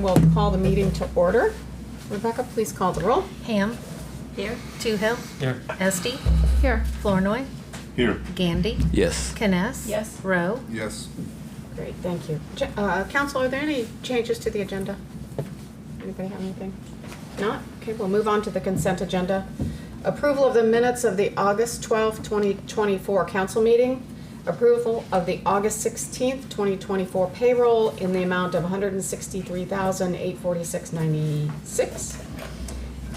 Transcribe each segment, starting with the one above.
time, we'll call the meeting to order. Rebecca, please call the roll. Ham. Here. Toohill. Here. Esti. Here. Flournoy. Here. Gandy. Yes. Kness. Yes. Rowe. Yes. Great, thank you. Council, are there any changes to the agenda? Anybody have anything? Not? Okay, we'll move on to the consent agenda. Approval of the minutes of the August 12th, 2024 council meeting. Approval of the August 16th, 2024 payroll in the amount of $163,846.96.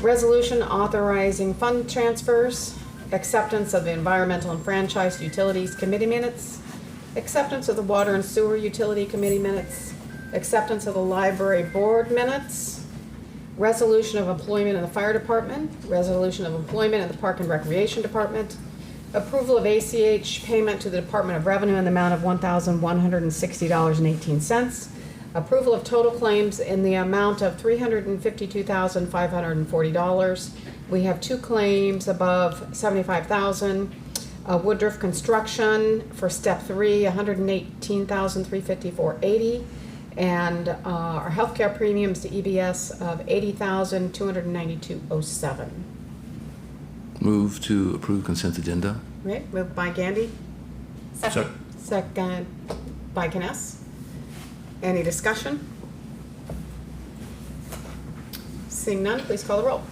Resolution authorizing fund transfers. Acceptance of the Environmental and Franchise Utilities Committee minutes. Acceptance of the Water and Sewer Utility Committee minutes. Acceptance of the Library Board minutes. Resolution of employment in the Fire Department. Resolution of employment in the Park and Recreation Department. Approval of ACH payment to the Department of Revenue in the amount of $1,160.18. Approval of total claims in the amount of $352,540. We have two claims above $75,000. Woodruff Construction for step 3, $118,354.80. And our healthcare premiums to EBS of $80,292.07. Move to approve consent agenda. Right, moved by Gandy. Second. Second by Kness. Any discussion? Seeing none, please call the roll.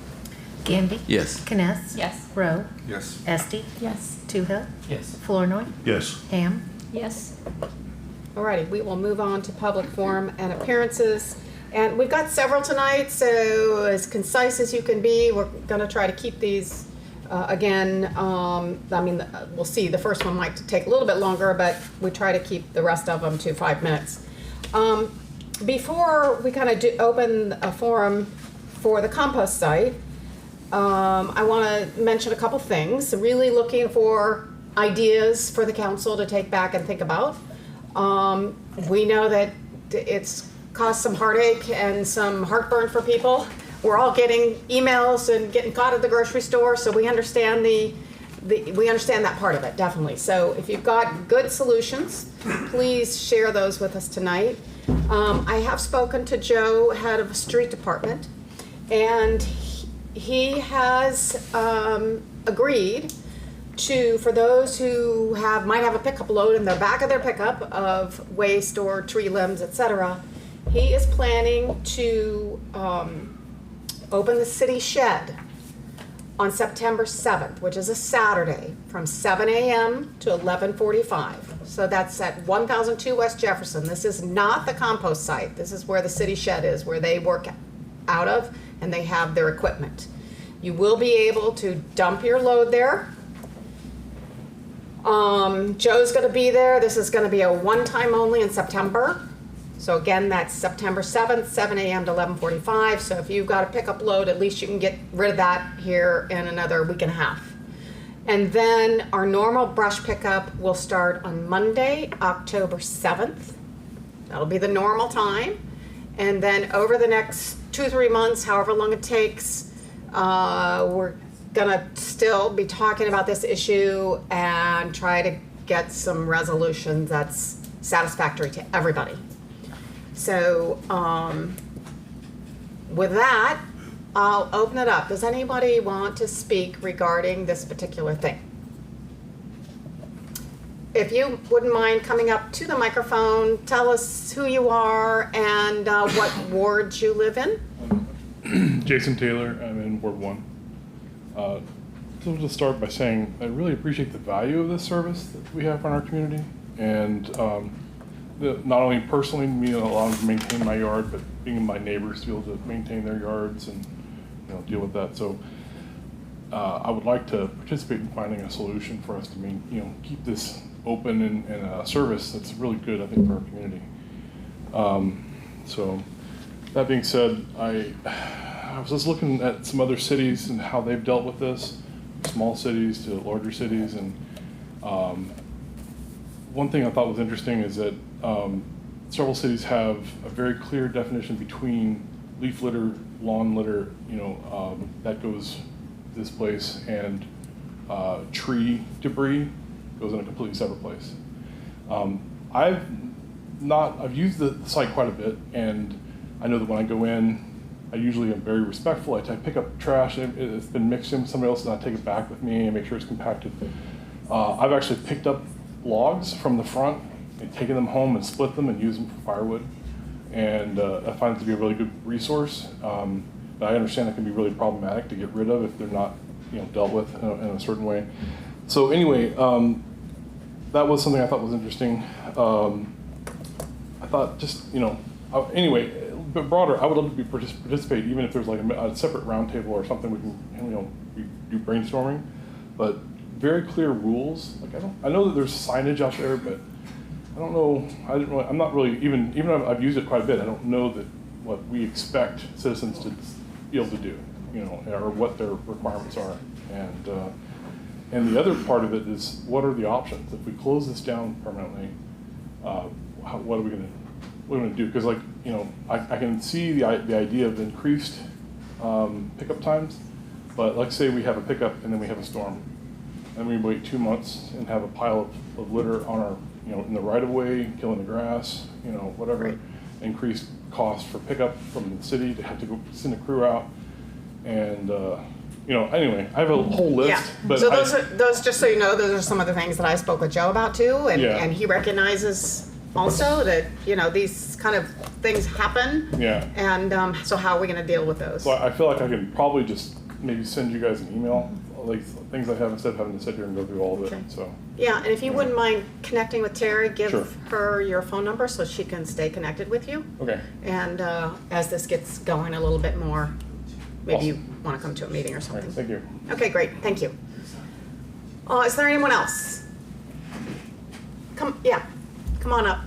Gandy. Yes. Kness. Yes. Rowe. Yes. Esti. Yes. Toohill. Yes. Flournoy. Yes. Ham. Yes. Alrighty, we will move on to public forum and appearances. And we've got several tonight, so as concise as you can be, we're gonna try to keep these, we'll see, the first one might take a little bit longer, but we try to keep the rest of them to 5 minutes. Before we kind of open a forum for the compost site, I wanna mention a couple things. Really looking for ideas for the council to take back and think about. We know that it's caused some heartache and some heartburn for people. We're all getting emails and getting caught at the grocery store, so we understand we understand that part of it, definitely. So if you've got good solutions, please share those with us tonight. I have spoken to Joe, head of the street department, and he has agreed to, for those who might have a pickup load in the back of their pickup of waste or tree limbs, etc., he is planning to open the city shed on September 7th, which is a Saturday, from 7 a.m. to 11:45. So that's at 1002 West Jefferson. This is not the compost site. This is where the city shed is, where they work out of and they have their equipment. You will be able to dump your load there. Joe's going to be there. This is going to be a one-time only in September. So again, that's September 7th, 7 a.m. to 11:45. So if you've got a pickup load, at least you can get rid of that here in another week and a half. And then our normal brush pickup will start on Monday, October 7th. That'll be the normal time. And then over the next 2-3 months, however long it takes, we're gonna still be talking about this issue and try to get some resolutions that's satisfactory to everybody. So with that, I'll open it up. Does anybody want to speak regarding this particular thing? If you wouldn't mind coming up to the microphone, tell us who you are and what ward you live in. Jason Taylor, I'm in Ward 1. So I'll just start by saying I really appreciate the value of this service that we have in our community, and not only personally me allowing to maintain my yard, but being my neighbors to be able to maintain their yards and deal with that. So I would like to participate in finding a solution for us to keep this open and a service that's really good, I think, for our community. So that being said, I was just looking at some other cities and how they've dealt with this, small cities to larger cities, and one thing I thought was interesting is that several cities have a very clear definition between leaf litter, lawn litter, that goes this place, and tree debris goes in a completely separate place. I've used the site quite a bit, and I know that when I go in, I usually am very respectful. I pick up trash, and it's been mixed in with somebody else, and I take it back with me and make sure it's compacted. I've actually picked up logs from the front and taken them home and split them and used them for firewood. And I find it to be a really good resource. But I understand it can be really problematic to get rid of if they're not, dealt with in a certain way. So anyway, that was something I thought was interesting. I thought just, anyway, but broader, I would love to participate, even if there's like a separate roundtable or something we can, we do brainstorming. But very clear rules. Like I know that there's signage out there, but I don't know. I'm not really even though I've used it quite a bit. I don't know that what we expect citizens to be able to do, or what their requirements are. And the other part of it is, what are the options if we close this down permanently? What are we going to do? Because I can see the idea of increased pickup times, but let's say we have a pickup and then we have a storm, and we wait 2 months and have a pile of litter on our in the right of way, killing the grass, whatever. Right. Increased cost for pickup from the city to have to go send a crew out, and anyway, I have a whole list. Yeah. But So those, just so you know, those are some of the things that I spoke with Joe about too, and, Yeah. and he recognizes also that, these kind of things happen. Yeah. And so how are we gonna deal with those? So I feel like I can probably just maybe send you guys an email, like things I have instead of having to sit here and go through all of it. Okay. So Yeah, and if you wouldn't mind connecting with Terry, give Sure. her your phone number so she can stay connected with you. okay. And as this gets going a little bit more, maybe you Awesome. wanna come to a meeting or All right. something. Thank you. Okay, great, thank you. Is there anyone else? Come on up.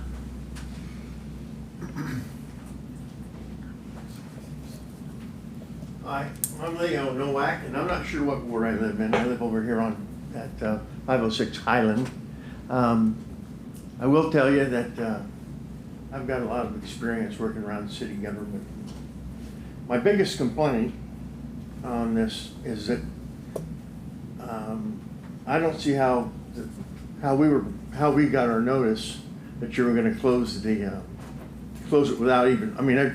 Hi, I'm Leo Nowak, and I'm not sure what ward I live in. I live over here on that 506 Highland. I will tell you that I've got a lot of experience working around city government. My biggest complaint on this is that I don't see how we got our notice that you were going to close it without even. I mean, I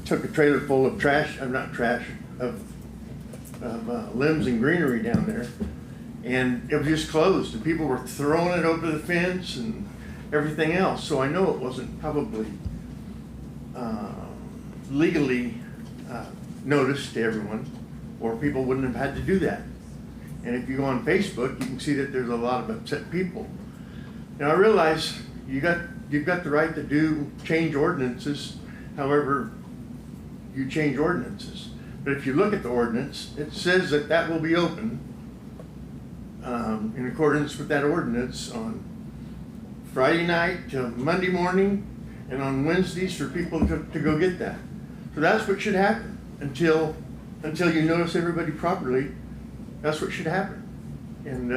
took a trailer full of trash. Not trash. Of limbs and greenery down there, and it was just closed, and people were throwing it over the fence and everything else. So I know it wasn't probably legally noticed to everyone, or people wouldn't have had to do that. And if you go on Facebook, you can see that there's a lot of upset people. Now I realize you've got the right to change ordinances, however you change ordinances. But if you look at the ordinance, it says that will be open in accordance with that ordinance on Friday night till Monday morning, and on Wednesdays for people to go get that. So that's what should happen until you notice everybody properly. That's what should happen. And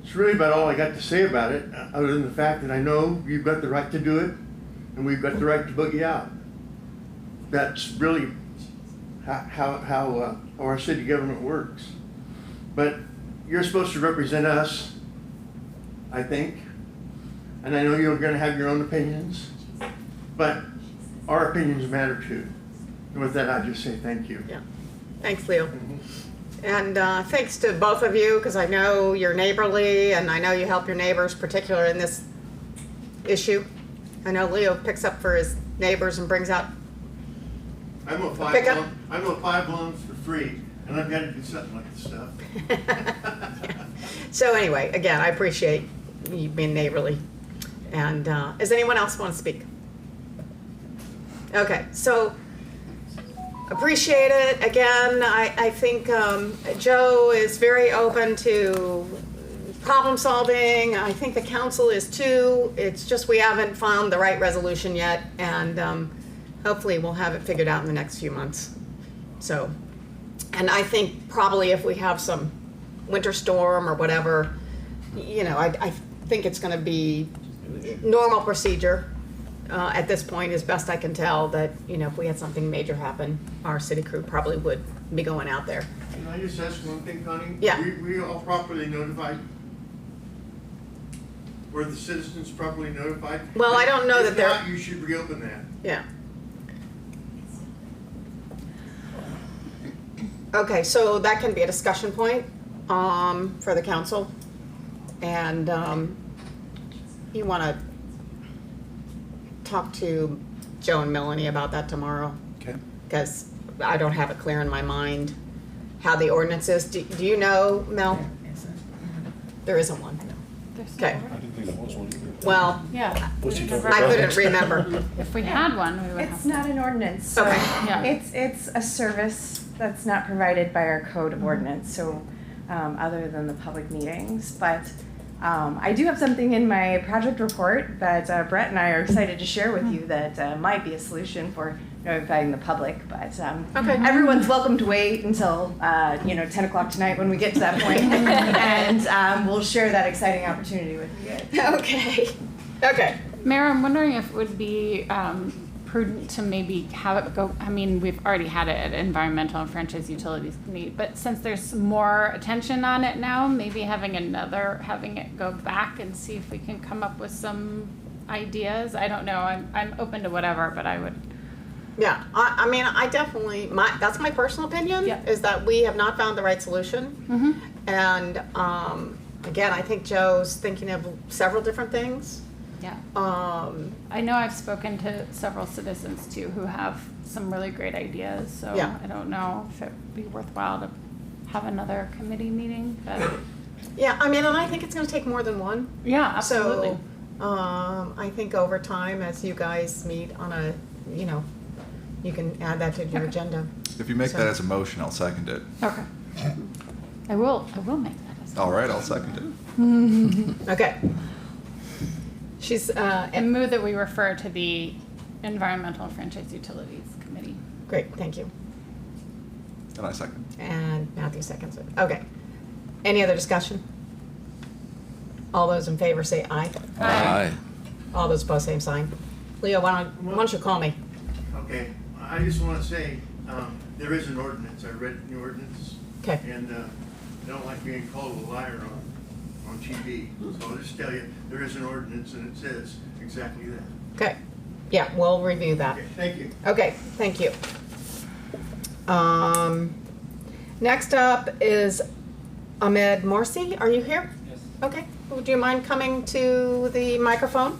it's really about all I got to say about it, other than the fact that I know you've got the right to do it, and we've got the right to boogie out. That's really how our city government works. But you're supposed to represent us, I think, and I know you're going to have your own opinions, but our opinions matter too. And with that, I just say thank you. Yeah, thanks, Leo. And thanks to both of you, because I know you're neighborly, and I know you help your neighbors, particularly in this issue. I know Leo picks up for his neighbors and brings out. I'm a Pickup. five loans for free, and I've got to do something like this stuff. So anyway, again, I appreciate you being neighborly. And does anyone else want to speak? Okay, so appreciate it. Again, I think Joe is very open to problem solving. I think the council is too. It's just we haven't found the right resolution yet, and hopefully we'll have it figured out in the next few months. So, and I think probably if we have some winter storm or whatever, I think it's going to be normal procedure at this point, as best I can tell, that, if we had something major happen, our city crew probably would be going out there. Can I just ask one thing, Connie? Yeah. We all properly notified? Were the citizens properly notified? Well, I don't know that they're. If not, you should reopen that. Yeah. Okay, so that can be a discussion point for the council. And you want to talk to Joe and Melanie about that tomorrow? Okay. Because I don't have it clear in my mind how the ordinance is. Do you know, Mel? There isn't one. Okay. I didn't think there was one either. Well, Yeah. I couldn't remember. If we had one, we would have. It's not an ordinance, so Okay. Yeah. it's a service that's not provided by our code of ordinance, so, other than the public meetings, but, I do have something in my project report that, Brett and I are excited to share with you that, might be a solution for notifying the public, but, Okay. everyone's welcome to wait until, 10 o'clock tonight when we get to that point, and, we'll share that exciting opportunity with you. Okay. Okay. Mayor, I'm wondering if it would be prudent to maybe have it go, I mean, we've already had it at Environmental and Franchise Utilities Committee, but since there's more attention on it now, maybe having it go back and see if we can come up with some ideas. I don't know, I'm open to whatever, but I would. Yeah, I mean, I definitely, that's my personal opinion, Yeah. is that we have not found the right solution. Mm-hmm. And again, I think Joe's thinking of several different things. Yeah. Um, I know I've spoken to several citizens too who have some really great ideas, so Yeah. I don't know if it'd be worthwhile to have another committee meeting, but yeah, I mean, and I think it's going to take more than one. yeah, absolutely. So I think over time, as you guys meet on a, you can add that to your Okay. agenda. If you make So- that as a motion, I'll second it. Okay. I will make that as All right, I'll second it. Okay. She's, and move that we refer to the Environmental and Franchise Utilities Committee. great, thank you. And I second. And Matthew seconds it. Okay. Any other discussion? All those in favor say aye. Aye. All those opposed, same sign. Leo, why don't you call me? Okay, I just want to say, there is an ordinance, I read the ordinance, Okay. and I don't like being called a liar on TV. So I'll just tell you, there is an ordinance and it says exactly that. Okay. Yeah, we'll review that. Okay, thank you. Okay, thank you. Next up is Ahmed Moursi. Are you here? Yes. Okay. Would you mind coming to the microphone?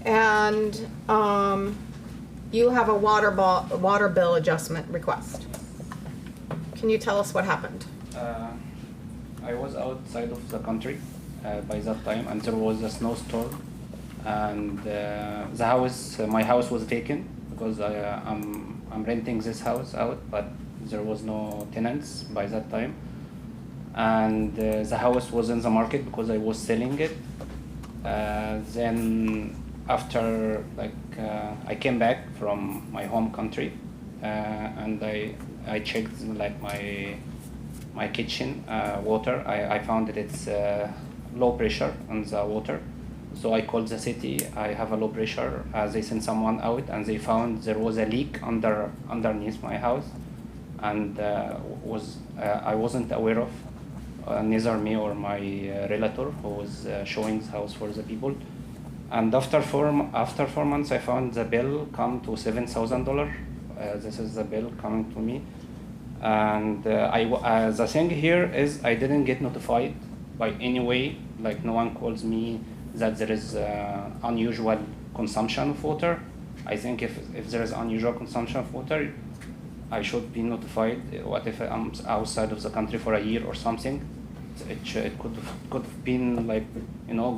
And you have a water bill adjustment request. Can you tell us what happened? I was outside of the country by that time, and there was a snowstorm, and my house was vacant because I'm renting this house out, but there was no tenants by that time, and the house was in the market because I was selling it. Then after I came back from my home country, and I checked my kitchen water. I found that it's low pressure on the water. So I called the city. I have a low pressure. They sent someone out, and they found there was a leak underneath my house, and I wasn't aware of, neither me or my relative who was showing the house for the people. And after 4 months, I found the bill come to $7,000. This is the bill coming to me. And the thing here is I didn't get notified by any way, like no one calls me that there is unusual consumption of water. I think if there is unusual consumption of water, I should be notified. What if I'm outside of the country for a year or something? It could have been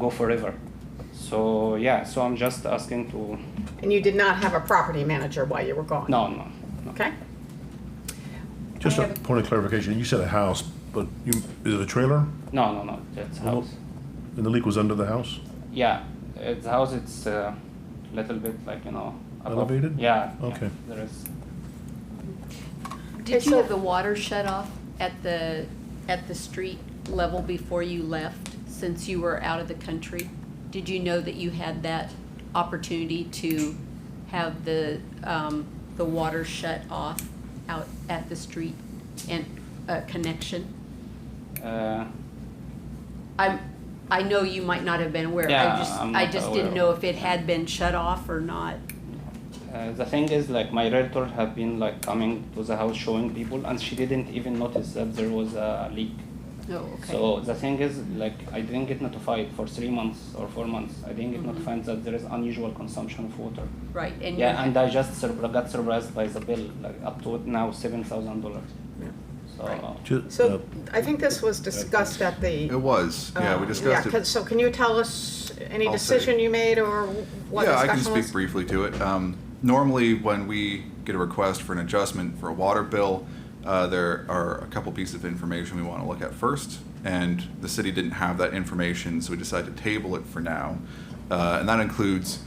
go forever. So yeah, so I'm just asking to. And you did not have a property manager while you were gone? No. Okay. Just a point of clarification, you said a house, but is it a trailer? No, that's a house. And the leak was under the house? Yeah, the house, it's a little bit above. Elevated? Yeah. Okay. There is. Did so- you have the water shut off at the street level before you left, since you were out of the country? Did you know that you had that opportunity to have the water shut off out at the street and connection? I know you might not have been aware. Yeah, I'm I not just aware didn't of know it. if it had been shut off or not. The thing is, like, my realtor have been like coming to the house showing people, and she didn't even notice that there was a leak. Oh, okay. So the thing is, like, I didn't get notified for 3 months or 4 months. I didn't get notified that there is unusual consumption of water. Right, and Yeah, and I just got surprised by the bill, like up to now $7,000. So. So I think this was discussed at the. It was, yeah, we discussed it. So can you tell us any I'll decision you made or what Yeah, I discussion can was? speak briefly to it. Normally, when we get a request for an adjustment for a water bill, there are a couple pieces of information we want to look at first, and the city didn't have that information, so we decided to table it for now. And that includes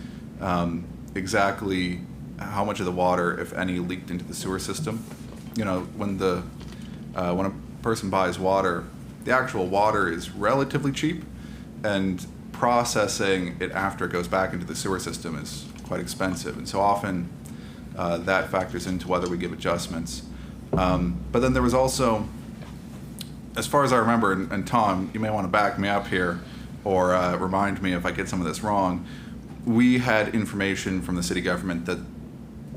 exactly how much of the water, if any, leaked into the sewer system. You know, when a person buys water, the actual water is relatively cheap, and processing it after it goes back into the sewer system is quite expensive, and so often that factors into whether we give adjustments. But then there was also, as far as I remember, and Tom, you may want to back me up here or remind me if I get some of this wrong, we had information from the city government that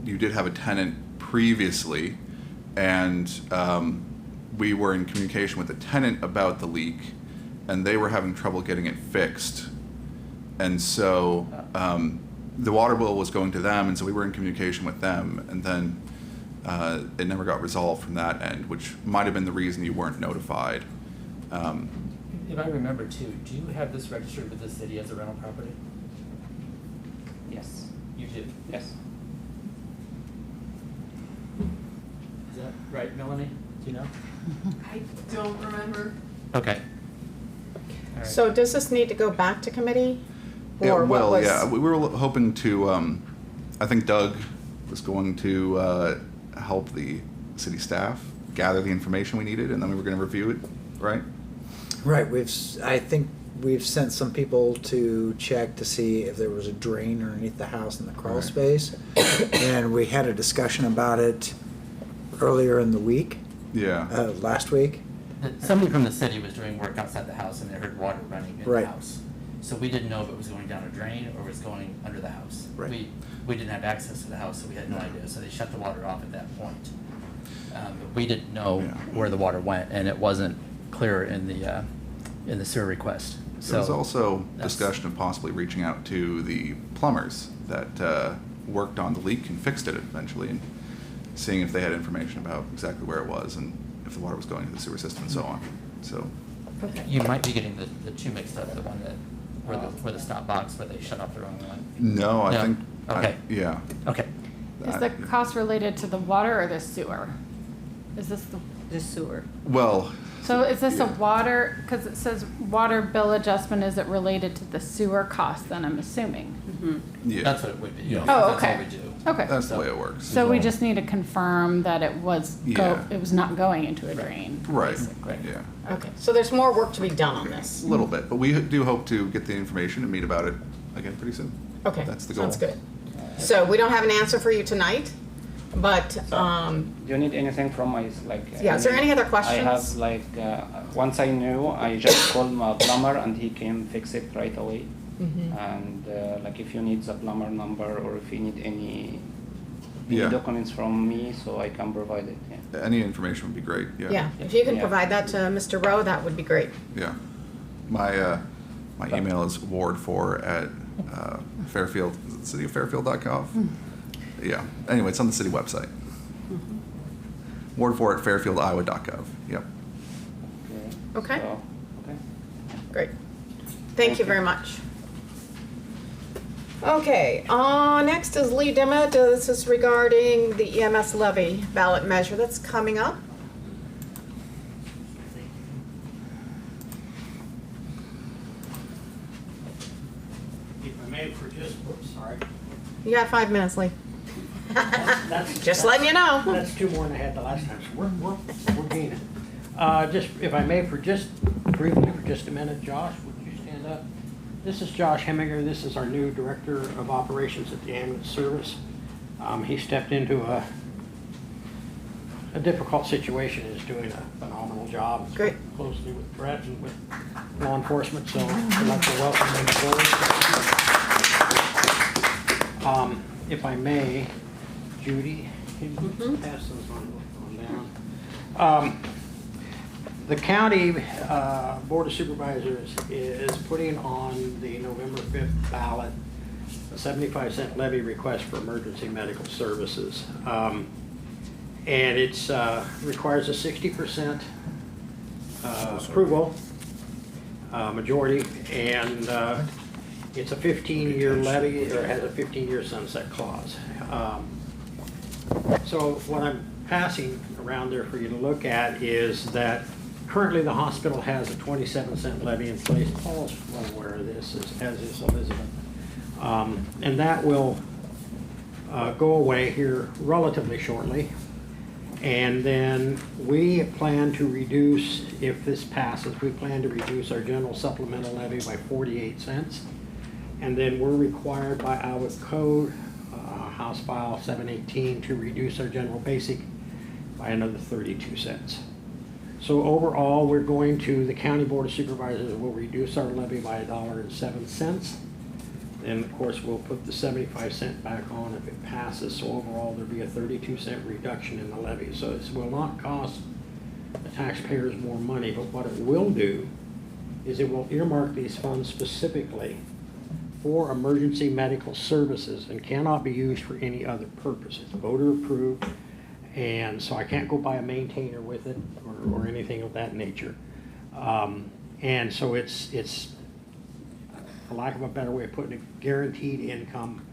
you did have a tenant previously, and we were in communication with the tenant about the leak, and they were having trouble getting it fixed. And so the water bill was going to them, and so we were in communication with them, and then it never got resolved from that end, which might have been the reason you weren't notified. If I remember too, do you have this registered with the city as a rental property? Yes. You do? Yes. Is that right, Melanie? Do you know? I don't remember. Okay. All right. So does this need to go back to committee? Yeah, Or what well, was? yeah, we were hoping to, I think Doug was going to help the city staff gather the information we needed, and then we were going to review it, right? Right, I think we've sent some people to check to see if there was a drain underneath the house in the crawl Right. space. And we had a discussion about it earlier in the week, Yeah. last week. Somebody from the city was doing work outside the house and they heard water running in Right. the house. So we didn't know if it was going down a drain or was going under the house. Right. We didn't have access to the house, so we had no idea, so they shut the water off at that point. But we didn't know Yeah. where the water went, and it wasn't clear in the sewer request. There was So also that's- discussion of possibly reaching out to the plumbers that worked on the leak and fixed it eventually, and seeing if they had information about exactly where it was and if the water was going to the sewer system and so on. So, You might be getting the two mixed up, the one that, where the stop box, where they shut off the wrong one. no, I No. think. Okay. Yeah. Okay. Is the cost related to the water or the sewer? Is this The sewer. Well, so is this a Yeah. water, because it says water bill adjustment, is it related to the sewer cost then, I'm assuming? yeah. That's what it would be. Yeah. Oh, That's okay. all we do. Okay. That's the way it works. So we just need to confirm that it was Yeah. it was not going into a drain. Right. basically. Yeah. Okay, so there's more work to be done on this. A little bit, but we do hope to get the information and meet about it again pretty soon. Okay, That's the goal. sounds good. So we don't have an answer for you tonight, but, Do you need anything from my, like? Yeah, is there any other I questions? have, like, once I knew, I just called my plumber and he came fix it right away. Mm-hmm. And, like, if you need the plumber number or if you need any Yeah. documents from me, so I can provide it, yeah. Any information would be great. Yeah. yeah, if you can Yeah. provide that to Mr. Rowe, that would be great. Yeah. My email is ward4 at Fairfield, is it cityoffairfield.gov? Yeah. Anyway, it's on the city website. Ward4 at fairfieldiowa.gov. Yep. Okay. So, okay. Great. Thank you very much. Okay, next is Lee Dimmitt. This is regarding the EMS levy ballot measure that's coming up. If I may, for just, whoops, sorry. You got 5 minutes, Lee. That's- Just letting you know. That's 2 more than I had the last time, so we're gaining. Just, if I may, for just briefly, for just a minute, Josh, would you stand up? This is Josh Heminger. This is our new Director of Operations at the Ambulance Service. He stepped into a difficult situation, is doing a phenomenal job. Great. Closely with Brett and with law enforcement, so I'd like to welcome him forward. if I may, Judy, can you pass those on down? The county Board of Supervisors is putting on the November 5th ballot a 75-cent levy request for emergency medical services. And it's requires a 60% approval, majority, and it's a 15-year levy, or has a 15-year sunset clause. So what I'm passing around there for you to look at is that currently the hospital has a 27-cent levy in place. Paul's well aware of this, as is Elizabeth. And that will go away here relatively shortly. And then we plan to reduce, if this passes, we plan to reduce our general supplemental levy by 48 cents. And then we're required by our code, House File 718, to reduce our general basic by another 32 cents. So overall, we're going to, the County Board of Supervisors will reduce our levy by $1.07. And of course, we'll put the 75-cent back on if it passes. So overall, there'll be a 32-cent reduction in the levy. So this will not cost the taxpayers more money, but what it will do is it will earmark these funds specifically for emergency medical services and cannot be used for any other purpose. It's voter approved, and so I can't go buy a maintainer with it or anything of that nature. And so it's, for lack of a better way of putting it, guaranteed income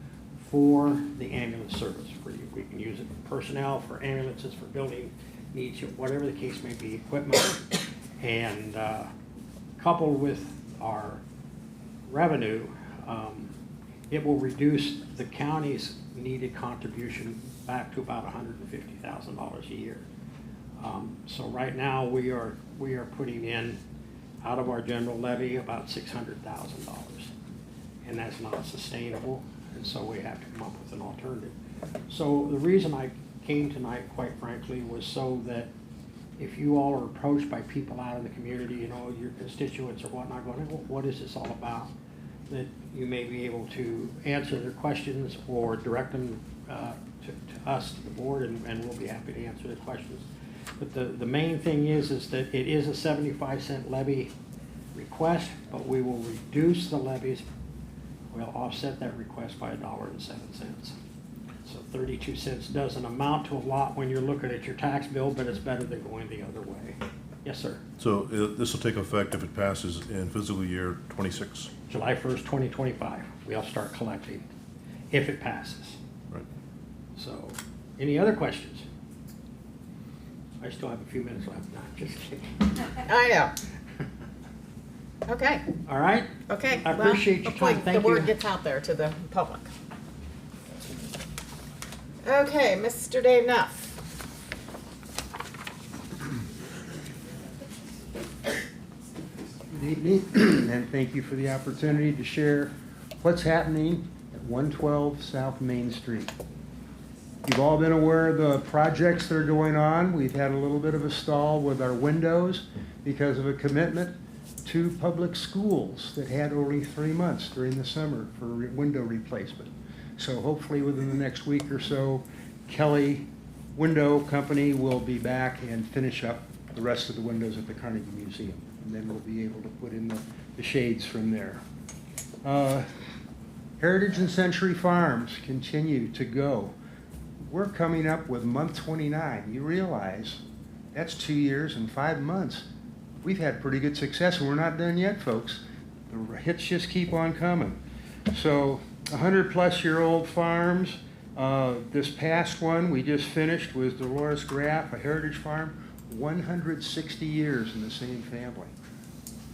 for the ambulance service. We can use it for personnel, for ambulances, for building needs, whatever the case may be, equipment. And coupled with our revenue, it will reduce the county's needed contribution back to about $150,000 a year. So right now we are putting in, out of our general levy, about $600,000, and that's not sustainable, and so we have to come up with an alternative. So the reason I came tonight, quite frankly, was so that if you all are approached by people out in the community, you know, your constituents or whatnot, going, well, what is this all about, that you may be able to answer their questions or direct them to us, to the board, and we'll be happy to answer their questions. But the main thing is that it is a 75-cent levy request, but we will reduce the levies. We'll offset that request by $1.07. So 32 cents doesn't amount to a lot when you're looking at your tax bill, but it's better than going the other way. Yes, sir. So this will take effect if it passes in fiscal year 26? July 1st, 2025. We'll start collecting if it passes. Right. So, any other questions? I still have a few minutes left. No, just kidding. I know. Okay. All right? Okay. I appreciate your time. Hopefully Thank the word you. gets out there to the public. Okay, Mr. Dave Neff. Good evening, and thank you for the opportunity to share what's happening at 112 South Main Street. You've all been aware of the projects that are going on. We've had a little bit of a stall with our windows because of a commitment to public schools that had only 3 months during the summer for window replacement. So hopefully within the next week or so, Kelly Window Company will be back and finish up the rest of the windows at the Carnegie Museum. And then we'll be able to put in the shades from there. Heritage and Century Farms continue to go. We're coming up with month 29. You realize that's 2 years and 5 months. We've had pretty good success, and we're not done yet, folks. The hits just keep on coming. So 100-plus-year-old farms. This past one we just finished was Dolores Graff, a heritage farm, 160 years in the same family.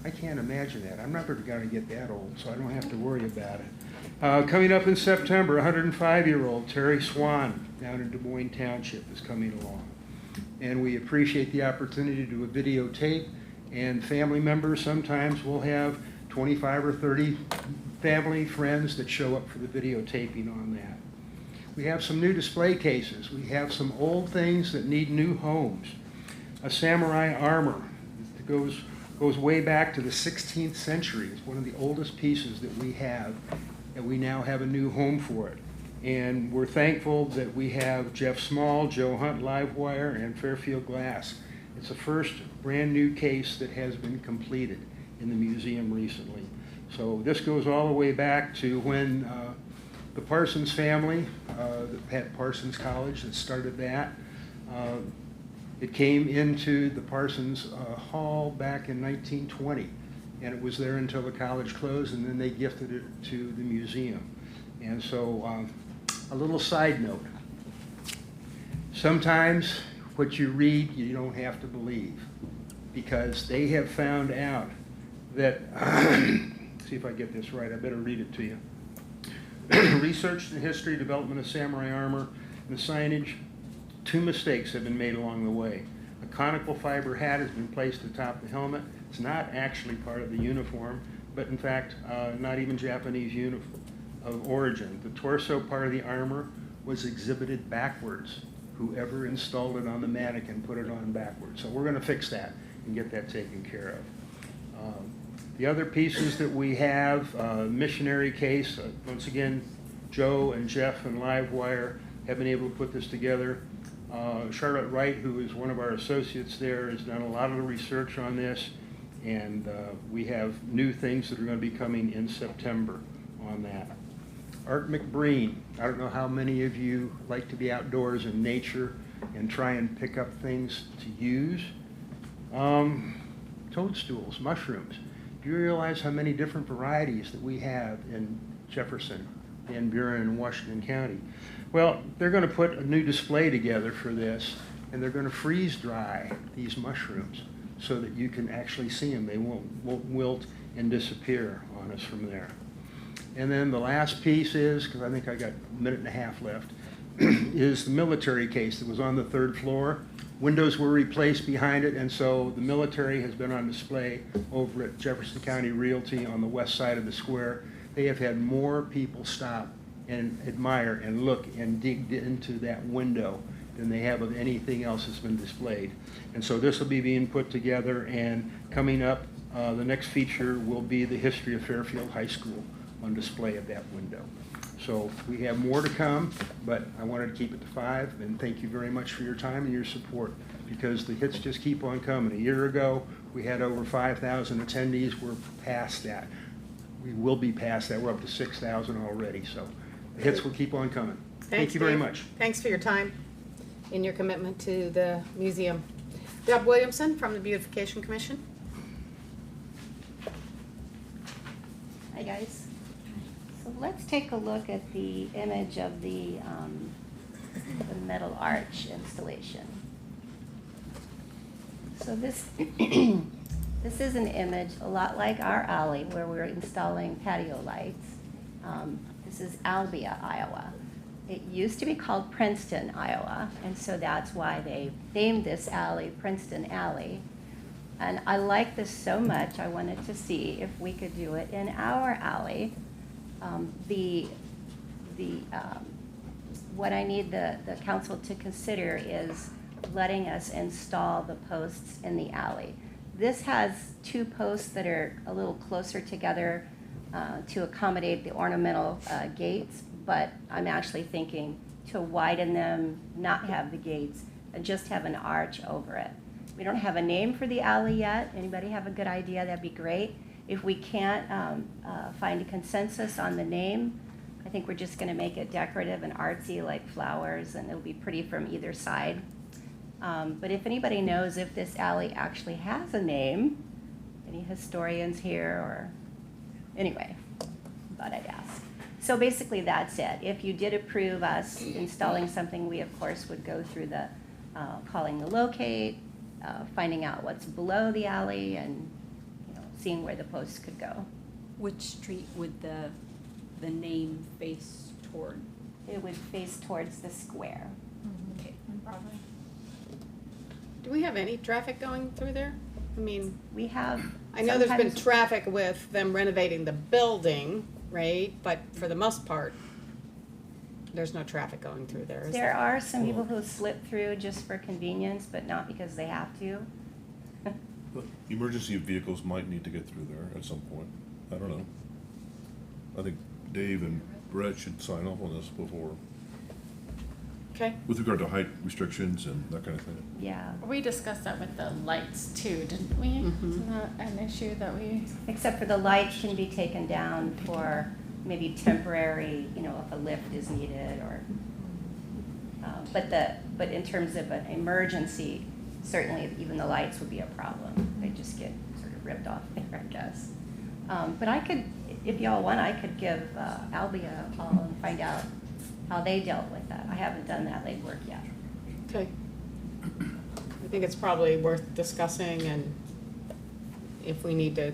I can't imagine that. I'm never going to get that old, so I don't have to worry about it. Coming up in September, 105-year-old Terry Swan down in Des Moines Township is coming along. And we appreciate the opportunity to do a videotape, and family members sometimes will have 25 or 30 family friends that show up for the videotaping on that. We have some new display cases. We have some old things that need new homes. A samurai armor that goes way back to the 16th century. It's one of the oldest pieces that we have, and we now have a new home for it. And we're thankful that we have Jeff Small, Joe Hunt Livewire, and Fairfield Glass. It's the first brand-new case that has been completed in the museum recently. So this goes all the way back to when the Parsons family, at Parsons College that started that, it came into the Parsons Hall back in 1920, and it was there until the college closed, and then they gifted it to the museum. And so, a little side note. Sometimes what you read, you don't have to believe, because they have found out that, see if I get this right, I better read it to you. Researched the history, development of samurai armor, and the signage. 2 mistakes have been made along the way. A conical fiber hat has been placed atop the helmet. It's not actually part of the uniform, but in fact, not even Japanese uniform of origin. The torso part of the armor was exhibited backwards. Whoever installed it on the mannequin put it on backwards. So we're going to fix that and get that taken care of. The other pieces that we have, missionary case, once again, Joe and Jeff and Livewire have been able to put this together. Charlotte Wright, who is one of our associates there, has done a lot of the research on this, and we have new things that are going to be coming in September on that. Art McBreen, I don't know how many of you like to be outdoors in nature and try and pick up things to use. Toadstools, mushrooms. Do you realize how many different varieties that we have in Jefferson, Van Buren, and Washington County? Well, they're going to put a new display together for this, and they're going to freeze dry these mushrooms so that you can actually see them. They won't wilt and disappear on us from there. And then the last piece is, because I think I got a minute and a half left, is the military case that was on the 3rd floor. Windows were replaced behind it, and so the military has been on display over at Jefferson County Realty on the west side of the square. They have had more people stop and admire and look and dig into that window than they have of anything else that's been displayed. And so this will be being put together, and coming up, the next feature will be the history of Fairfield High School on display at that window. So we have more to come, but I wanted to keep it to 5, and thank you very much for your time and your support, because the hits just keep on coming. A year ago, we had over 5,000 attendees. We're past that. We will be past that. We're up to 6,000 already, so the hits will keep on coming. Thank you very Dave. much. Thanks for your time and your commitment to the museum. Deb Williamson from the Beautification Commission. Hi, guys. So let's take a look at the image of the metal arch installation. So this, this is an image a lot like our alley where we're installing patio lights. This is Albia, Iowa. It used to be called Princeton, Iowa, and so that's why they named this alley Princeton Alley. And I like this so much, I wanted to see if we could do it in our alley. What I need the council to consider is letting us install the posts in the alley. This has 2 posts that are a little closer together to accommodate the ornamental gates, but I'm actually thinking to widen them, not have the gates, and just have an arch over it. We don't have a name for the alley yet. Anybody have a good idea? That'd be great. If we can't find a consensus on the name, I think we're just going to make it decorative and artsy, like flowers, and it'll be pretty from either side. But if anybody knows if this alley actually has a name, any historians here, or anyway, thought I'd ask. So basically that's it. If you did approve us installing something, we of course would go through the calling the locate, finding out what's below the alley, and seeing where the posts could go. Which street would the name face toward? It would face towards the square. Okay. Do we have any traffic going through there? I mean, we have. I know there's been sometimes- traffic with them renovating the building, right? But for the most part, there's no traffic going through there, is There there? are some people who slip through just for convenience, but not because they have to. But emergency vehicles might need to get through there at some point. I don't know. I think Dave and Brett should sign off on this before, Okay. with regard to height restrictions and that kind of thing. Yeah, We discussed that with the lights too, didn't we? Isn't that an issue that we? except for the lights can be taken down for maybe temporary, you know, if a lift is needed or, but in terms of an emergency, certainly even the lights would be a problem. They just get sort of ripped off there, I guess. But I could, if y'all want, I could give Albie a call and find out how they dealt with that. I haven't done that legwork yet. Okay. I think it's probably worth discussing, and if we need to,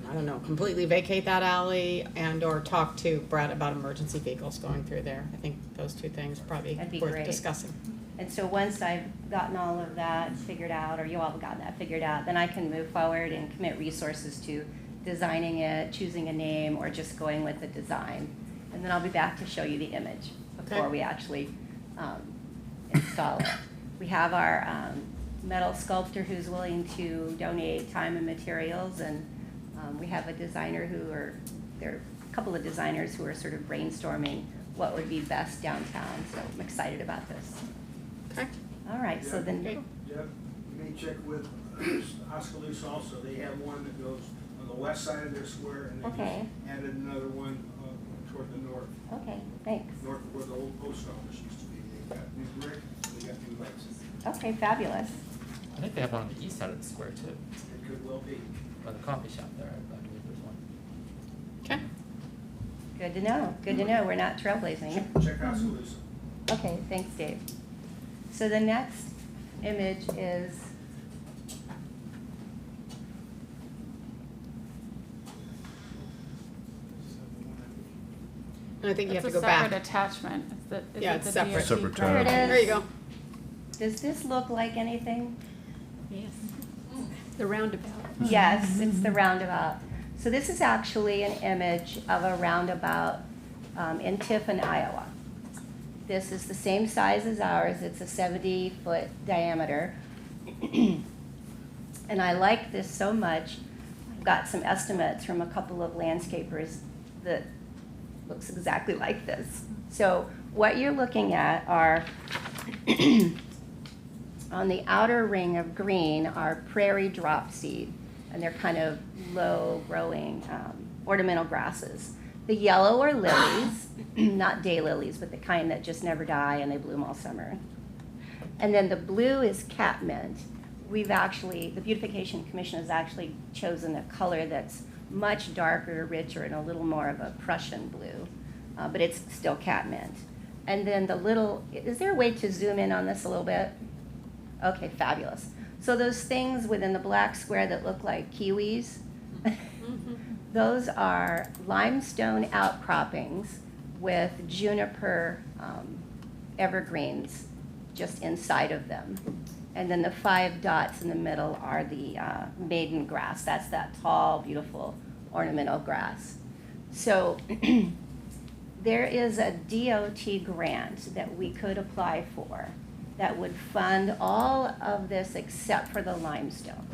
I don't know, completely vacate that alley and or talk to Brett about emergency vehicles going through there. I think those two things probably That'd be worth great. discussing. And so once I've gotten all of that figured out, or you all have gotten that figured out, then I can move forward and commit resources to designing it, choosing a name, or just going with the design. And then I'll be back to show you the image before Okay. we actually install it. We have our metal sculptor who's willing to donate time and materials, and we have a designer there are a couple of designers who are sort of brainstorming what would be best downtown, so I'm excited about this. Okay. All right, so then, Okay. Deb, you may check with Oskaloosa also. They have one that goes on the west side of their square, and they Okay. just added another one toward the north, okay, thanks. north of where the old post office used to be. They've got new brick, they got new lights. Okay, fabulous. I think they have one on the east side of the square too, It could well be. or the coffee shop there, I believe there's one. Okay. Good to know, good to know, we're not trailblazing. Check Oskaloosa. Okay, thanks, Dave. So the next image is, And I think you have to go It's a separate back. attachment. Is it Yeah, the it's separate. DOT Separate grant? tab. There it is. There you go. does this look like anything? Yes. The roundabout. Yes, it's the roundabout. So this is actually an image of a roundabout in Tiffin, Iowa. This is the same size as ours. It's a 70-foot diameter. And I like this so much. I've got some estimates from a couple of landscapers that looks exactly like this. So what you're looking at are on the outer ring of green are prairie drop seed, and they're kind of low-growing ornamental grasses. The yellow are lilies, not daylilies, but the kind that just never die and they bloom all summer. And then the blue is catmint. The Beautification Commission has actually chosen a color that's much darker, richer, and a little more of a Prussian blue, but it's still catmint. And then is there a way to zoom in on this a little bit? Okay, fabulous. So those things within the black square that look like kiwis, those are limestone outcroppings with juniper evergreens just inside of them. And then the 5 dots in the middle are the maiden grass. That's that tall, beautiful ornamental grass. So there is a DOT grant that we could apply for that would fund all of this except for the limestone.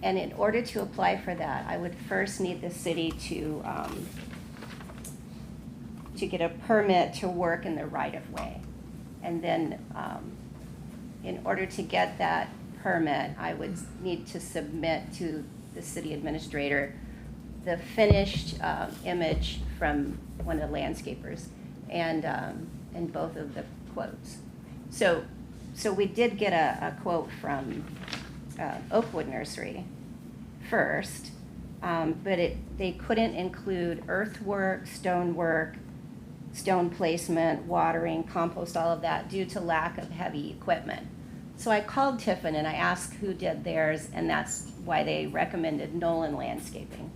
And in order to apply for that, I would first need the city to get a permit to work in the right-of-way. And then in order to get that permit, I would need to submit to the city administrator the finished image from one of the landscapers and both of the quotes. So we did get a quote from Oakwood Nursery first, but they couldn't include earthwork, stonework, stone placement, watering, compost, all of that due to lack of heavy equipment. So I called Tiffin and I asked who did theirs, and that's why they recommended Nolan Landscaping.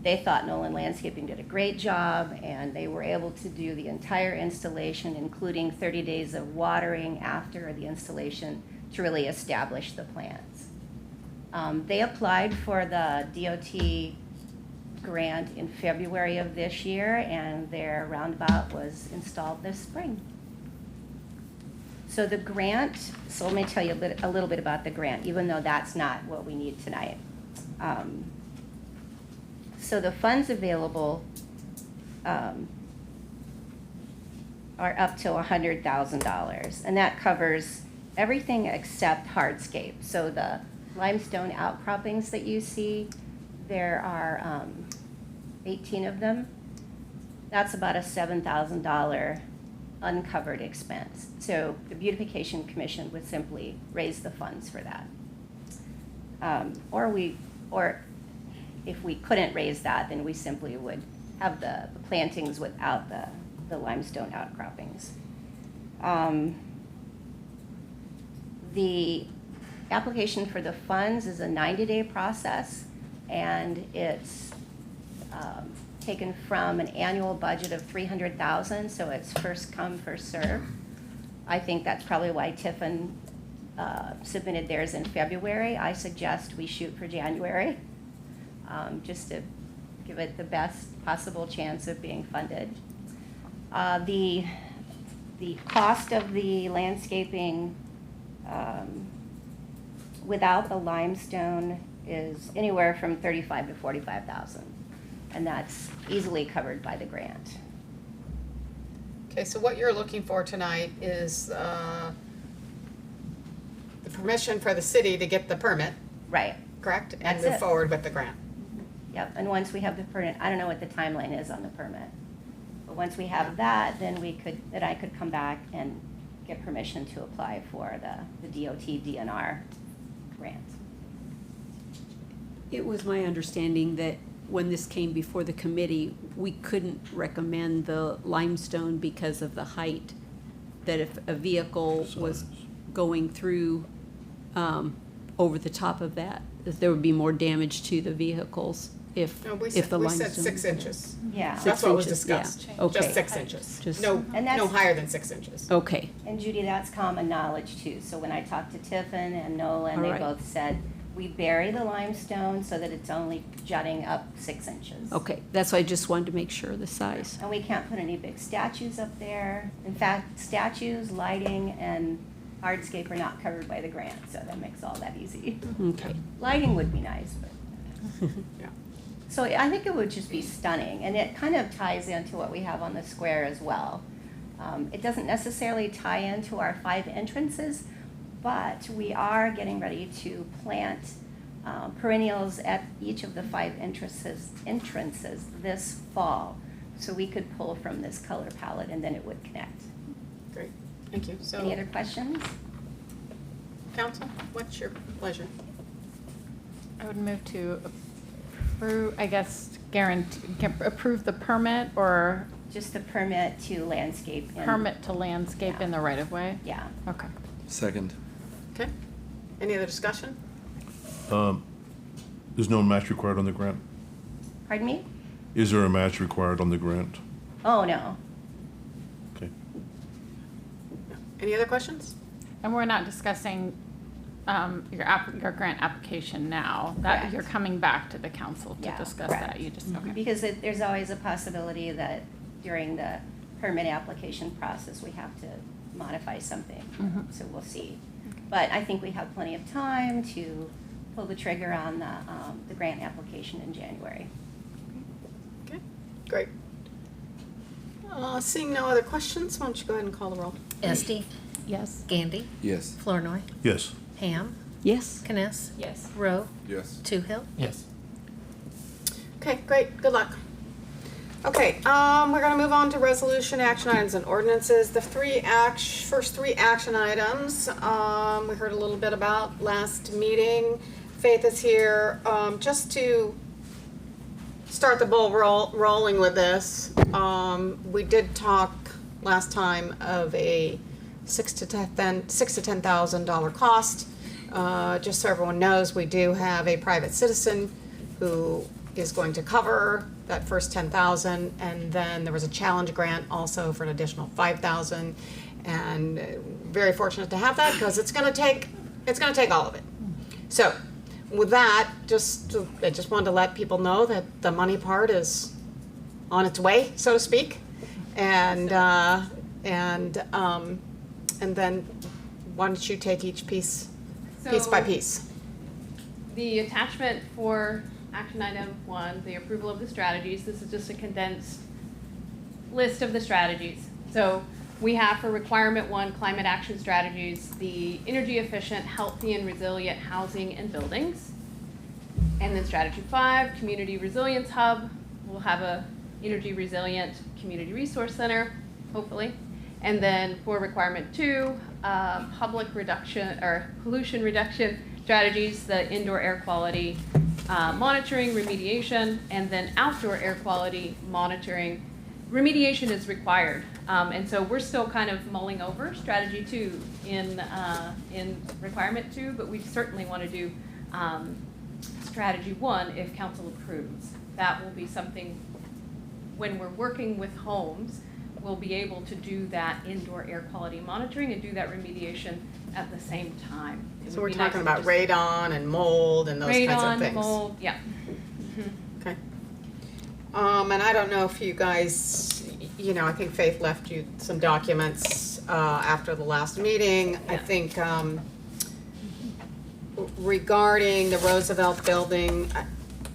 They thought Nolan Landscaping did a great job, and they were able to do the entire installation, including 30 days of watering after the installation to really establish the plans. They applied for the DOT grant in February of this year, and their roundabout was installed this spring. So the grant, so let me tell you a little bit about the grant, even though that's not what we need tonight. So the funds available are up to $100,000, and that covers everything except hardscape. So the limestone outcroppings that you see, there are 18 of them. That's about a $7,000 uncovered expense. So the Beautification Commission would simply raise the funds for that. Or if we couldn't raise that, then we simply would have the plantings without the limestone outcroppings. The application for the funds is a 90-day process, and it's taken from an annual budget of $300,000, so it's first come, first serve. I think that's probably why Tiffin submitted theirs in February. I suggest we shoot for January, just to give it the best possible chance of being funded. The cost of the landscaping without the limestone is anywhere from $35,000 to $45,000, and that's easily covered by the grant. Okay, so what you're looking for tonight is the permission for the city to get the permit, Right. correct? And That's move it. forward with the grant. Yep, and once we have the permit, I don't know what the timeline is on the permit, but once we have that, then I could come back and get permission to apply for the DOT DNR grant. It was my understanding that when this came before the committee, we couldn't recommend the limestone because of the height, that if a vehicle was going through over the top of that there would be more damage to the vehicles if No, we the said limestone. 6 inches. Yeah. That's what was 6 inches, discussed. yeah. Okay. Just 6 inches. Just- No, And that's- no higher than 6 inches. Okay. And Judy, that's common knowledge too. So when I talked to Tiffin and Nolan, All they right. both said, we bury the limestone so that it's only jutting up 6 inches. Okay, that's why I just wanted to make sure the size. And we can't put any big statues up there. In fact, statues, lighting, and hardscape are not covered by the grant, so that makes all that easy. Okay. Lighting would be nice, but. Yeah. So I think it would just be stunning, and it kind of ties into what we have on the square as well. It doesn't necessarily tie into our 5 entrances, but we are getting ready to plant perennials at each of the 5 entrances this fall. So we could pull from this color palette and then it would connect. Great, thank you. So, Any other questions? Council, what's your pleasure? I would move to approve, I guess, approve the permit or Just the permit to landscape. permit to landscape Yeah. in the right of way? Yeah. Okay. Second. Okay, any other discussion? There's no match required on the grant? Pardon me? Is there a match required on the grant? Oh, no. Okay. Any other questions? And we're not discussing your grant application now? That Correct. you're coming back to the council to Yeah, discuss correct. that? You just, okay. Because there's always a possibility that during the permit application process, we have to modify something. Mhm. So we'll see. But I think we have plenty of time to pull the trigger on the grant application in January. Okay, great. Seeing no other questions, why don't you go ahead and call the roll? Esty, Yes. Gandy, Yes. Flournoy, Yes. Ham, Yes. Kness, Yes. Rowe, Yes. Toohill. Yes. Okay, great, good luck. Okay, we're gonna move on to resolution, action items, and ordinances. The first three action items, we heard a little bit about last meeting. Faith is here, just to start the ball rolling with this. We did talk last time of a $6,000 to $10,000 cost. Just so everyone knows, we do have a private citizen who is going to cover that first $10,000, and then there was a challenge grant also for an additional $5,000, and very fortunate to have that because it's going to take all of it. So, with that, I just wanted to let people know that the money part is on its way, so to speak, and then why don't you take each piece by piece? The attachment for action item 1, the approval of the strategies. This is just a condensed list of the strategies. So we have for requirement 1, climate action strategies, the energy efficient, healthy and resilient housing and buildings. And then strategy 5, community resilience hub. We'll have a energy resilient community resource center, hopefully. And then for requirement 2, public reduction or pollution reduction strategies, the indoor air quality monitoring, remediation, and then outdoor air quality monitoring. Remediation is required, and so we're still kind of mulling over strategy 2 in requirement 2, but we certainly want to do strategy 1 if council approves. That will be something when we're working with homes, we'll be able to do that indoor air quality monitoring and do that remediation at the same time. So we're talking about radon and mold and those kinds of things. Radon, mold, yeah. Okay. And I don't know if you guys, I think Faith left you some documents after the last meeting. I think regarding the Roosevelt building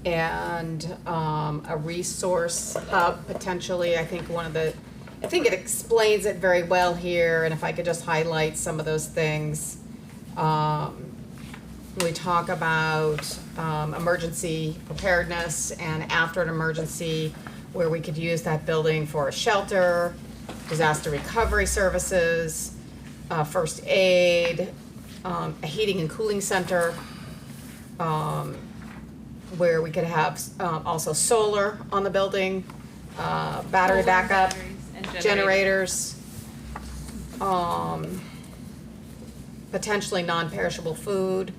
and a resource hub potentially, I think it explains it very well here, and if I could just highlight some of those things. We talk about emergency preparedness and after an emergency where we could use that building for a shelter, disaster recovery services, first aid, a heating and cooling center, where we could have also solar on the building, battery backup, generators, potentially non-perishable food,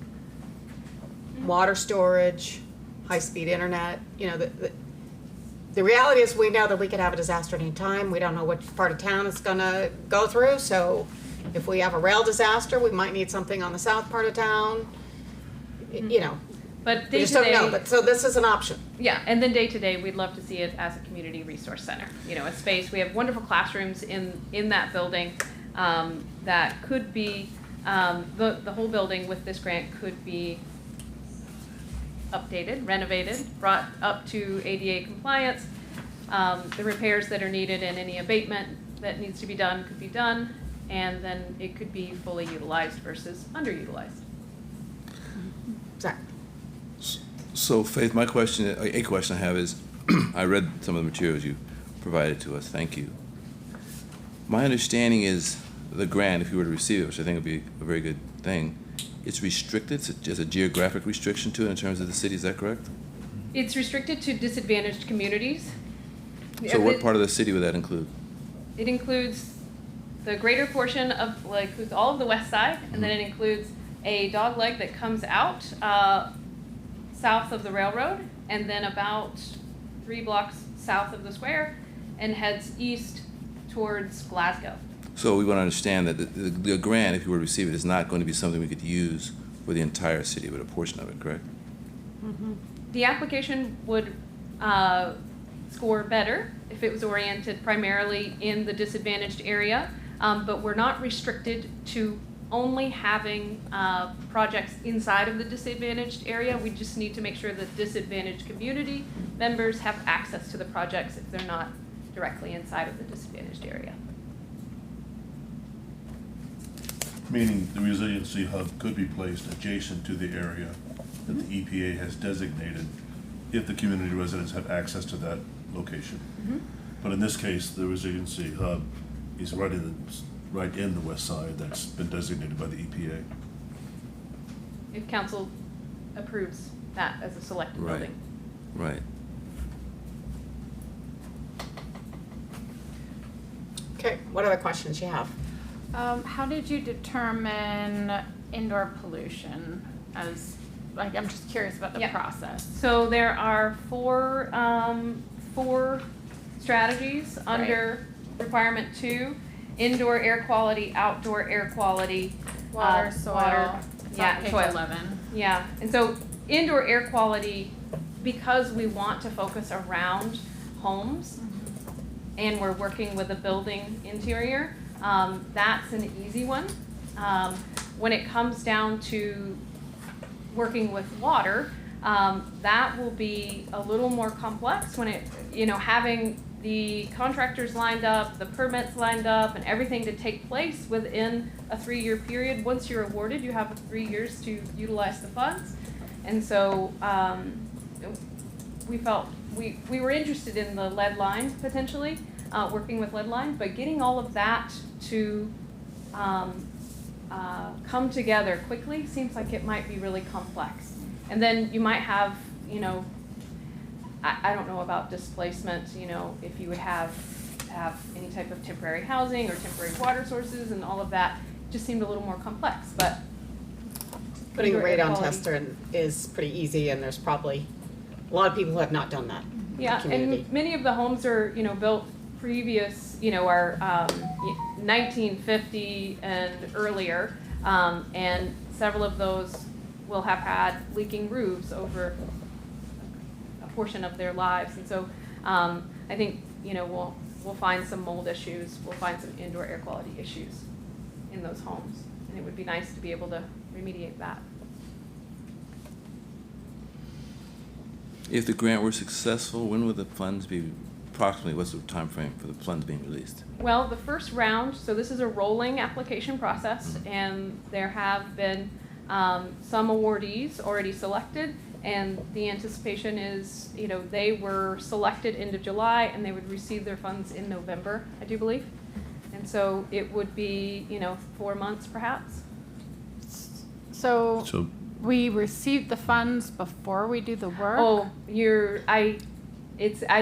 water storage, high-speed internet. The reality is we know that we could have a disaster at any time. We don't know which part of town it's going to go through. So if we have a rail disaster, we might need something on the south part of town. But we just don't know. But so this is an option. Yeah, and then day to day, we'd love to see it as a community resource center. A space. We have wonderful classrooms in that building that could be the whole building with this grant could be updated, renovated, brought up to ADA compliance. The repairs that are needed and any abatement that needs to be done could be done, and then it could be fully utilized versus underutilized. Zach. So Faith, a question I have is, I read some of the materials you provided to us. Thank you. My understanding is the grant, if you were to receive it, which I think would be a very good thing, it's restricted. There's a geographic restriction to it in terms of the city. Is that correct? It's restricted to disadvantaged communities. So what part of the city would that include? It includes the greater portion of, includes all of the west side, and then it includes a dog leg that comes out south of the railroad, and then about 3 blocks south of the square, and heads east towards Glasgow. So we want to understand that the grant, if you were to receive it, is not going to be something we could use for the entire city, but a portion of it, correct? Mm-hmm. The application would score better if it was oriented primarily in the disadvantaged area, but we're not restricted to only having projects inside of the disadvantaged area. We just need to make sure that disadvantaged community members have access to the projects if they're not directly inside of the disadvantaged area. Meaning the resiliency hub could be placed adjacent to the area that the EPA has designated if the community residents have access to that location. Mm-hmm. But in this case, the resiliency hub is right in the west side that's been designated by the EPA. If council approves that as a selected building. Right. Okay, what other questions you have? How did you determine indoor pollution as, I'm just curious about the process. So there are four strategies under requirement 2: indoor air quality, outdoor air quality, water, soil, water, page soil. 11. Yeah, and so indoor air quality, because we want to focus around homes, and we're working with a building interior, that's an easy one. When it comes down to working with water, That will be a little more complex when it, having the contractors lined up, the permits lined up, and everything to take place within a 3-year period. Once you're awarded, you have 3 years to utilize the funds. And so we felt we were interested in the lead lines potentially, working with lead lines, but getting all of that to come together quickly seems like it might be really complex. And then you might have, I don't know about displacement, if you would have any type of temporary housing or temporary water sources and all of that, just seemed a little more complex, but. Putting a indoor air radon quality- tester in is pretty easy, and there's probably a lot of people who have not done that. in the Yeah, community. and many of the homes are, built previous, are 1950 and earlier, and several of those will have had leaking roofs over a portion of their lives, and so I think we'll find some mold issues, we'll find some indoor air quality issues in those homes, and it would be nice to be able to remediate that. If the grant were successful, when would the funds be, approximately, what's the time frame for the funds being released? Well, the first round, so this is a rolling application process, and there have been some awardees already selected, and the anticipation is, they were selected end of July, and they would receive their funds in November, I do believe. And so it would be, 4 months perhaps. So So, we receive the funds before we do the work? Oh, I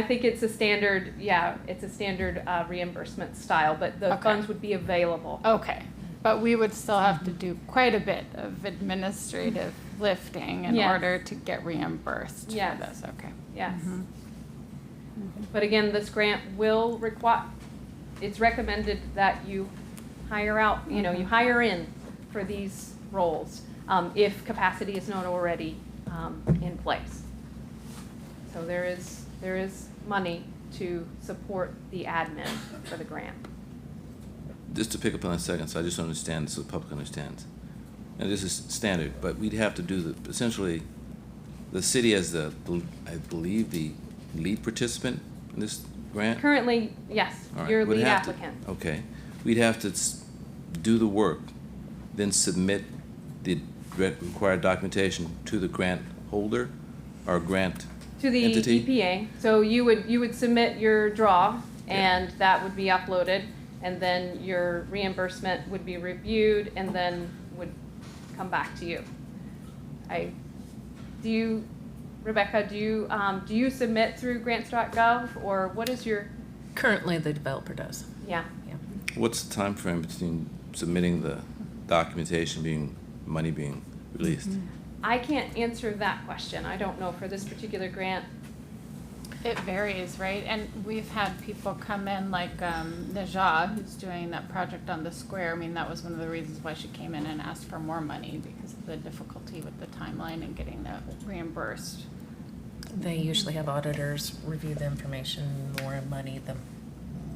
think it's a standard, it's a standard reimbursement style, but the Okay. funds would be available. Okay, but we would still have to do quite a bit of administrative lifting in Yes. order to get reimbursed for Yes. this, okay. Yes. But again, this grant will require, it's recommended that you hire out, you hire in for these roles, if capacity is not already in place. So there is money to support the admin for the grant. Just to pick up on that second, so I just understand, so the public understands. And this is standard, but we'd have to do essentially, the city as I believe, the lead participant in this grant? Currently, yes, All right, you're we'd lead have to- applicant. Okay. We'd have to do the work, then submit the required documentation to the grant holder or grant To the entity? EPA, so you would submit your draw, and that would be uploaded, and then your reimbursement would be reviewed, and then would come back to you. Rebecca, do you submit through grants.gov, or what is your? Currently, the developer does. Yeah. What's the time frame between submitting the documentation money being released? I can't answer that question. I don't know for this particular grant. It varies, right? And we've had people come in like Najah, who's doing that project on the square. I mean, that was one of the reasons why she came in and asked for more money, because of the difficulty with the timeline and getting that reimbursed. They usually have auditors review the information. The more money, the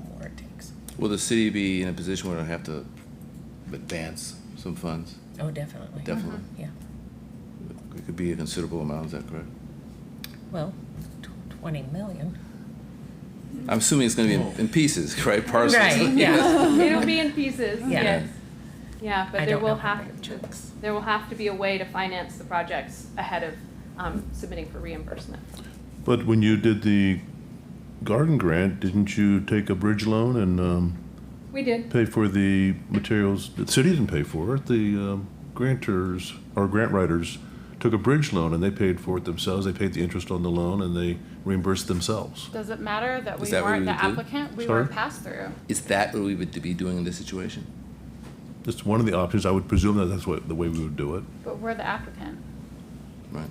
more it takes. Will the city be in a position where it'll have to advance some funds? Oh, definitely. Definitely. Yeah. It could be a considerable amount, is that correct? Well, 20 million. I'm assuming it's going to be in pieces, right? Parcels. Right, yeah. It'll be in pieces, Yeah. yes. Yeah, but I there don't will know how have, big chunks. there will have to be a way to finance the projects ahead of submitting for reimbursement. but when you did the garden grant, didn't you take a bridge loan and We did. pay for the materials? The city didn't pay for it. The grantors or grant writers took a bridge loan and they paid for it themselves. They paid the interest on the loan and they reimbursed themselves. Does it matter that we Is that what weren't we the would do? applicant? We Sorry? were pass-through. Is that what we would be doing in this situation? That's one of the options. I would presume that that's the way we would do it. But we're the applicant. Right.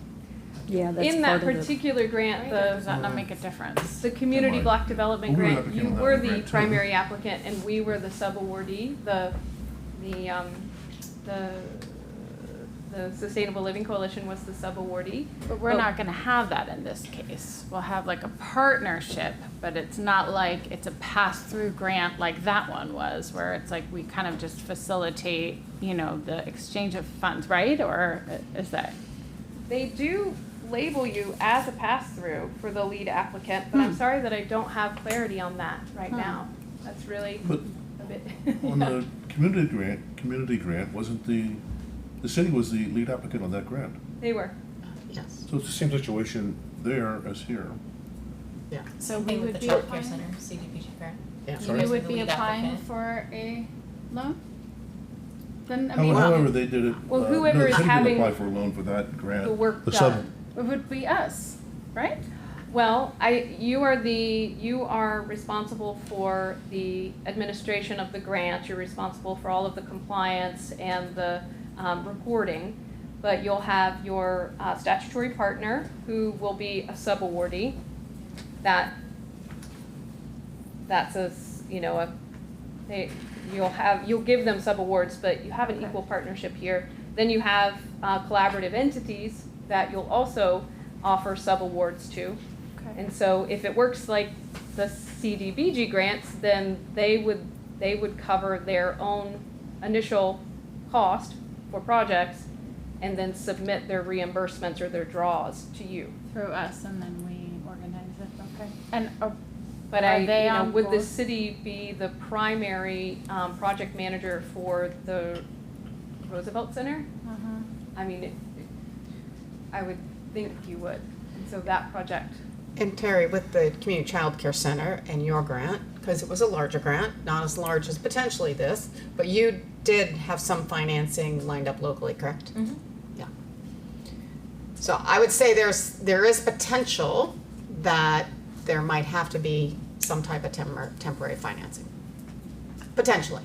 Yeah, In that particular grant, Does that not make a difference? the community block development We're grant, applicant you on that were one, the right, too. primary applicant and we were the sub-awardee, the Sustainable Living Coalition was the sub-awardee. But we're not gonna have that in this case. We'll have like a partnership, but it's not like it's a pass-through grant like that one was, where it's like we kind of just facilitate, the exchange of funds, right? Or is that? They do label you as a pass-through for the lead applicant, but I'm sorry that I don't have clarity on that right now. That's really But a bit. on the community grant, wasn't the city was the lead applicant on that grant? They were. Yes. So it's the same situation there as here. Yeah. So we Same with would the be child care applying, center, CDBG grant. Yeah. Sorry? we would The be lead applying applicant. for a loan? Then, I mean, However, they did it. Well, no, whoever the is city can having apply for a loan for that grant. the work The sub- done. it would be us, right? Well, you are responsible for the administration of the grant. You're responsible for all of the compliance and the reporting. But you'll have your statutory partner who will be a sub-awardee. That's you'll give them sub-awards, but you have an equal partnership here. Then you have collaborative entities that you'll also offer sub-awards to. Okay. And so if it works like the CDBG grants, then they would cover their own initial cost for projects and then submit their reimbursements or their draws to you. Through us, and then we organize it, okay? And, But Are they on would the board? city be the primary project manager for the Roosevelt Center? I mean, I would think you would. And so that project. And Terry, with the Community Child Care Center and your grant, because it was a larger grant, not as large as potentially this, but you did have some financing lined up locally, correct? Mm-hmm. Yeah. So I would say there is potential that there might have to be some type of temporary financing. Potentially.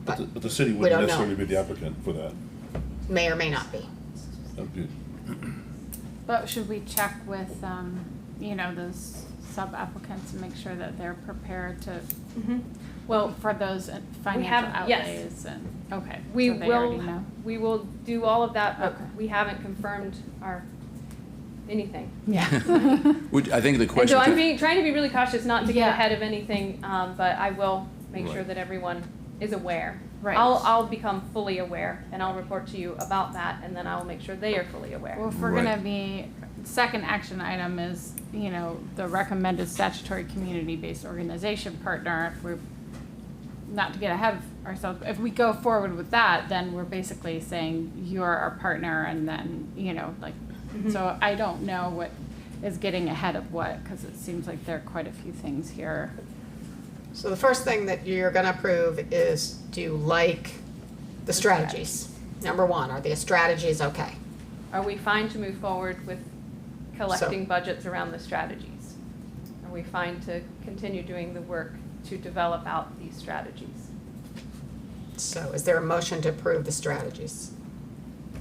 But the city we wouldn't don't know. necessarily be the applicant for that. May or may not be. That'd be- but should we check with, those sub-applicants and make sure that they're prepared to, Well, for those financial have- yes. outlays and, okay. We so they already will, know. we will do all of that, but Okay. we haven't confirmed anything. Yeah. I think the And question. so I'm trying to be really cautious not to get Yeah. ahead of anything, but I will make sure Right. that everyone is aware. Right. I'll become fully aware and I'll report to you about that, and then I will make sure they are fully aware. Well, if we're Right. gonna be, second action item is, the recommended statutory community-based organization partner. If we're, not to get ahead of ourselves, if we go forward with that, then we're basically saying you're our partner, and then, so I don't know what is getting ahead of what, because it seems like there are quite a few things here. So the first thing that you're gonna approve is, do you like the strategies? Number one, are the strategies okay? Are we fine to move forward with collecting budgets around the strategies? Are we fine to continue doing the work to develop out these strategies? So is there a motion to approve the strategies?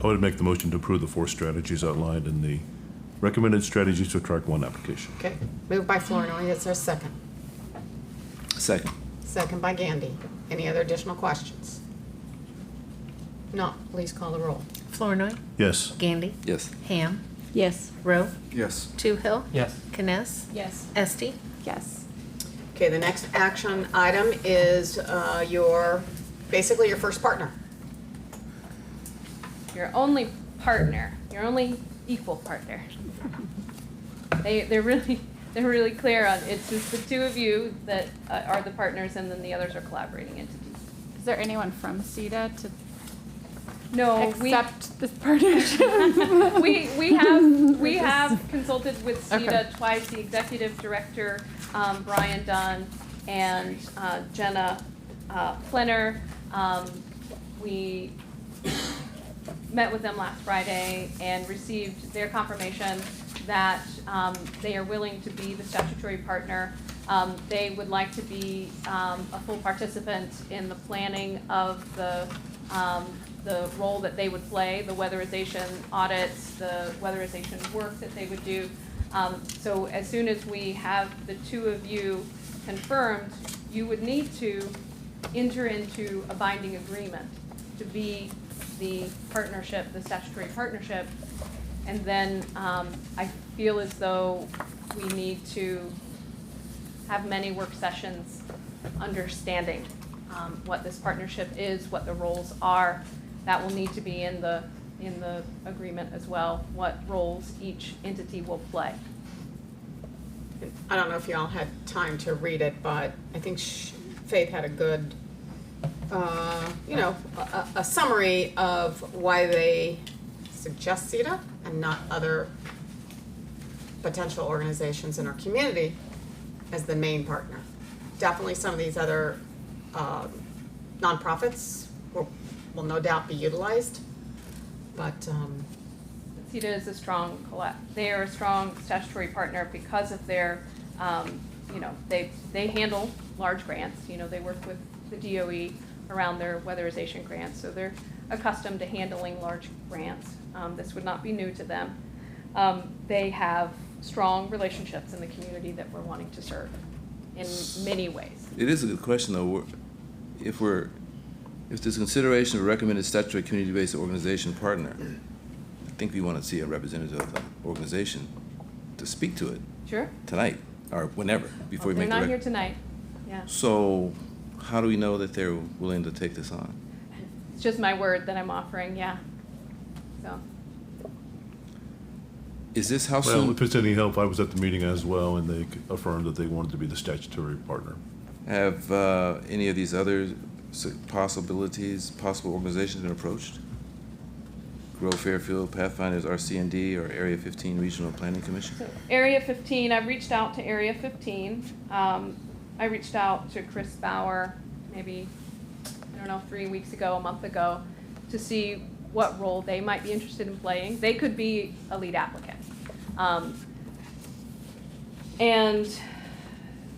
I would make the motion to approve the 4 strategies outlined in the recommended strategies to attract 1 application. Okay, moved by Flournoy, is there a second? Second. Second by Gandy. Any other additional questions? No, please call the roll. Flournoy, Yes. Gandy, Yes. Ham, Yes. Rowe, Yes. Toohill, Yes. Kness, Yes. Esti. Yes. Okay, the next action item is basically your first partner. Your only partner, your only equal partner. They're really clear on, it's just the two of you that are the partners, and then the others are collaborating entities. Is there anyone from CETA to No, accept this partnership? we have consulted with CETA twice, the executive director, Brian Dunn, and Jenna Plenner. We met with them last Friday and received their confirmation that they are willing to be the statutory partner. They would like to be a full participant in the planning of the role that they would play, the weatherization audits, the weatherization work that they would do. So as soon as we have the two of you confirmed, you would need to enter into a binding agreement to be the partnership, the statutory partnership. And then I feel as though we need to have many work sessions understanding what this partnership is, what the roles are. That will need to be in the in the agreement as well, what roles each entity will play. I don't know if y'all had time to read it, but I think Faith had a good, a summary of why they suggest CETA and not other potential organizations in our community as the main partner. Definitely some of these other nonprofits will no doubt be utilized, but CETA is a strong they are a strong statutory partner because of their, they handle large grants. They work with the DOE around their weatherization grants, so they're accustomed to handling large grants. This would not be new to them. They have strong relationships in the community that we're wanting to serve in many ways. It is a good question, though. If there's consideration of a recommended statutory community-based organization partner, I think we want to see a representative of the organization to speak to it. Sure. Tonight, or whenever, before we They're make the not here tonight, yeah. So, how do we know that they're willing to take this on? It's just my word that I'm offering, yeah. So. Is this how Well, soon? if it's any help, I was at the meeting as well, and they affirmed that they wanted to be the statutory partner. Have any of these other possible organizations been approached? Grow Fairfield, Pathfinders, RC&D, or Area 15 Regional Planning Commission? So Area 15, I've reached out to Area 15. I reached out to Chris Bauer maybe, 3 weeks ago, a month ago, to see what role they might be interested in playing. They could be a lead applicant. And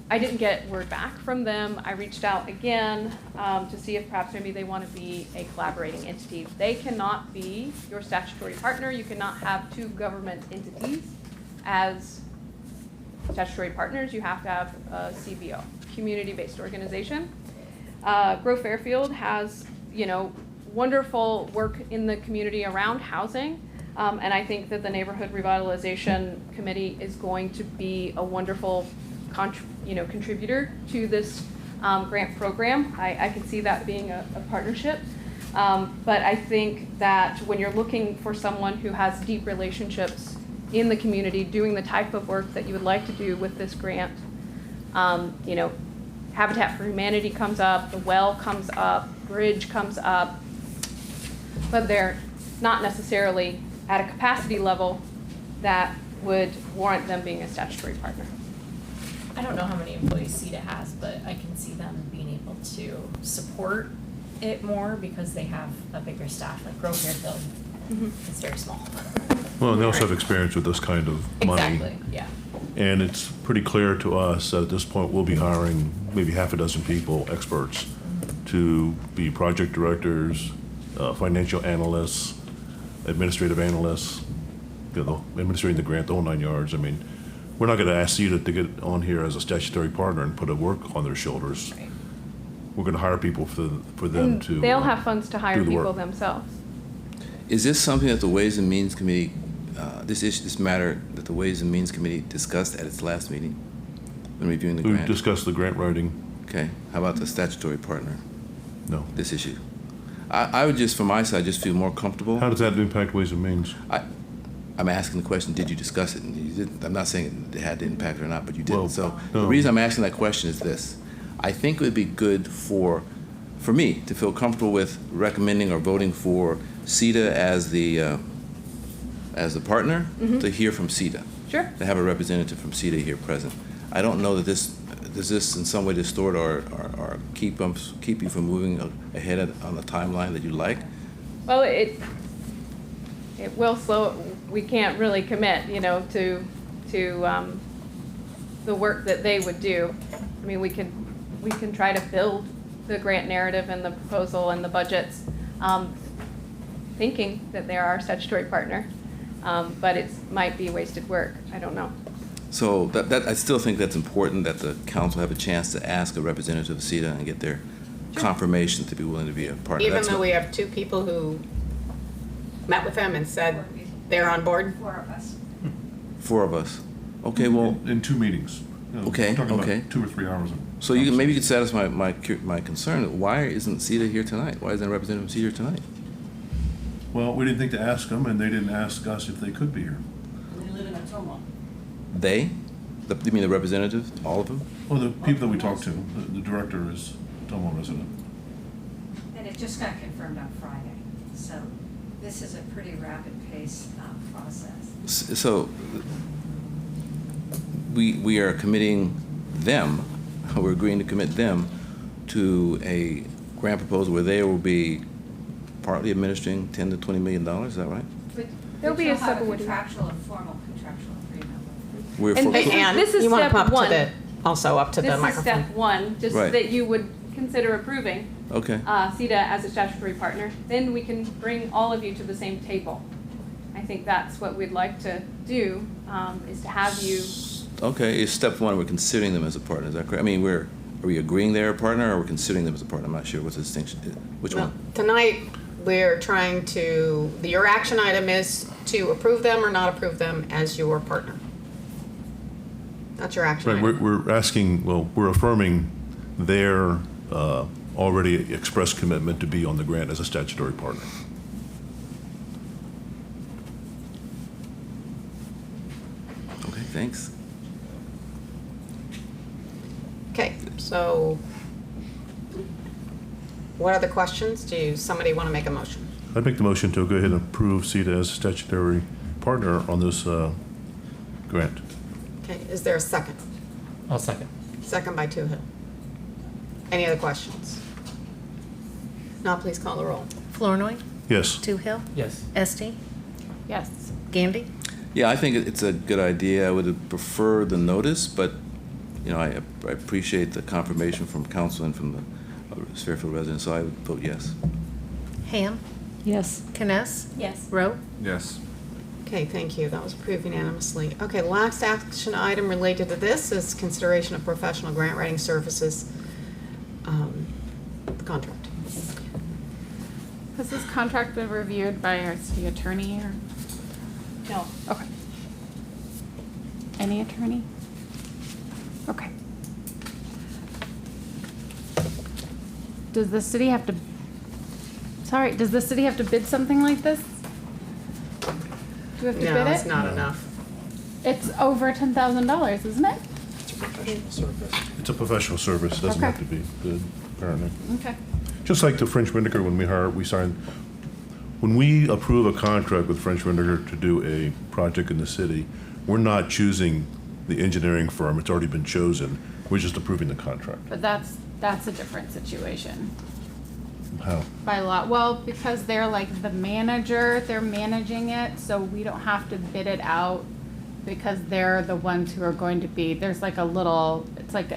I didn't get word back from them. I reached out again to see if perhaps maybe they want to be a collaborating entity. They cannot be your statutory partner. You cannot have two government entities as statutory partners. You have to have a CBO, community-based organization. Grow Fairfield has, wonderful work in the community around housing. And I think that the Neighborhood Revitalization Committee is going to be a wonderful contributor to this grant program. I can see that being a partnership. But I think that when you're looking for someone who has deep relationships in the community, doing the type of work that you would like to do with this grant, Habitat for Humanity comes up, the well comes up, bridge comes up, but they're not necessarily at a capacity level that would warrant them being a statutory partner. I don't know how many employees CETA has, but I can see them being able to support it more because they have a bigger staff, like Grow Fairfield is very small. Well, and they also have experience with this kind of money. Exactly, yeah. And it's pretty clear to us that at this point we'll be hiring maybe half a dozen people, experts, to be project directors, financial analysts, administrative analysts, administrating the grant, the whole 9 yards. I mean, we're not going to ask CETA to get on here as a statutory partner and put a work on their shoulders. Right. We're going to hire people for them And to. they'll have funds to hire do the people work. themselves. Is this something that the Ways and Means Committee, this matter that the Ways and Means Committee discussed at its last meeting when reviewing the We grant? discussed the grant writing. Okay. How about the statutory partner? No. This issue. I would just, from my side, just feel more comfortable. How does that impact Ways and Means? I'm asking the question, did you discuss it? And you didn't. I'm not saying it had the impact or not, but you didn't. Well, So no. the reason I'm asking that question is this. I think it would be good for me to feel comfortable with recommending or voting for CETA as the partner, to hear from CETA. Sure. To have a representative from CETA here present. I don't know that does this in some way distort or keep you from moving ahead on the timeline that you like? Well, it will slow. We can't really commit, to the work that they would do. I mean, we can try to build the grant narrative and the proposal and the budgets, thinking that they are our statutory partner, but it might be wasted work. I don't know. So that I still think that's important that the council have a chance to ask a representative of CETA and get their confirmation to be willing to be a partner. even though we have two people who met with them and said they're on board? 4 of us. 4 of us. Okay, well. In 2 meetings. Okay, we're talking okay. about 2 or 3 hours. So maybe you could satisfy my concern. Why isn't CETA here tonight? Why isn't a representative of CETA here tonight? Well, we didn't think to ask them, and they didn't ask us if they could be here. They live in Atoma. They? You mean the representatives, all of them? Well, the people that we talked to, the director is Tomo resident. And it just got confirmed on Friday, so this is a pretty rapid pace process. So we are committing them, we're agreeing to commit them to a grant proposal where they will be partly administering $10 to $20 million, is that right? But There'll be you'll a have separate- contractual and formal contractual agreement. We're And for- this is- Ann, this is you want to step come up one. to the, also up to the This is microphone. step one, just Right. that you would consider approving Okay. CETA as a statutory partner. Then we can bring all of you to the same table. I think that's what we'd like to do, is to have you. Okay, it's step one, we're considering them as a partner, is that correct? I mean, are we agreeing they're a partner, or we're considering them as a partner? I'm not sure what's the distinction, which Well, one? tonight, we're trying to, your action item is to approve them or not approve them as your partner. That's your action Right, item. we're asking, well, we're affirming their already expressed commitment to be on the grant as a statutory partner. Okay, thanks. Okay, so what other questions? Do somebody want to make a motion? I'd make the motion to go ahead and approve CETA as a statutory partner on this grant. Okay, is there a second? I'll second. Second by Toohill. Any other questions? Now please call the roll. Flournoy, Yes. Toohill, Yes. Esti, Yes. Gandy. Yeah, I think it's a good idea. I would have preferred the notice, but, you know, I appreciate the confirmation from council and from the Fairfield residents, so I would vote yes. Ham, Yes. Kness, Yes. Rowe. Yes. Okay, thank you. That was approved unanimously. Okay, last action item related to this is consideration of professional grant writing services, the contract. Has this contract been reviewed by our city attorney or? No. Okay. Any attorney? Okay. Does the city have to, does the city have to bid something like this? Do we have to bid it? No, it's not enough. It's over $10,000, isn't it? It's a professional service. It's a professional service, it doesn't Okay. have to be bid, apparently. Okay. Just like the French Windiger, when we approve a contract with French Windiger to do a project in the city, we're not choosing the engineering firm, it's already been chosen, we're just approving the contract. But that's a different situation How? by law. Well, because they're like the manager, they're managing it, so we don't have to bid it out because they're the ones who are going to be, there's like a little, it's like,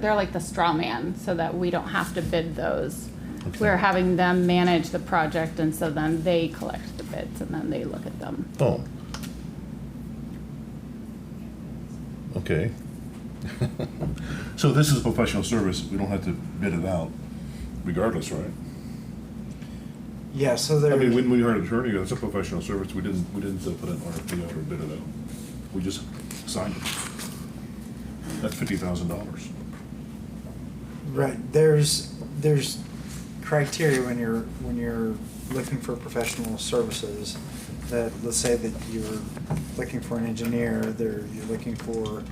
they're like the straw man, so that we don't have to bid those. Okay. We're having them manage the project, and so then they collect the bids and then they look at them. Oh. Okay. So this is a professional service, we don't have to bid it out regardless, right? Yeah, so I there. mean, when we hired an attorney, it's a professional service, we didn't put an RFP out or bid it out. We just signed it. That's $50,000. Right, there's criteria when you're looking for professional services, that, let's say that you're looking for an engineer, you're looking for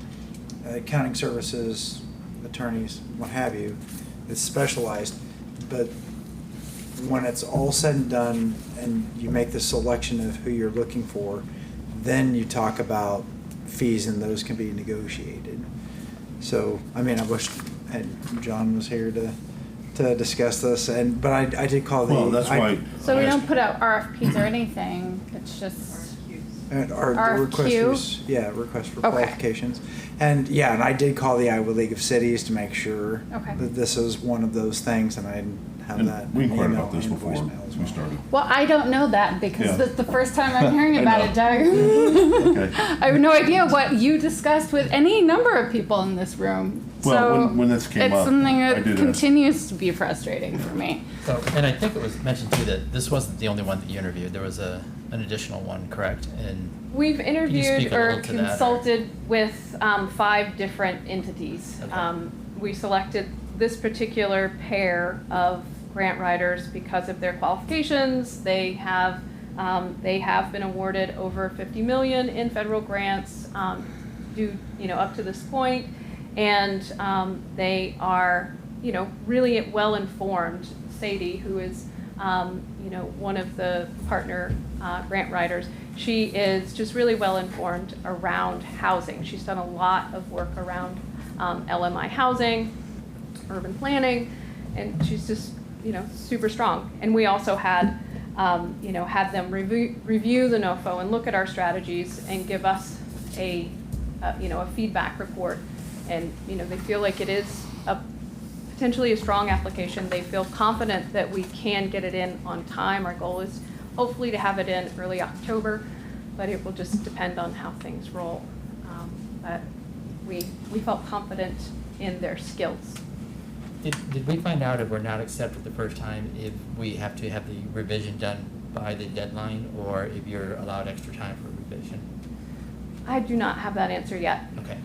accounting services, attorneys, what have you. It's specialized, but when it's all said and done and you make the selection of who you're looking for, then you talk about fees, and those can be negotiated. So, I mean, I wish John was here to discuss this, but I did call the. Well, that's why. So we don't put out RFPs or anything, it's just. Our RFQ? request for Okay. qualifications. And I did call the Iowa League of Cities to make sure Okay. that this is one of those things, and I have And that. we inquired email about this and before voicemail as we well. started. Well, I don't know that because Yeah. that's the first time I'm hearing I about know. it, Doug. Okay. I have no idea what you discussed with any number of people in this room. Well, So when this came it's up, something I that did ask. continues to be frustrating for me. So, and I think it was mentioned too that this wasn't the only one that you interviewed. There was an additional one, correct? And We've Can you interviewed speak a or little to that, or- consulted with 5 different entities. Okay. We selected this particular pair of grant writers because of their qualifications. They have been awarded over 50 million in federal grants up to this point, and they are really well informed. Sadie, who is one of the partner grant writers, she is just really well informed around housing. She's done a lot of work around LMI housing, urban planning, and she's just super strong. And we also had had them review the NOFO and look at our strategies and give us a feedback report. And they feel like it is potentially a strong application. They feel confident that we can get it in on time. Our goal is hopefully to have it in early October, but it will just depend on how things roll. But we felt confident in their skills. Did we find out if we're not accepted the first time if we have to have the revision done by the deadline, or if you're allowed extra time for revision? I do not have that answer yet. Okay.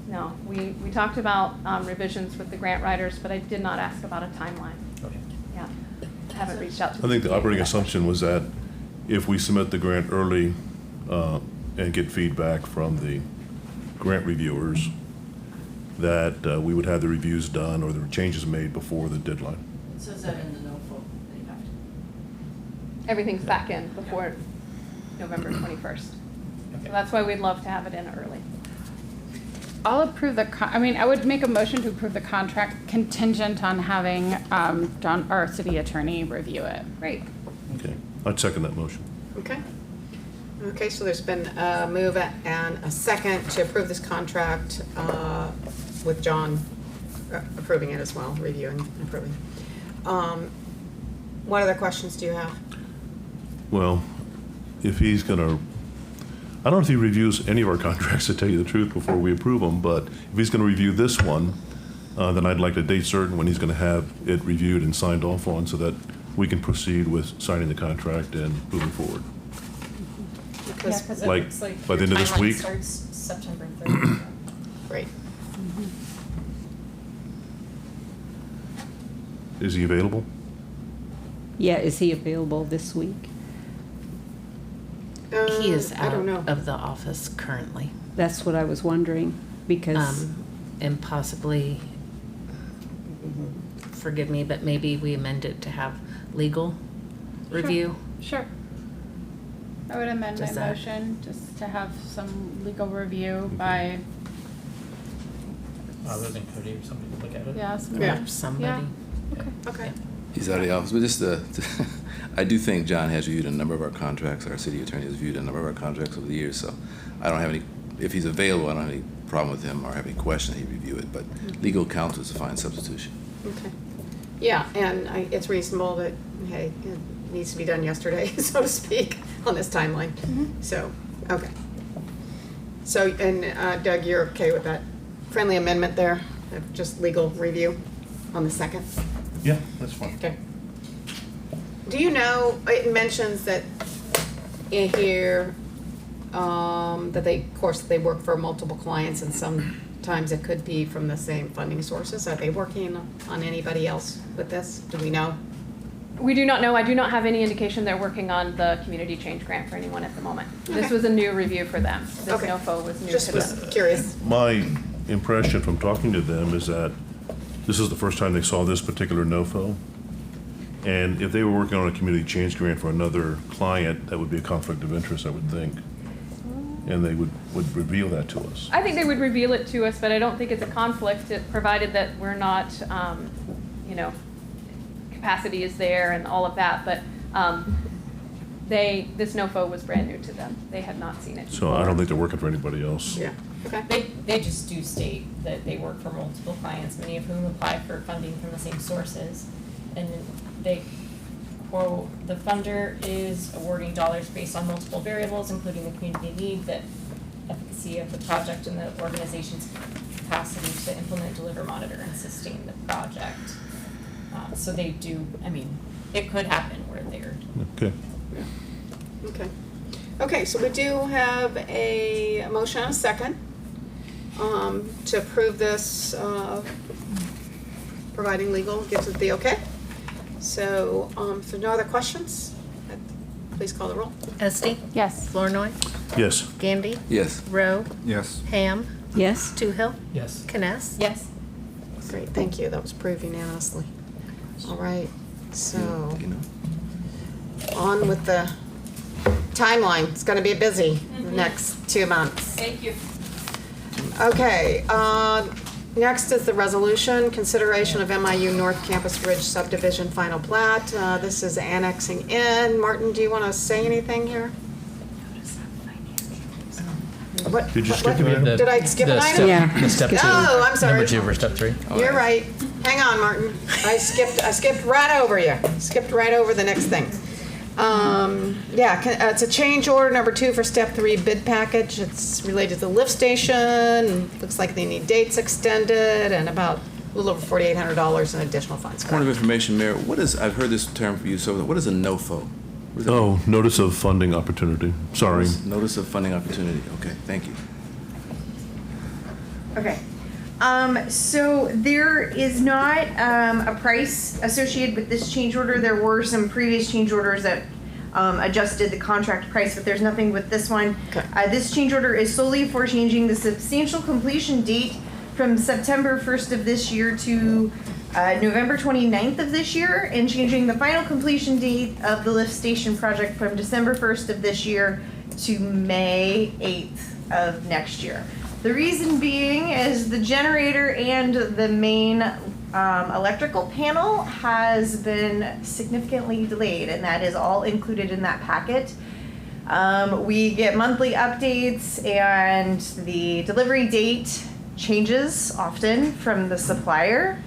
No, we talked about revisions with the grant writers, but I did not ask about a timeline. Okay. Yeah, I haven't reached out to I think the operating assumption was that if we submit the grant early and get feedback from the grant reviewers, that we would have the reviews done or the changes made before the deadline. So is that in the NOFO that you have to? Everything's back in before November 21st. So that's why we'd love to have it in early. I'll approve I would make a motion to approve the contract contingent on having our city attorney review it. Great. Okay, I'd second that motion. Okay. Okay, so there's been a move and a second to approve this contract with John approving it as well, reviewing and approving. What other questions do you have? Well, if he's gonna, I don't know if he reviews any of our contracts, to tell you the truth, before we approve them, but if he's gonna review this one, then I'd like a date certain when he's gonna have it reviewed and signed off on so that we can proceed with signing the contract and moving forward. Because it like, looks like by the your end of this timeline week? starts September 3rd. Great. Is he available? Yeah, is he available this week? He is I out don't know. of the office currently. That's what I was wondering, because, And possibly, forgive me, but maybe we amend it to have legal review. Sure. I would amend my Does that- motion just to have some legal review by, Other than Cody or somebody to look at it? yeah, Or somebody. Okay. He's out of the office, but just I do think John has reviewed a number of our contracts. Our city attorney has reviewed a number of our contracts over the years, so I don't have any, if he's available, I don't have any problem with him or have any question, he'd review it, but legal counsel is a fine substitution. Okay. Yeah, and it's reasonable that, hey, it needs to be done yesterday, so to speak, on this timeline. So, okay. So, and Doug, you're okay with that friendly amendment there, of just legal review on the second? Yeah, that's fine. Okay. Do you know, it mentions that in here, that they, of course, they work for multiple clients and sometimes it could be from the same funding sources. Are they working on anybody else with this? Do we know? We do not know. I do not have any indication they're working on the community change grant for anyone at the moment. This Okay. was a new review for them. This Okay. NOFO was new Just to was them. curious. My impression from talking to them is that this is the first time they saw this particular NOFO. And if they were working on a community change grant for another client, that would be a conflict of interest, I would think. And they would reveal that to us. I think they would reveal it to us, but I don't think it's a conflict, provided that we're not, capacity is there and all of that. But this NOFO was brand new to them. They had not seen it before. So I don't think they're working for anybody else. Yeah. Okay. They just do state that they work for multiple clients, many of whom apply for funding from the same sources. And they quote, "The funder is awarding dollars based on multiple variables, including the community need, the efficacy of the project, and the organization's capacity to implement, deliver, monitor, and sustain the project." So they do, it could happen where they're. Okay. Okay. Okay, so we do have a motion and a second to approve this, providing legal gives it the okay. So, if there are no other questions, please call the roll. Esti? Yes. Flournoy? Yes. Gandy? Yes. Rowe? Yes. Ham? Yes? Toohill? Yes. Kness? Yes. Great, thank you. That was approved unanimously. All right, so You know. on with the timeline. It's going to be busy the next 2 months. Thank you. Okay, next is the resolution, consideration of MIU North Campus Ridge Subdivision Final Plat. This is annexing in. Martin, do you want to say anything here? What? Did you what- skip what- an item? Did I skip an item? Step, Yeah. The step two. Oh, I'm sorry. Number 2 for step 3. You're right. Hang on, Martin. I skipped right over you. Skipped right over the next thing. It's a change order number 2 for step 3 bid package. It's related to the lift station. Looks like they need dates extended and about a little over $4,800 in additional funds. Point of information, Mayor, I've heard this term used over, what is a NOFO? What is it? Oh, notice of funding opportunity. Sorry. Notice of funding opportunity. Okay, thank you. Okay. So there is not a price associated with this change order. There were some previous change orders that adjusted the contract price, but there's nothing with this one. Okay. This change order is solely for changing the substantial completion date from September 1st of this year to November 29th of this year, and changing the final completion date of the lift station project from December 1st of this year to May 8th of next year. The reason being is the generator and the main electrical panel has been significantly delayed, and that is all included in that packet. We get monthly updates, and the delivery date changes often from the supplier,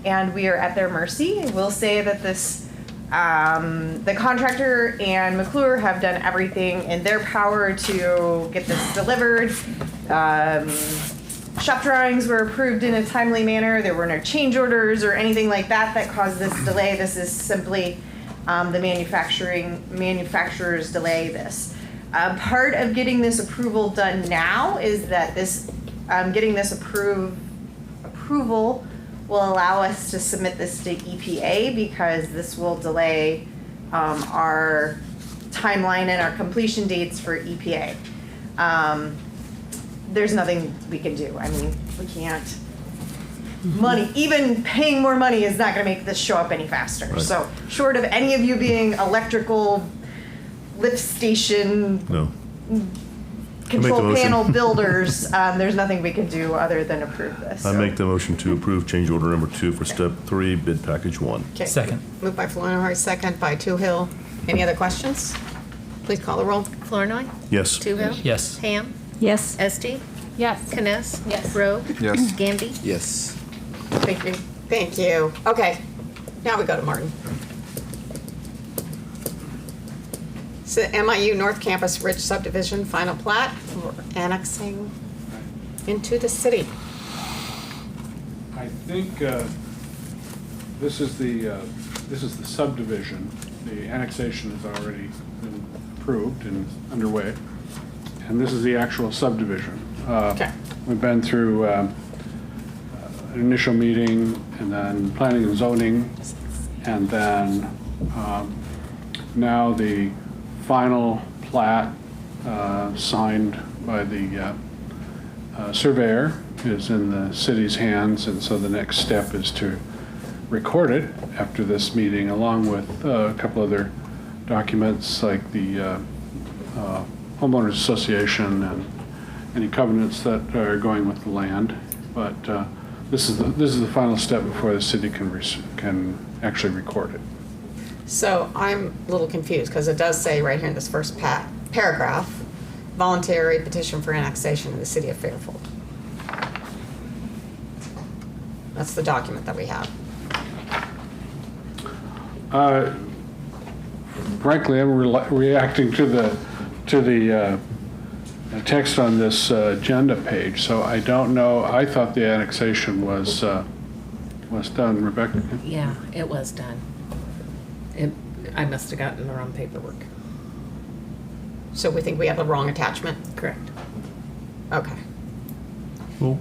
and we are at their mercy. I will say that this the contractor and McClure have done everything in their power to get this delivered. Shop drawings were approved in a timely manner. There were no change orders or anything like that that caused this delay. This is simply the manufacturers delay this. Part of getting this approval done now is that getting this approval will allow us to submit this to EPA, because this will delay our timeline and our completion dates for EPA. There's nothing we can do. I mean, we can't. Money, even paying more money is not going to make this show up any faster. Right. So, short of any of you being electrical lift station No. control motion. panel builders, there's nothing we can do other than approve this. I So- make the motion to approve change order number 2 for step 3 bid package 1. Okay. Second. Moved by Flournoy, second by Toohill. Any other questions? Please call the roll. Flournoy? Yes. Toohill? Yes. Ham? Yes? Esti? Yes. Kness? Yes. Rowe? Yes. Gandy? Yes. Thank you. Thank you. Okay, now we go to Martin. So MIU North Campus Ridge Subdivision Final Plat, we're annexing into the city. I think this is the subdivision. The annexation has already been approved and underway. And this is the actual subdivision. Okay. We've been through an initial meeting, and then planning and zoning, and then now the final plat signed by the surveyor is in the city's hands, and so the next step is to record it after this meeting, along with a couple other documents like the homeowners association and any covenants that are going with the land. But this is the final step before the city can actually record it. So I'm a little confused because it does say right here in this first paragraph, voluntary petition for annexation in the city of Fairfield. That's the document that we have. Frankly, I'm reacting to the text on this agenda page, so I don't know. I thought the annexation was done. Rebecca? Yeah, it was done. I must have gotten the wrong paperwork. So we think we have the wrong attachment? Correct. Okay. Well,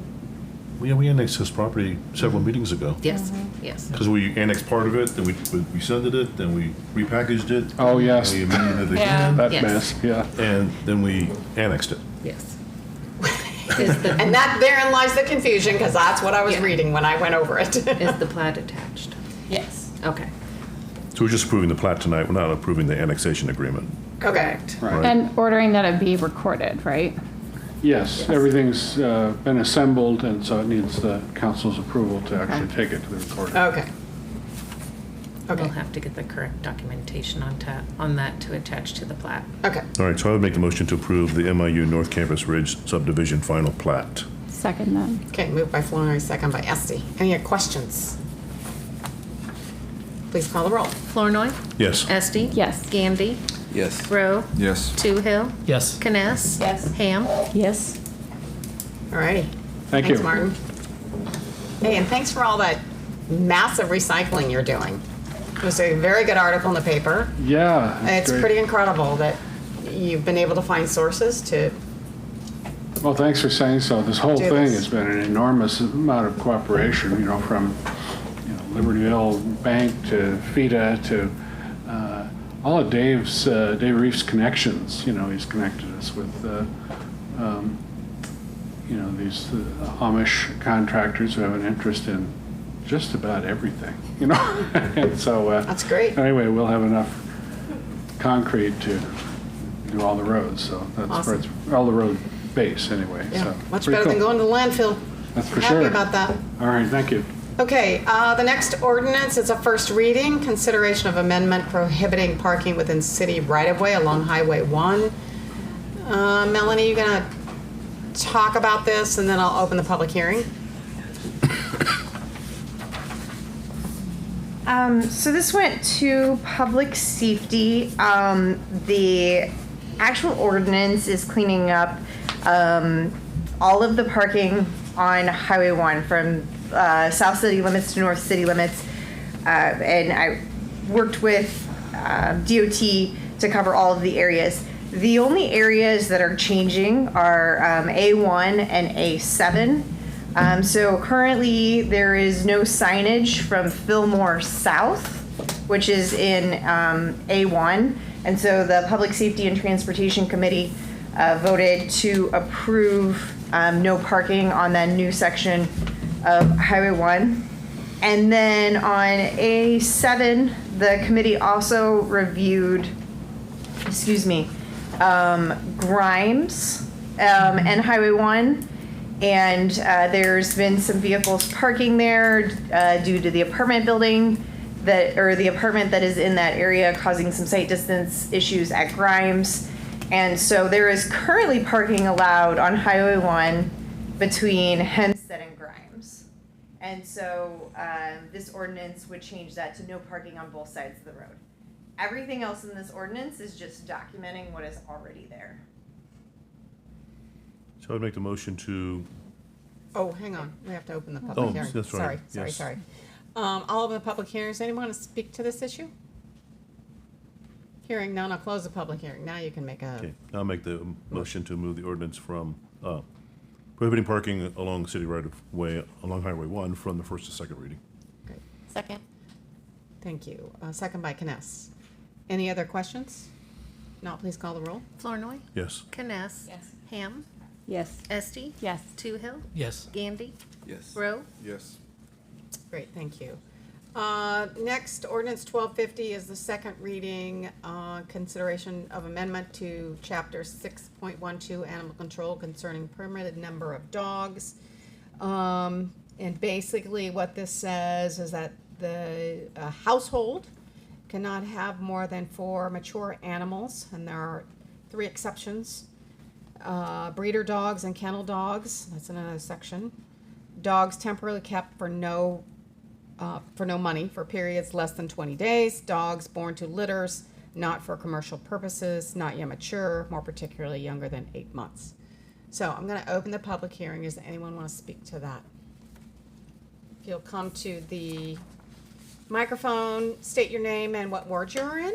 we annexed his property several meetings ago. Yes, yes. Because we annexed part of it, then we rescinded it, then we repackaged it. Oh, yes. And we amended it Yeah. again. That Yes. mess, yeah. And then we annexed it. Yes. And that therein lies the confusion, because that's what I was Yeah. reading when I went over it. Is the plat attached? Yes. Okay. So we're just approving the plat tonight, we're not approving the annexation agreement. Okay. Right. And ordering that it be recorded, right? Yes, everything's been assembled, and so it needs the council's approval to actually take it to the recording. Okay. Okay. We'll have to get the correct documentation on that to attach to the plat. Okay. All right, so I would make the motion to approve the MIU North Campus Ridge subdivision final plat. Second then. Okay, moved by Flournoy, second by Esti. Any questions? Please call the roll. Flournoy, Yes. Esti. Yes. Gandy, Yes. Rowe, Yes. Toohill, Yes. Kness. Yes. Ham. Yes. All righty. Thank Thanks, you. Martin. Hey, and thanks for all that massive recycling you're doing. It was a very good article in the paper. Yeah. It's great. pretty incredible that you've been able to find sources to, Well, thanks for saying so. This whole Do thing this. has been an enormous amount of cooperation, from Libertyville Bank to FIDA to all of Dave Reef's connections. He's connected us with, these Amish contractors who have an interest in just about everything, And so that's great. anyway, we'll have enough concrete to do all the roads. So that's where Awesome. it's all the road base anyway. Yeah, So much pretty better than cool. going to the landfill. That's for Happy sure. about that. All right, thank you. Okay, the next ordinance is a first reading, consideration of amendment prohibiting parking within city right-of-way along Highway 1. Melanie, you gonna talk about this, and then I'll open the public hearing? So this went to public safety. The actual ordinance is cleaning up all of the parking on Highway 1 from south city limits to north city limits. And I worked with DOT to cover all of the areas. The only areas that are changing are A1 and A7. So currently there is no signage from Fillmore South, which is in A1. And so the Public Safety and Transportation Committee voted to approve no parking on that new section of Highway 1. And then on A7, the committee also reviewed, Grimes and Highway 1. And there's been some vehicles parking there due to the apartment building the apartment that is in that area, causing some sight distance issues at Grimes. And so there is currently parking allowed on Highway 1 between Hempstead and Grimes. And so this ordinance would change that to no parking on both sides of the road. Everything else in this ordinance is just documenting what is already there. So I'd make the motion to, Oh, hang on, we have to open the public Oh, hearing. that's right. Yes. Sorry. I'll open the public hearing. Does anyone want to speak to this issue? Hearing none, I'll close the public hearing. Now you can make a, okay, I'll make the motion to move the ordinance from prohibiting parking along city right-of-way along Highway 1 from the first to second reading. great, Second. thank you. Second by Kness. Any other questions? Not, please call the roll. Flournoy, Yes. Kness. Yes. Ham, Yes. Esti. Yes. Toohill, Yes. Gandy, Yes. Rowe. Yes. Great, thank you. Next, ordinance 1250 is the second reading, consideration of amendment to chapter 6.12 animal control concerning permitted number of dogs. And basically what this says is that the household cannot have more than 4 mature animals, and there are 3 exceptions. Breeder dogs and kennel dogs, that's in another section. Dogs temporarily kept for no money for periods less than 20 days. Dogs born to litters, not for commercial purposes, not yet mature, more particularly younger than 8 months. So I'm going to open the public hearing. Does anyone want to speak to that? If you'll come to the microphone, state your name and what ward you're in.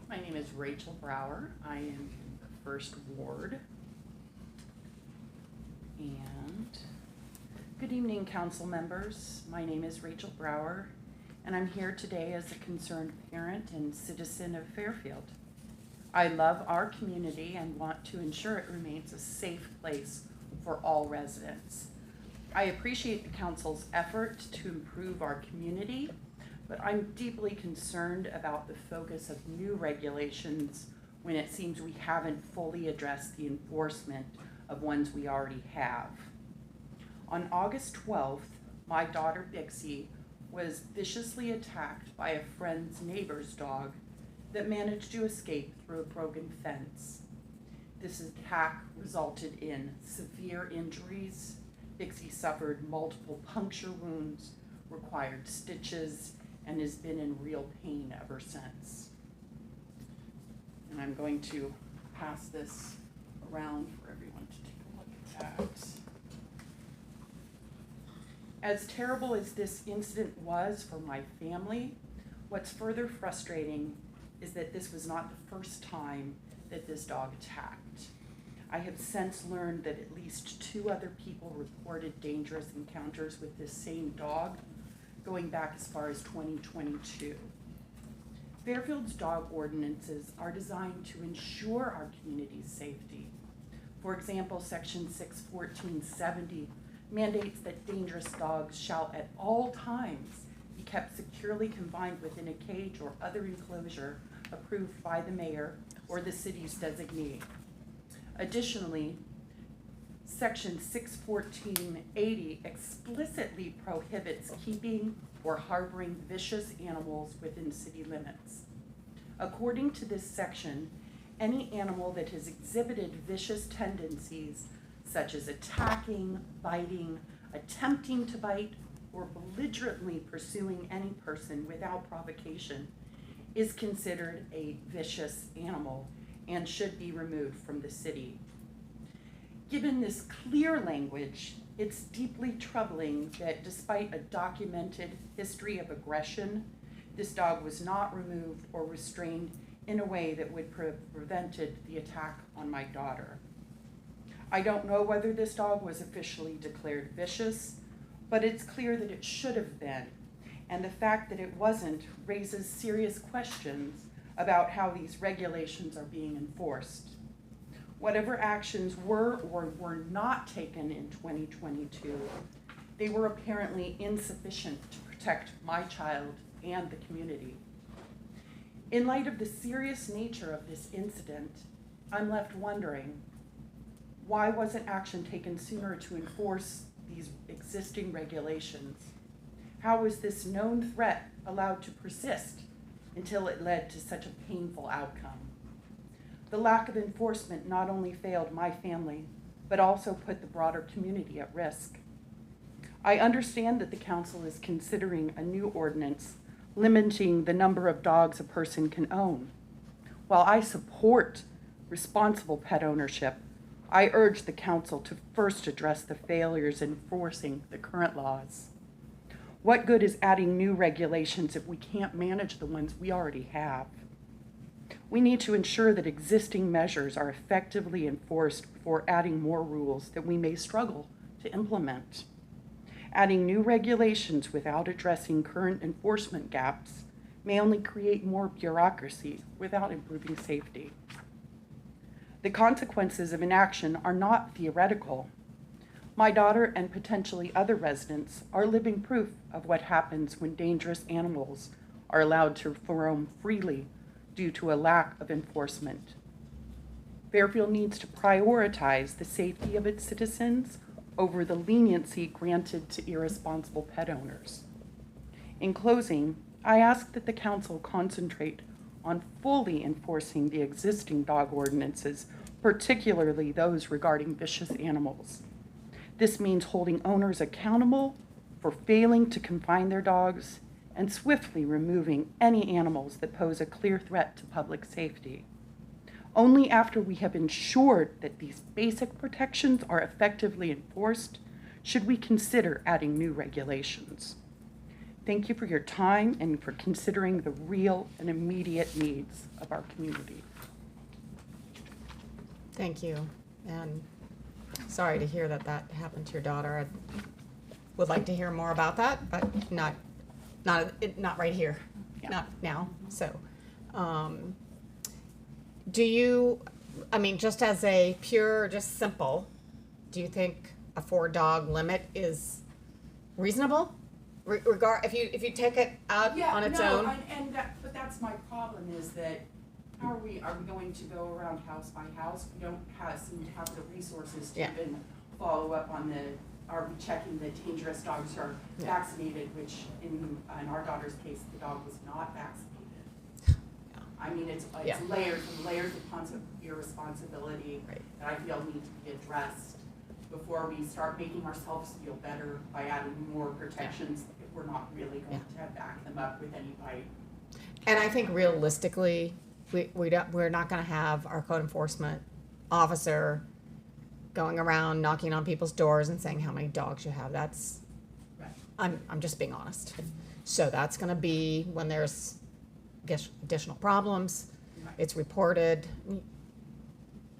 My name is Rachel Brower. I am 1st Ward. And good evening, council members. My name is Rachel Brower, and I'm here today as a concerned parent and citizen of Fairfield. I love our community and want to ensure it remains a safe place for all residents. I appreciate the council's effort to improve our community, but I'm deeply concerned about the focus of new regulations when it seems we haven't fully addressed the enforcement of ones we already have. On August 12th, my daughter Bixie was viciously attacked by a friend's neighbor's dog that managed to escape through a broken fence. This attack resulted in severe injuries. Bixie suffered multiple puncture wounds, required stitches, and has been in real pain ever since. And I'm going to pass this around for everyone to take a look at that. As terrible as this incident was for my family, what's further frustrating is that this was not the first time that this dog attacked. I have since learned that at least 2 other people reported dangerous encounters with this same dog, going back as far as 2022. Fairfield's dog ordinances are designed to ensure our community's safety. For example, Section 61470 mandates that dangerous dogs shall at all times be kept securely confined within a cage or other enclosure approved by the mayor or the city's designee. Additionally, Section 61480 explicitly prohibits keeping or harboring vicious animals within city limits. According to this section, any animal that has exhibited vicious tendencies such as attacking, biting, attempting to bite, or belligerently pursuing any person without provocation is considered a vicious animal and should be removed from the city. Given this clear language, it's deeply troubling that despite a documented history of aggression, this dog was not removed or restrained in a way that would have prevented the attack on my daughter. I don't know whether this dog was officially declared vicious, but it's clear that it should have been, and the fact that it wasn't raises serious questions about how these regulations are being enforced. Whatever actions were or were not taken in 2022, they were apparently insufficient to protect my child and the community. In light of the serious nature of this incident, I'm left wondering, why wasn't action taken sooner to enforce these existing regulations? How was this known threat allowed to persist until it led to such a painful outcome? The lack of enforcement not only failed my family, but also put the broader community at risk. I understand that the council is considering a new ordinance limiting the number of dogs a person can own. While I support responsible pet ownership, I urge the council to first address the failures in enforcing the current laws. What good is adding new regulations if we can't manage the ones we already have? We need to ensure that existing measures are effectively enforced before adding more rules that we may struggle to implement. Adding new regulations without addressing current enforcement gaps may only create more bureaucracy without improving safety. The consequences of inaction are not theoretical. My daughter and potentially other residents are living proof of what happens when dangerous animals are allowed to roam freely due to a lack of enforcement. Fairfield needs to prioritize the safety of its citizens over the leniency granted to irresponsible pet owners. In closing, I ask that the council concentrate on fully enforcing the existing dog ordinances, particularly those regarding vicious animals. This means holding owners accountable for failing to confine their dogs and swiftly removing any animals that pose a clear threat to public safety. Only after we have ensured that these basic protections are effectively enforced should we consider adding new regulations. Thank you for your time and for considering the real and immediate needs of our community. Thank you, and sorry to hear that that happened to your daughter. I would like to hear more about that, but not right here, not now. So, do you, I mean, just as a pure, just simple, do you think a 4-dog limit is reasonable? If you take it out on its own? But that's my problem is that are we going to go around house by house? We don't seem to have the resources to even follow up on are we checking that dangerous dogs are vaccinated, which in our daughter's case, the dog was not vaccinated. I mean, it's layers and layers of irresponsibility that I feel need to be addressed before we start making ourselves feel better by adding more protections if we're not really going to back them up with anybody. And I think realistically, we're not going to have our code enforcement officer going around knocking on people's doors and saying how many dogs you have. That's, I'm just being honest. So that's going to be when there's additional problems. It's reported.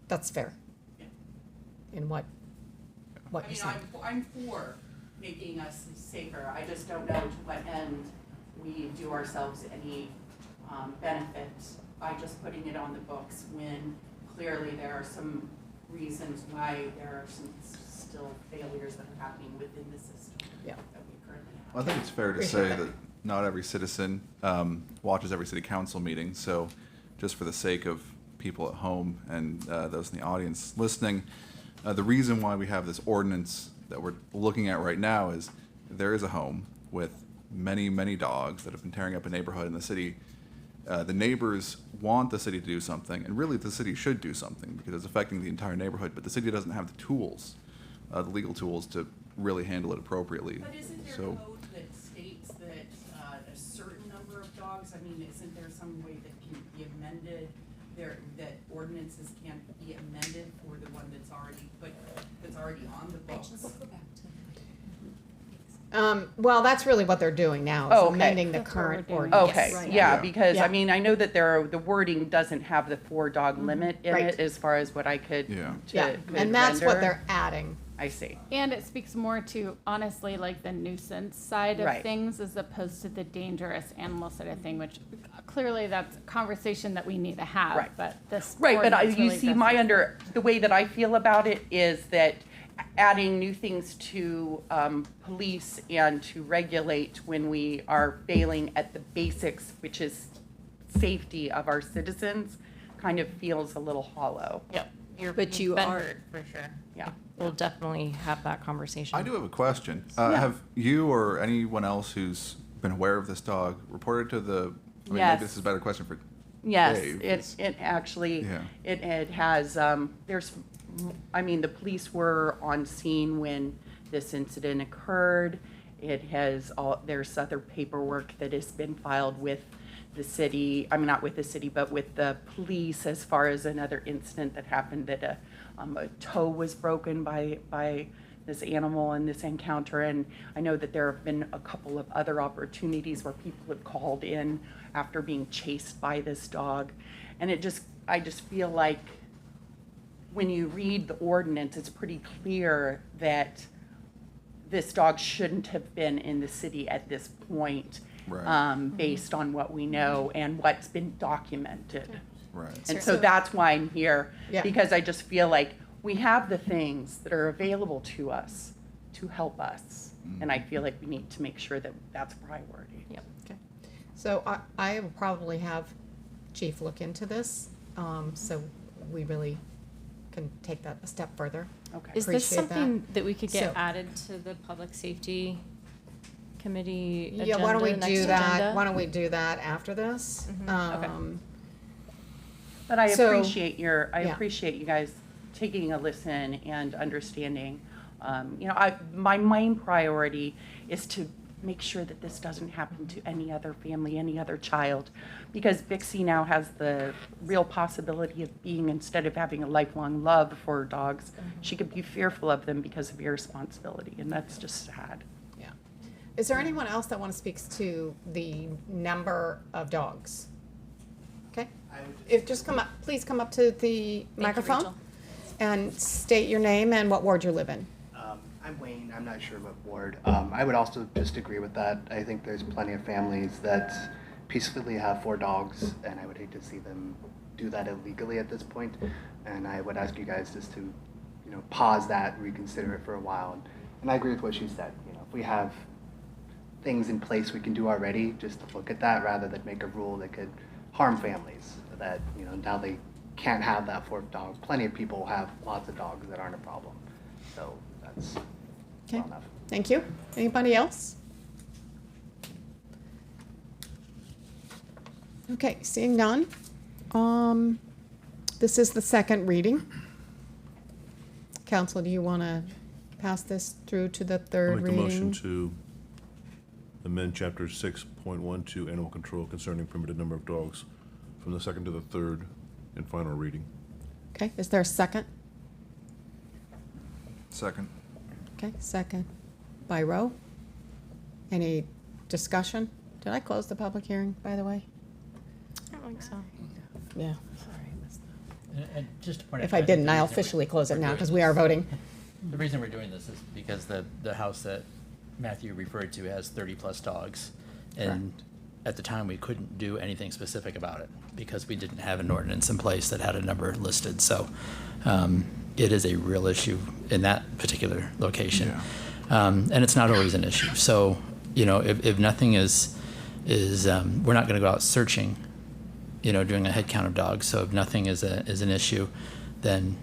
That's fair. In what you said. I'm for making us safer. I just don't know to what end we do ourselves any benefit by just putting it on the books when clearly there are some reasons why there are some still failures that are happening within the system that we currently have. Well, I think it's fair to say that not every citizen watches every city council meeting. So just for the sake of people at home and those in the audience listening, the reason why we have this ordinance that we're looking at right now is there is a home with many, many dogs that have been tearing up a neighborhood in the city. The neighbors want the city to do something, and really the city should do something because it's affecting the entire neighborhood, but the city doesn't have the tools, the legal tools to really handle it appropriately. But isn't there a code that states that a certain number of dogs, I mean, isn't there some way that can be amended, that ordinances can be amended for the one that's already on the books? Well, that's really what they're doing now, is amending the current ordinance. Okay, because I mean, I know that the wording doesn't have the 4-dog limit in it as far as what I could and that's what they're adding. I see. And it speaks more to, honestly, like the nuisance side of things as opposed to the dangerous animal side of thing, which clearly that's a conversation that we need to have. But this but you really see, doesn't. the way that I feel about it is that adding new things to police and to regulate when we are failing at the basics, which is safety of our citizens, kind of feels a little hollow. But you are, for sure. Yeah. We'll definitely have that conversation. I do have a question. Have you or anyone else who's been aware of this dog reported to the, I mean, maybe this is a better question for Dave. It actually, it has, the police were on scene when this incident occurred. There's other paperwork that has been filed with the city, not with the city, but with the police as far as another incident that happened that a toe was broken by this animal in this encounter. And I know that there have been a couple of other opportunities where people have called in after being chased by this dog. And I just feel like when you read the ordinance, it's pretty clear that this dog shouldn't have been in the city at this point. Based on what we know and what's been documented. And so that's why I'm here, because I just feel like we have the things that are available to us to help us. And I feel like we need to make sure that that's a priority. Okay. So I will probably have Chief look into this, so we really can take that a step further. Okay. Is this Appreciate something that we could get So- added to the public safety committee agenda? Yeah, why don't we next do that? agenda? Why don't we do that after this? But I So- appreciate you guys taking a listen and understanding. My main priority is to make sure that this doesn't happen to any other family, any other child, because Vixie now has the real possibility of being, instead of having a lifelong love for dogs, she could be fearful of them because of irresponsibility, and that's just sad. Yeah. Is there anyone else that want to speak to the number of dogs? Okay. If just come up, please come up to the microphone. And state your name and what ward you live in. I'm Wayne, I'm not sure what ward. I would also just agree with that. I think there's plenty of families that peacefully have 4 dogs, and I would hate to see them do that illegally at this point. And I would ask you guys just to, you know, pause that, reconsider it for a while. And I agree with what she said. You know, if we have things in place we can do already, just to look at that rather than make a rule that could harm families. That, you know, now they can't have that 4th dog. Plenty of people have lots of dogs that aren't a problem. So that's Okay. well enough. Thank you. Anybody else? Okay, seeing none. This is the second reading. Council, do you want to pass this through to the I'll third make the reading? motion to amend chapter 6.12 animal control concerning permitted number of dogs from the second to the third and final reading. Okay, is there a second? Second. Okay, second by Rowe. Any discussion? Did I close the public hearing, by the way? I don't think so. Yeah. And just to point out. If I think didn't, the I'll reason we're- officially close it we're now doing because we this- are voting. The reason we're doing this is because the house that Matthew referred to has 30-plus dogs. And at the time, we couldn't do anything specific about it because we didn't have an ordinance in place that had a number listed. So it is a real issue in that particular location. And it's not always an issue. So, you know, if nothing is we're not going to go out searching, you know, doing a head count of dogs. So if nothing is an issue, then,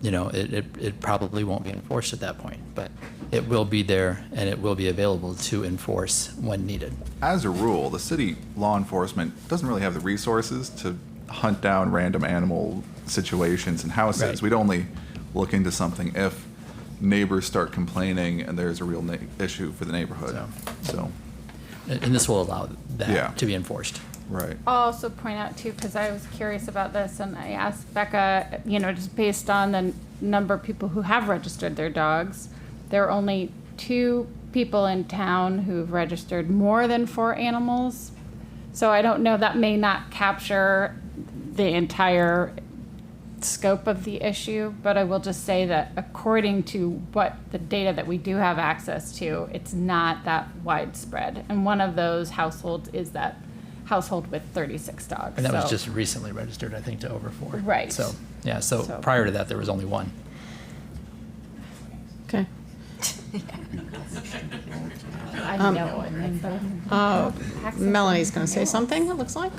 you know, it probably won't be enforced at that point. But it will be there and it will be available to enforce when needed. As a rule, the city law enforcement doesn't really have the resources to hunt down random animal situations in houses. Right. We'd only look into something if neighbors start complaining and there's a real issue for the neighborhood. So. And this will allow that Yeah. to be enforced. Right. I'll also point out too, because I was curious about this, and I asked Becca, you know, just based on the number of people who have registered their dogs, there are only 2 people in town who've registered more than 4 animals. So I don't know, that may not capture the entire scope of the issue, but I will just say that according to what the data that we do have access to, it's not that widespread. And one of those households is that household with 36 dogs. And that was So- just recently registered, I think, to over 4. Right. So, yeah, so So- prior to that, there was only 1. Okay. I Um, know, but Melanie's going to say something, it looks like.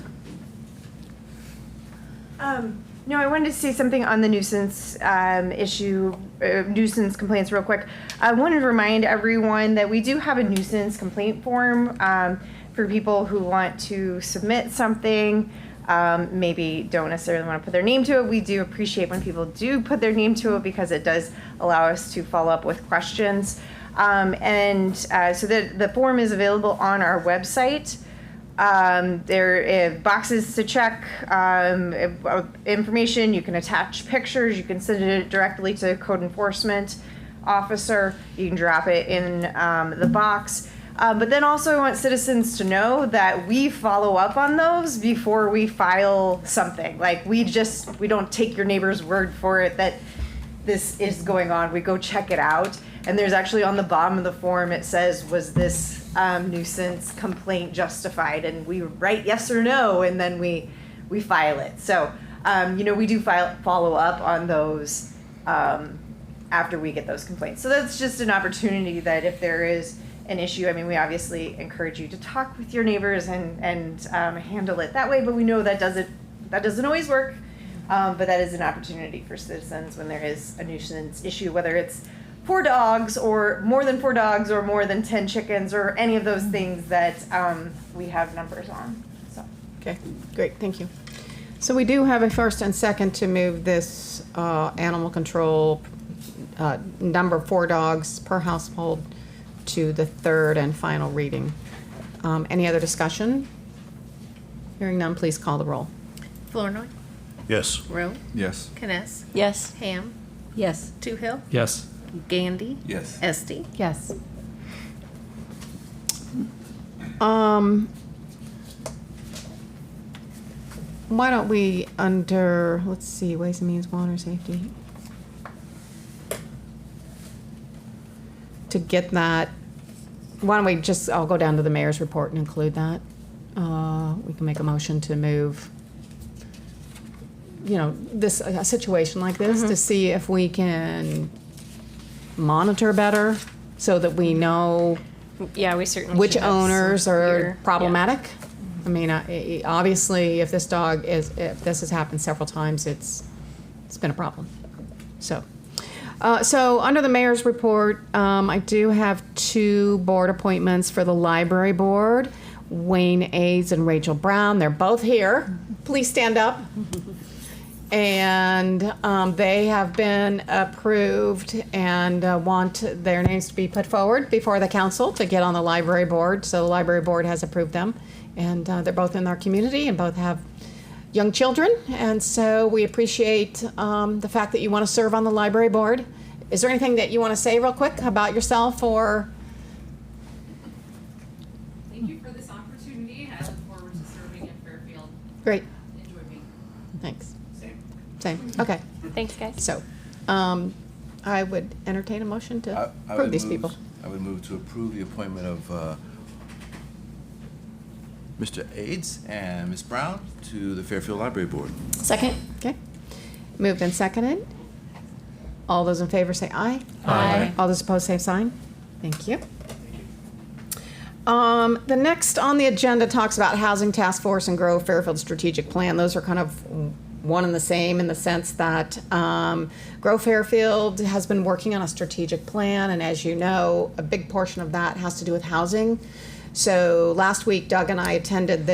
No, I wanted to say something on the nuisance issue, nuisance complaints real quick. I wanted to remind everyone that we do have a nuisance complaint form for people who want to submit something, maybe don't necessarily want to put their name to it. We do appreciate when people do put their name to it because it does allow us to follow up with questions. So the form is available on our website. There are boxes to check, information. You can attach pictures. You can send it directly to the code enforcement officer. You can drop it in the box. But then also I want citizens to know that we follow up on those before we file something. Like we don't take your neighbor's word for it that this is going on. We go check it out. And there's actually on the bottom of the form, it says, was this nuisance complaint justified? And we write yes or no, and then we file it. So, we do follow up on those after we get those complaints. So that's just an opportunity that if there is an issue, I mean, we obviously encourage you to talk with your neighbors and handle it that way, but we know that doesn't always work. But that is an opportunity for citizens when there is a nuisance issue, whether it's 4 dogs or more than 4 dogs or more than 10 chickens or any of those things that we have numbers on. So. Okay, great, thank you. So we do have a first and second to move this animal control number 4 dogs per household to the third and final reading. Any other discussion? Hearing none, please call the roll. Flournoy. Yes. Rowe. Yes. Kness. Yes. Ham. Yes. Toohill. Yes. Gandy. Yes. Esti. Yes. Why don't we under, let's see, Ways and Means, Water Safety. to get that, why don't we just, I'll go down to the mayor's report and include that. We can make a motion to move, a situation like this to see if we can monitor better so that we know Yeah, we certainly which should have some owners are clear- problematic. I mean, obviously, if this has happened several times, it's been a problem. So under the mayor's report, I do have 2 board appointments for the library board. Wayne Ades and Rachel Brown, they're both here. Please stand up. And they have been approved and want their names to be put forward before the council to get on the library board. So the library board has approved them. And they're both in our community and both have young children. And so we appreciate the fact that you want to serve on the library board. Is there anything that you want to say real quick about yourself or? Thank you for this opportunity. I look forward to serving in Fairfield. Great. Enjoy being. Thanks. Same. Okay. Thanks, guys. So I would entertain a motion to I approve would these move- people. I would move to approve the appointment of Mr. Ades and Ms. Brown to the Fairfield Library Board. Second. Okay. Moved and seconded. All those in favor say aye. Aye. All those opposed, same sign. Thank you. The next on the agenda talks about Housing Task Force and Grow Fairfield Strategic Plan. Those are kind of one and the same in the sense that Grow Fairfield has been working on a strategic plan, and as you know, a big portion of that has to do with housing. So last week, Doug and I attended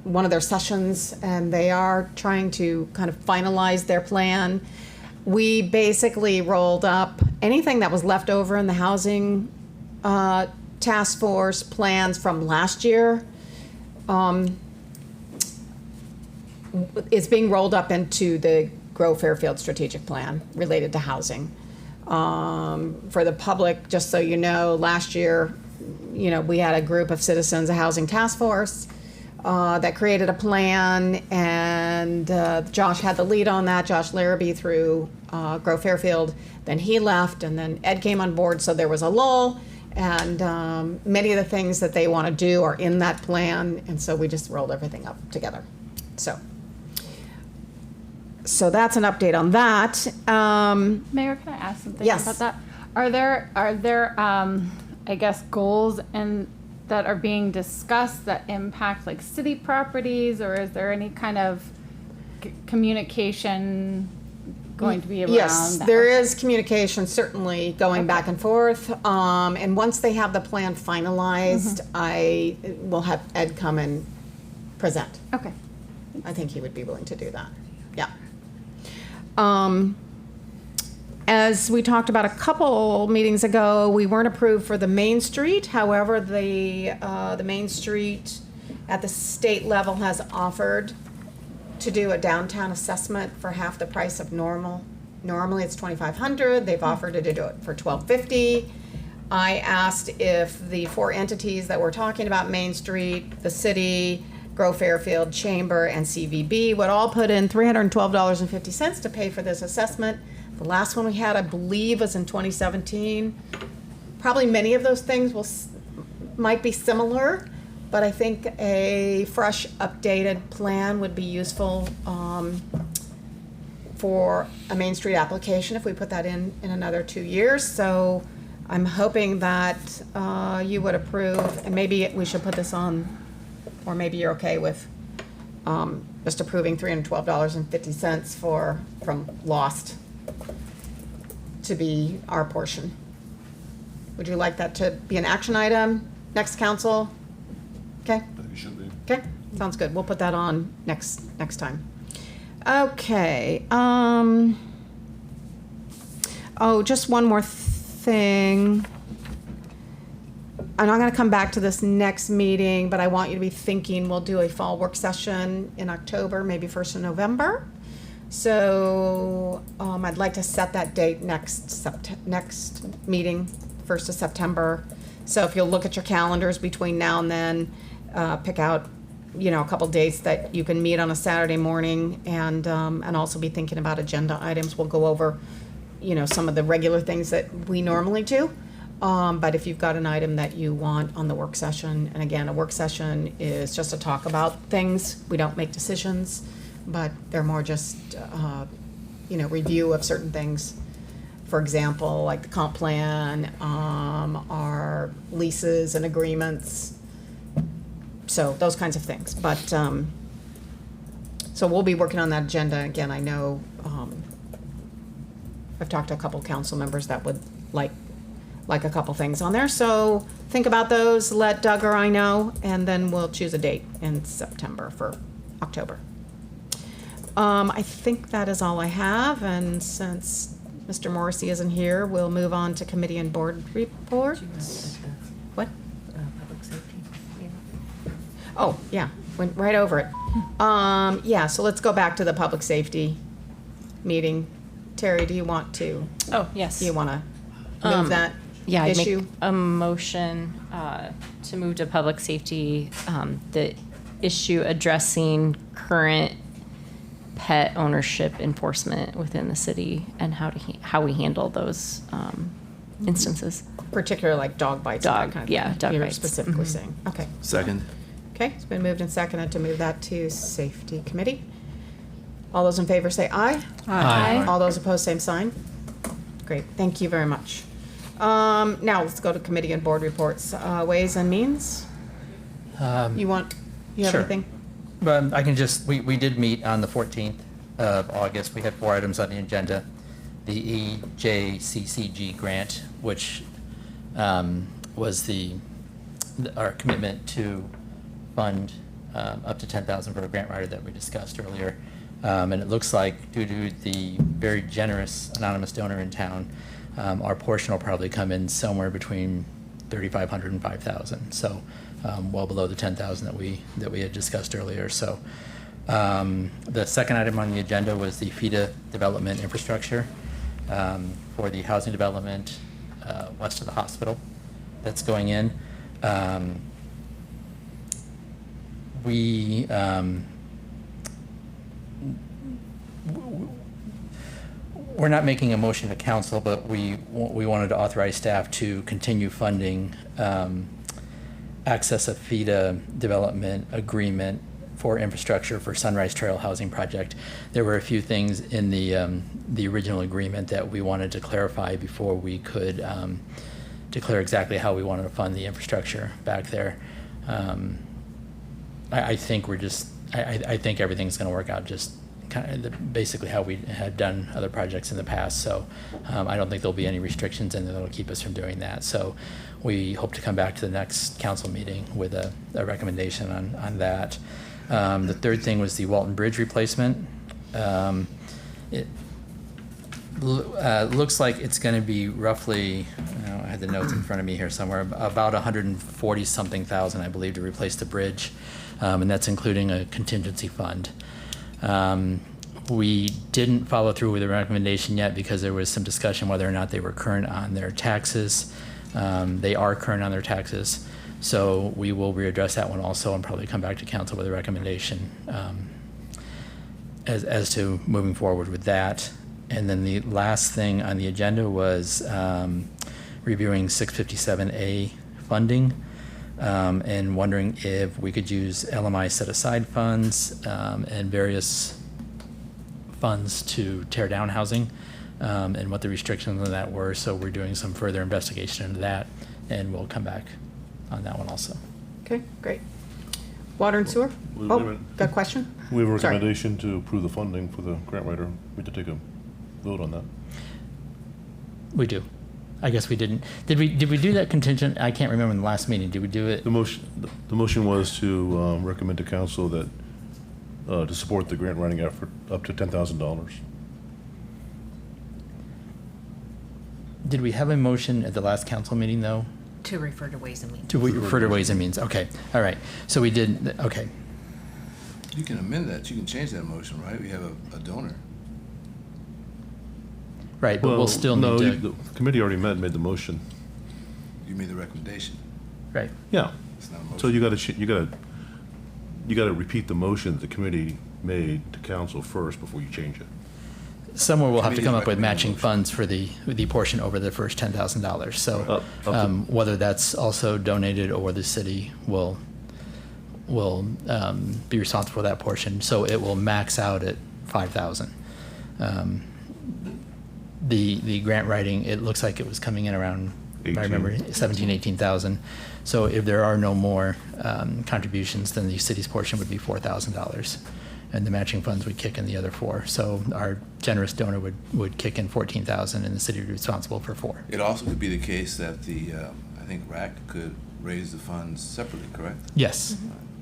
one of their sessions, and they are trying to kind of finalize their plan. We basically rolled up anything that was left over in the housing task force plans from last year. It's being rolled up into the Grow Fairfield strategic plan related to housing. For the public, just so you know, last year, we had a group of citizens, a housing task force, that created a plan, and Josh had the lead on that, Josh Larrabee through Grow Fairfield. Then he left, and then Ed came on board, so there was a lull, and many of the things that they want to do are in that plan, and so we just rolled everything up together. So that's an update on that. Mayor, can I ask something Yes. about that? Are there I guess goals that are being discussed that impact like city properties, or is there any kind of communication going to be around? Yes, that? there is communication certainly going back and forth. And once they have the plan finalized, I will have Ed come and present. Okay. I think he would be willing to do that. Yeah. As we talked about a couple meetings ago, we weren't approved for the Main Street. However, the Main Street at the state level has offered to do a downtown assessment for half the price of normal. Normally it's $2,500. They've offered to do it for $1,250. I asked if the 4 entities that we're talking about, Main Street, the city, Grow Fairfield, Chamber, and CVB, would all put in $312.50 to pay for this assessment. The last one we had, I believe, was in 2017. Probably many of those things might be similar, but I think a fresh, updated plan would be useful for a Main Street application if we put that in another 2 years. So I'm hoping that you would approve, and maybe we should put this on, or maybe you're okay with just approving $312.50 from Lost to be our portion. Would you like that to be an action item next council? Okay? It should be. Okay, sounds good. We'll put that on next time. Okay. Oh, just one more thing. I'm not going to come back to this next meeting, but I want you to be thinking we'll do a fall work session in October, maybe 1st of November. So I'd like to set that date next meeting, 1st of September. So if you'll look at your calendars between now and then, pick out, a couple dates that you can meet on a Saturday morning, and also be thinking about agenda items. We'll go over, some of the regular things that we normally do. But if you've got an item that you want on the work session, and again, a work session is just to talk about things. We don't make decisions, but they're more just, review of certain things. For example, like the comp plan, our leases and agreements. So those kinds of things. But, so we'll be working on that agenda. Again, I know, I've talked to a couple council members that would like a couple things on there. So think about those, let Doug or I know, and then we'll choose a date in September for October. I think that is all I have, and since Mr. Moursi isn't here, we'll move on to committee and board reports. What? Public safety. Oh, yeah, went right over it. Yeah, so let's go back to the public safety meeting. Terry, do you want to? Oh, yes. Do you want to move that yeah, I'd issue? make a motion to move to public safety, the issue addressing current pet ownership enforcement within the city and how we handle those instances. Particularly like dog bites. and that kind of yeah, thing. dog You're bites. specifically saying. Okay. Second. Okay, it's been moved and seconded to move that to safety committee. All those in favor say aye. Aye. All those opposed, same sign. Great, thank you very much. Now let's go to committee and board reports. Ways and means? You have Sure. anything? But I can just, we did meet on the 14th of August. We had 4 items on the agenda. The EJCCG grant, which was our commitment to fund up to $10,000 for a grant writer that we discussed earlier. And it looks like due to the very generous anonymous donor in town, our portion will probably come in somewhere between $3,500 and $5,000. So well below the $10,000 that we had discussed earlier. So the second item on the agenda was the FIDA development infrastructure for the housing development west of the hospital that's going in. We're not making a motion to council, but we wanted to authorize staff to continue funding access of FIDA development agreement for infrastructure for Sunrise Trail Housing Project. There were a few things in the original agreement that we wanted to clarify before we could declare exactly how we wanted to fund the infrastructure back there. I think I think everything's going to work out just kind of basically how we had done other projects in the past. So I don't think there'll be any restrictions in there that'll keep us from doing that. So we hope to come back to the next council meeting with a recommendation on that. The third thing was the Walton Bridge replacement. It looks like it's going to be roughly, I had the notes in front of me here somewhere, about 140 something thousand, I believe, to replace the bridge. And that's including a contingency fund. We didn't follow through with the recommendation yet because there was some discussion whether or not they were current on their taxes. They are current on their taxes, so we will readdress that one also and probably come back to council with a recommendation as to moving forward with that. And then the last thing on the agenda was reviewing 657A funding. And wondering if we could use LMI set-aside funds and various funds to tear down housing and what the restrictions on that were. So we're doing some further investigation into that, and we'll come back on that one also. Okay, great. Water and sewer? Wait a Oh, minute. got a question? We have a Sorry. recommendation to approve the funding for the grant writer. We did take a vote on that. We do. I guess we didn't. Did we do that contingent? I can't remember in the last meeting. Did we do it? The motion was to recommend to council that to support the grant writing effort up to $10,000. Did we have a motion at the last council meeting though? To refer to Ways and Means. To refer to Ways and Means. Okay. All right. So we did. Okay. You can amend that. You can change that motion, right? We have a donor. Right, but we'll still need to. The committee already made the motion. You made the recommendation. Right. Yeah. It's not a motion. So you got to repeat the motion that the committee made to council first before you change it. somewhere we'll have to Committee's come up with recommended matching motion. funds for the portion over the first $10,000. So Up to- whether that's also donated or the city will be responsible for that portion. So it will max out at 5,000. The grant writing, it looks like it was coming in around, if I remember, 17, 18,000. So if there are no more contributions, then the city's portion would be $4,000. And the matching funds would kick in the other 4. So our generous donor would kick in 14,000 and the city would be responsible for 4. It also could be the case that I think RAC could raise the funds separately, correct? Yes.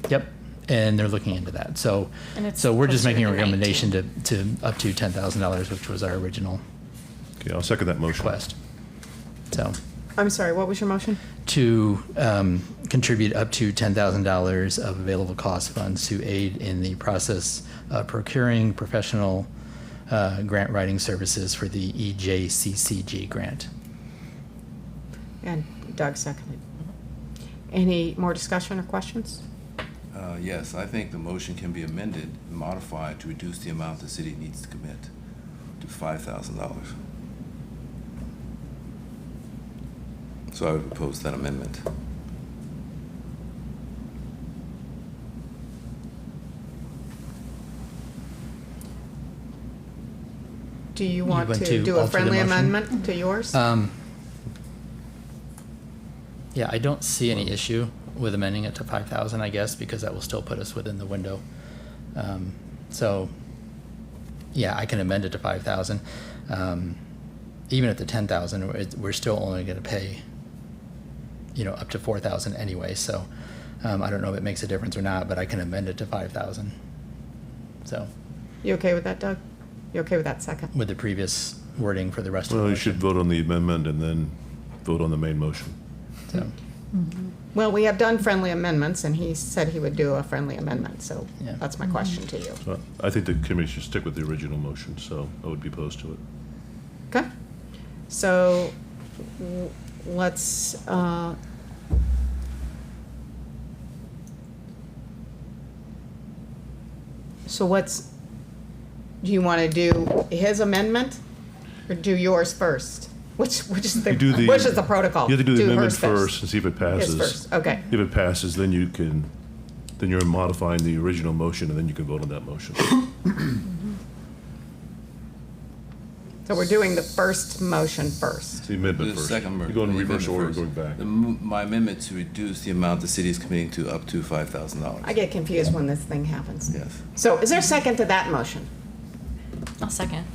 Yep. And they're looking into that. So, And it's so we're just closer making a to recommendation to up to $10,000, which was our original Okay, I'll second that motion. request. So I'm sorry, what was your motion? to contribute up to $10,000 of available cost funds to aid in the process of procuring professional grant writing services for the EJCCG grant. And Doug seconded. Any more discussion or questions? Yes, I think the motion can be amended and modified to reduce the amount the city needs to commit to $5,000. So I would propose that amendment. Do you want want to to do a alter the friendly motion? amendment to yours? Yeah, I don't see any issue with amending it to 5,000, I guess, because that will still put us within the window. So, yeah, I can amend it to 5,000. Even at the 10,000, we're still only going to pay, up to 4,000 anyway. So, I don't know if it makes a difference or not, but I can amend it to 5,000. So, You okay with that, Doug? You okay with that second? with the previous wording for the rest of the Well, you motion. should vote on the amendment and then vote on the main motion. So, Well, we have done friendly amendments, and he said he would do a friendly amendment, so Yeah. that's my question to you. So I think the committee should stick with the original motion, so I would be opposed to it. Okay? So let's, so what's, do you want to do his amendment or do yours first? Which is the, You do the- which is the protocol? You have to do the amendment hers first and see if it passes. His first, okay. If it passes, then you're modifying the original motion, and then you can vote on that motion. So we're doing the first motion first. It's the amendment The first. second You go in the reverse amendment order, first. going back. My amendment to reduce the amount the city is committing to up to $5,000. I get confused when this thing happens. Yes. So is there a second to that motion? I'll second.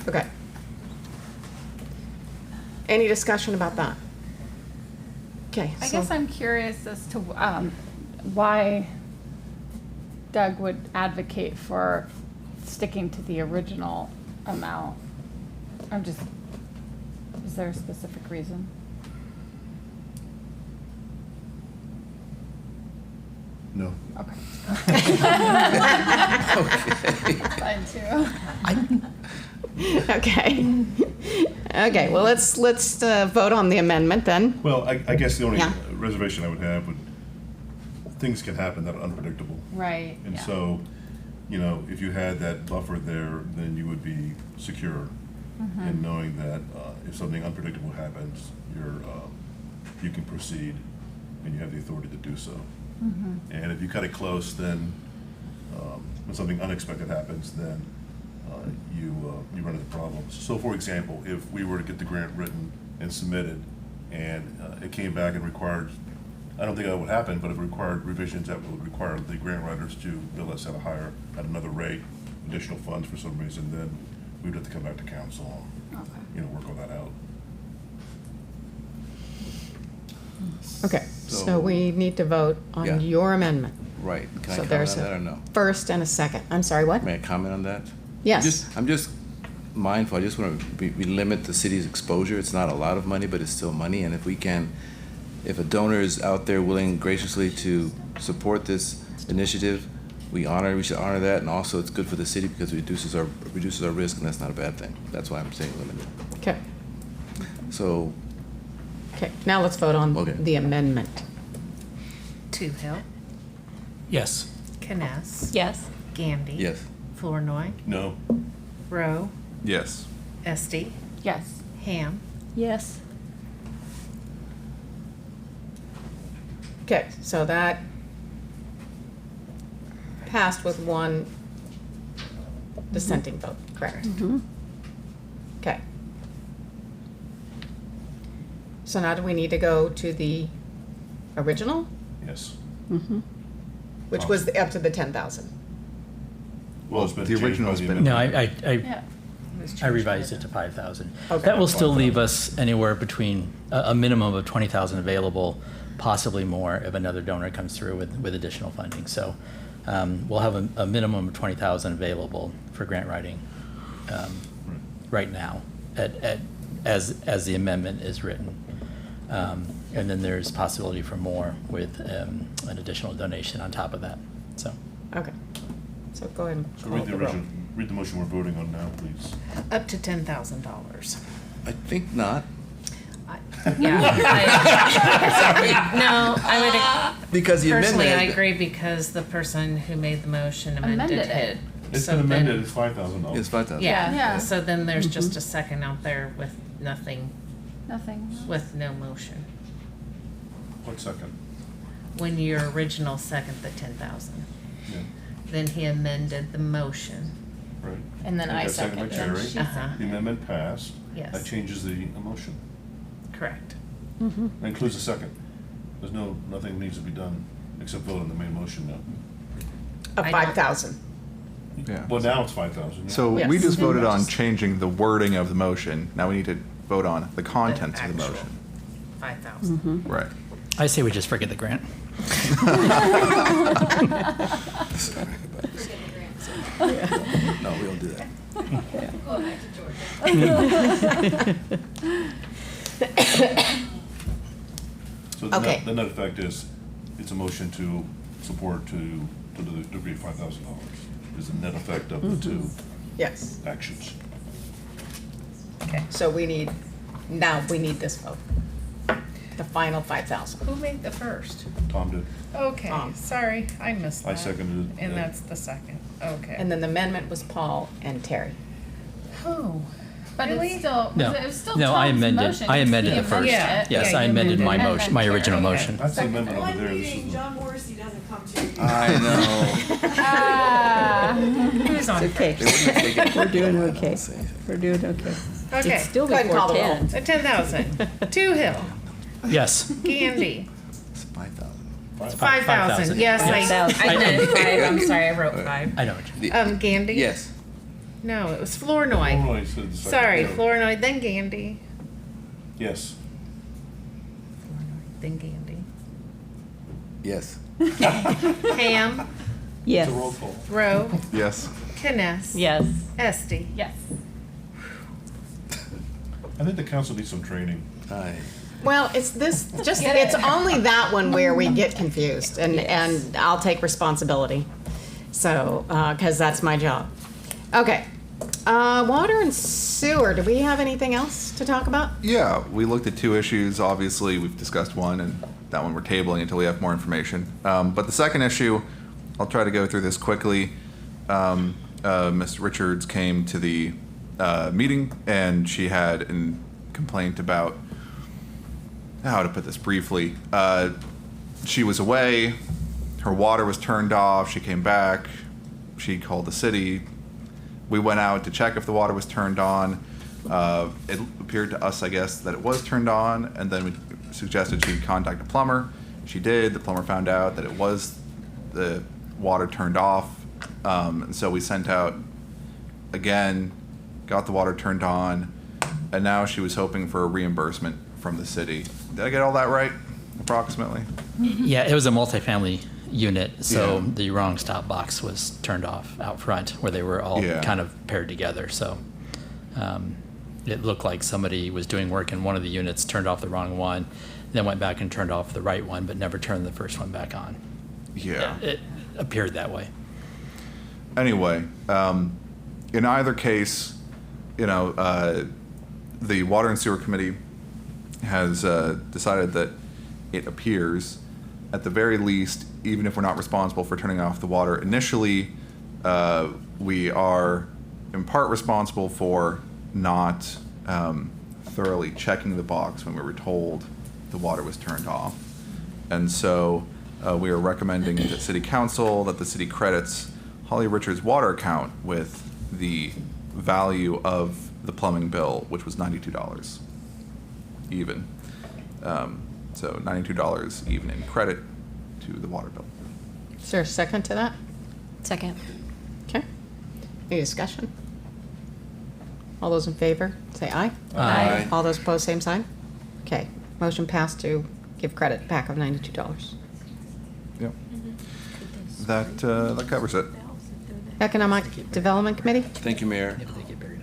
Okay. Any discussion about that? Okay. I so- guess I'm curious as to why Doug would advocate for sticking to the original amount. Is there a specific reason? No. Okay. Okay. Fine too. Okay. Okay, well, let's vote on the amendment then. Well, I guess the only Yeah. reservation I would have things can happen that are unpredictable. Right. And yeah. so, if you had that buffer there, then you would be secure Mhm. in knowing that if something unpredictable happens, you can proceed and you have the authority to do so. Mhm. And if you cut it close, then when something unexpected happens, then you run into problems. So, for example, if we were to get the grant written and submitted, and it came back and required, I don't think that would happen, but if it required revisions that would require the grant writers to bill us at another rate, additional funds for some reason, then we'd have to come back to council and work all that out. Okay, so we need to vote Yeah. on your amendment. Right. Can I So comment there's on that a or no? first and a second. I'm sorry, what? May I comment on that? Yes. I'm just mindful, I just want to, we limit the city's exposure. It's not a lot of money, but it's still money. And if a donor is out there willing graciously to support this initiative, we should honor that. And also it's good for the city because it reduces our risk, and that's not a bad thing. That's why I'm saying limited. Okay. So, Okay, now let's vote on Okay. the amendment. Toohill, Yes. Kness, Yes. Gandy. yes. Flournoy, No. Rowe, Yes. Esti, Yes. Ham. Yes. Okay, so that passed with one dissenting vote, correct? Okay. So now do we need to go to the original, Yes. which was up to the 10,000? Well, it's been The changed by original's the been- amendment. No, Yeah. I revised it to 5,000. Okay. That will still leave us anywhere between a minimum of 20,000 available, possibly more if another donor comes through with additional funding. So we'll have a minimum of 20,000 available for grant writing right now as the amendment is written. And then there's possibility for more with an additional donation on top of that. So. Okay. So go ahead and So call read the the roll. original, read the motion we're voting on now, please. Up to $10,000. I think not. Yeah. No, I would, Because the amendment. personally, I has- agree because the person who made the motion amended Amended it. it. It's So been amended, then- it's $5,000. It's 5,000. Yeah, Yeah. so then there's just a second out there with nothing, Nothing. with no motion. 1 second. When your original second the 10,000, Yeah, then he amended the motion. right. And then I got seconded by seconded. Terry. She Uh-huh. The amendment passed. Yes. That changes the motion. Correct. That includes a second. There's nothing needs to be done except vote on the main motion now. Of I don't- 5,000. Yeah. Well, now it's 5,000. yeah. So we Yes. just voted on changing the wording of the motion. Now we need to vote on the contents of the actual. motion. 5,000. Right. I say we just forget the grant. Sorry about this. No, we don't do that. Go back to Georgia. So the Okay. net effect is, it's a motion to support to the degree of $5,000 is the net effect of the two Yes. actions. Okay, so we need this vote. The final 5,000. Who made the first? Tom did. Okay, sorry, I missed I that. seconded it. And yeah. that's the second, okay. And then the amendment was Paul and Terry. Oh, But Really? it's still, No, it was still no, I Tom's amended. motion. I amended He the first. Yeah, Yes, yeah, I you amended my amended it. motion, my original Okay. motion. That's the amendment over One there. This meeting, is John Moursi doesn't come to. I know. Who's on It's okay. We're doing okay. We're doing okay. Okay. It's still Go ahead and before call the roll. 10. The 10,000. Two Hill, Yes. Gandy, It's 5,000. 5,000. Yes, I meant 5. I'm sorry, I wrote 5. I know what you Gandy? Yes. No, it was Flournoy. Flournoy said the second. Sorry, Yeah. Flournoy, then Gandy, Yes. then Gandy. Yes. Ham, Yes. It's a roll call. Rowe, Yes. Kness. Yes. Esti. Yes. I think the council needs some training. Aye. Well, it's this, just, Get it's it. only that one where we get confused, and I'll take responsibility. So, because that's my job. Okay. Water and sewer, do we have anything else to talk about? Yeah, we looked at two issues. Obviously, we've discussed one, and that one we're tabling until we have more information. But the second issue, I'll try to go through this quickly. Ms. Richards came to the meeting, and she had a complaint about how to put this briefly. She was away. Her water was turned off. She came back. She called the city. We went out to check if the water was turned on. It appeared to us, I guess, that it was turned on, and then we suggested she contact a plumber. She did. The plumber found out that it was the water turned off, and so we sent out again, got the water turned on, and now she was hoping for a reimbursement from the city. Did I get all that right, approximately? Yeah, it was a multifamily unit, so Yeah. the wrong stop box was turned off out front where they were all Yeah. kind of paired together. So it looked like somebody was doing work in one of the units, turned off the wrong one, then went back and turned off the right one, but never turned the first one back on. Yeah. It appeared that way. Anyway, in either case, the Water and Sewer Committee has decided that it appears, at the very least, even if we're not responsible for turning off the water initially, we are in part responsible for not thoroughly checking the box when we were told the water was turned off. And so we are recommending to City Council that the city credits Holly Richards' water account with the value of the plumbing bill, which was $92 even. So $92 even in credit to the water bill. Is there a second to that? Second. Okay. Any discussion? All those in favor, say aye. Aye. All those opposed, same sign? Okay. Motion passed to give credit back of $92. Yep. That covers it. Economic Development Committee? Thank you, Mayor.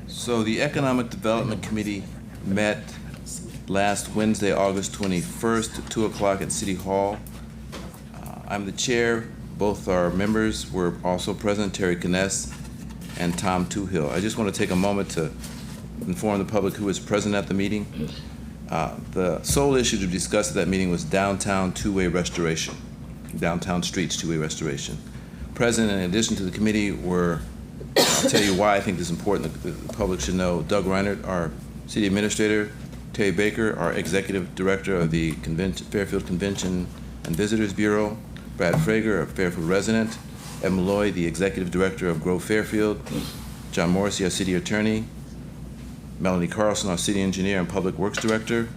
So the Economic Development Committee met last Wednesday, August 21st at 2 o'clock at City Hall. I'm the chair. Both our members were also present, Terry Kness and Tom Toohill. I just want to take a moment to inform the public who was present at the meeting. The sole issue to be discussed at that meeting was downtown two-way restoration, downtown streets two-way restoration. Present in addition to the committee were, I'll tell you why I think this is important, the public should know, Doug Reinert, our city administrator, Terry Baker, our executive director of the Fairfield Convention and Visitors Bureau, Brad Frager, a Fairfield resident, Ed Malloy, the executive director of Grow Fairfield, John Moursi, our city attorney, Melanie Carlson, our city engineer and public works director,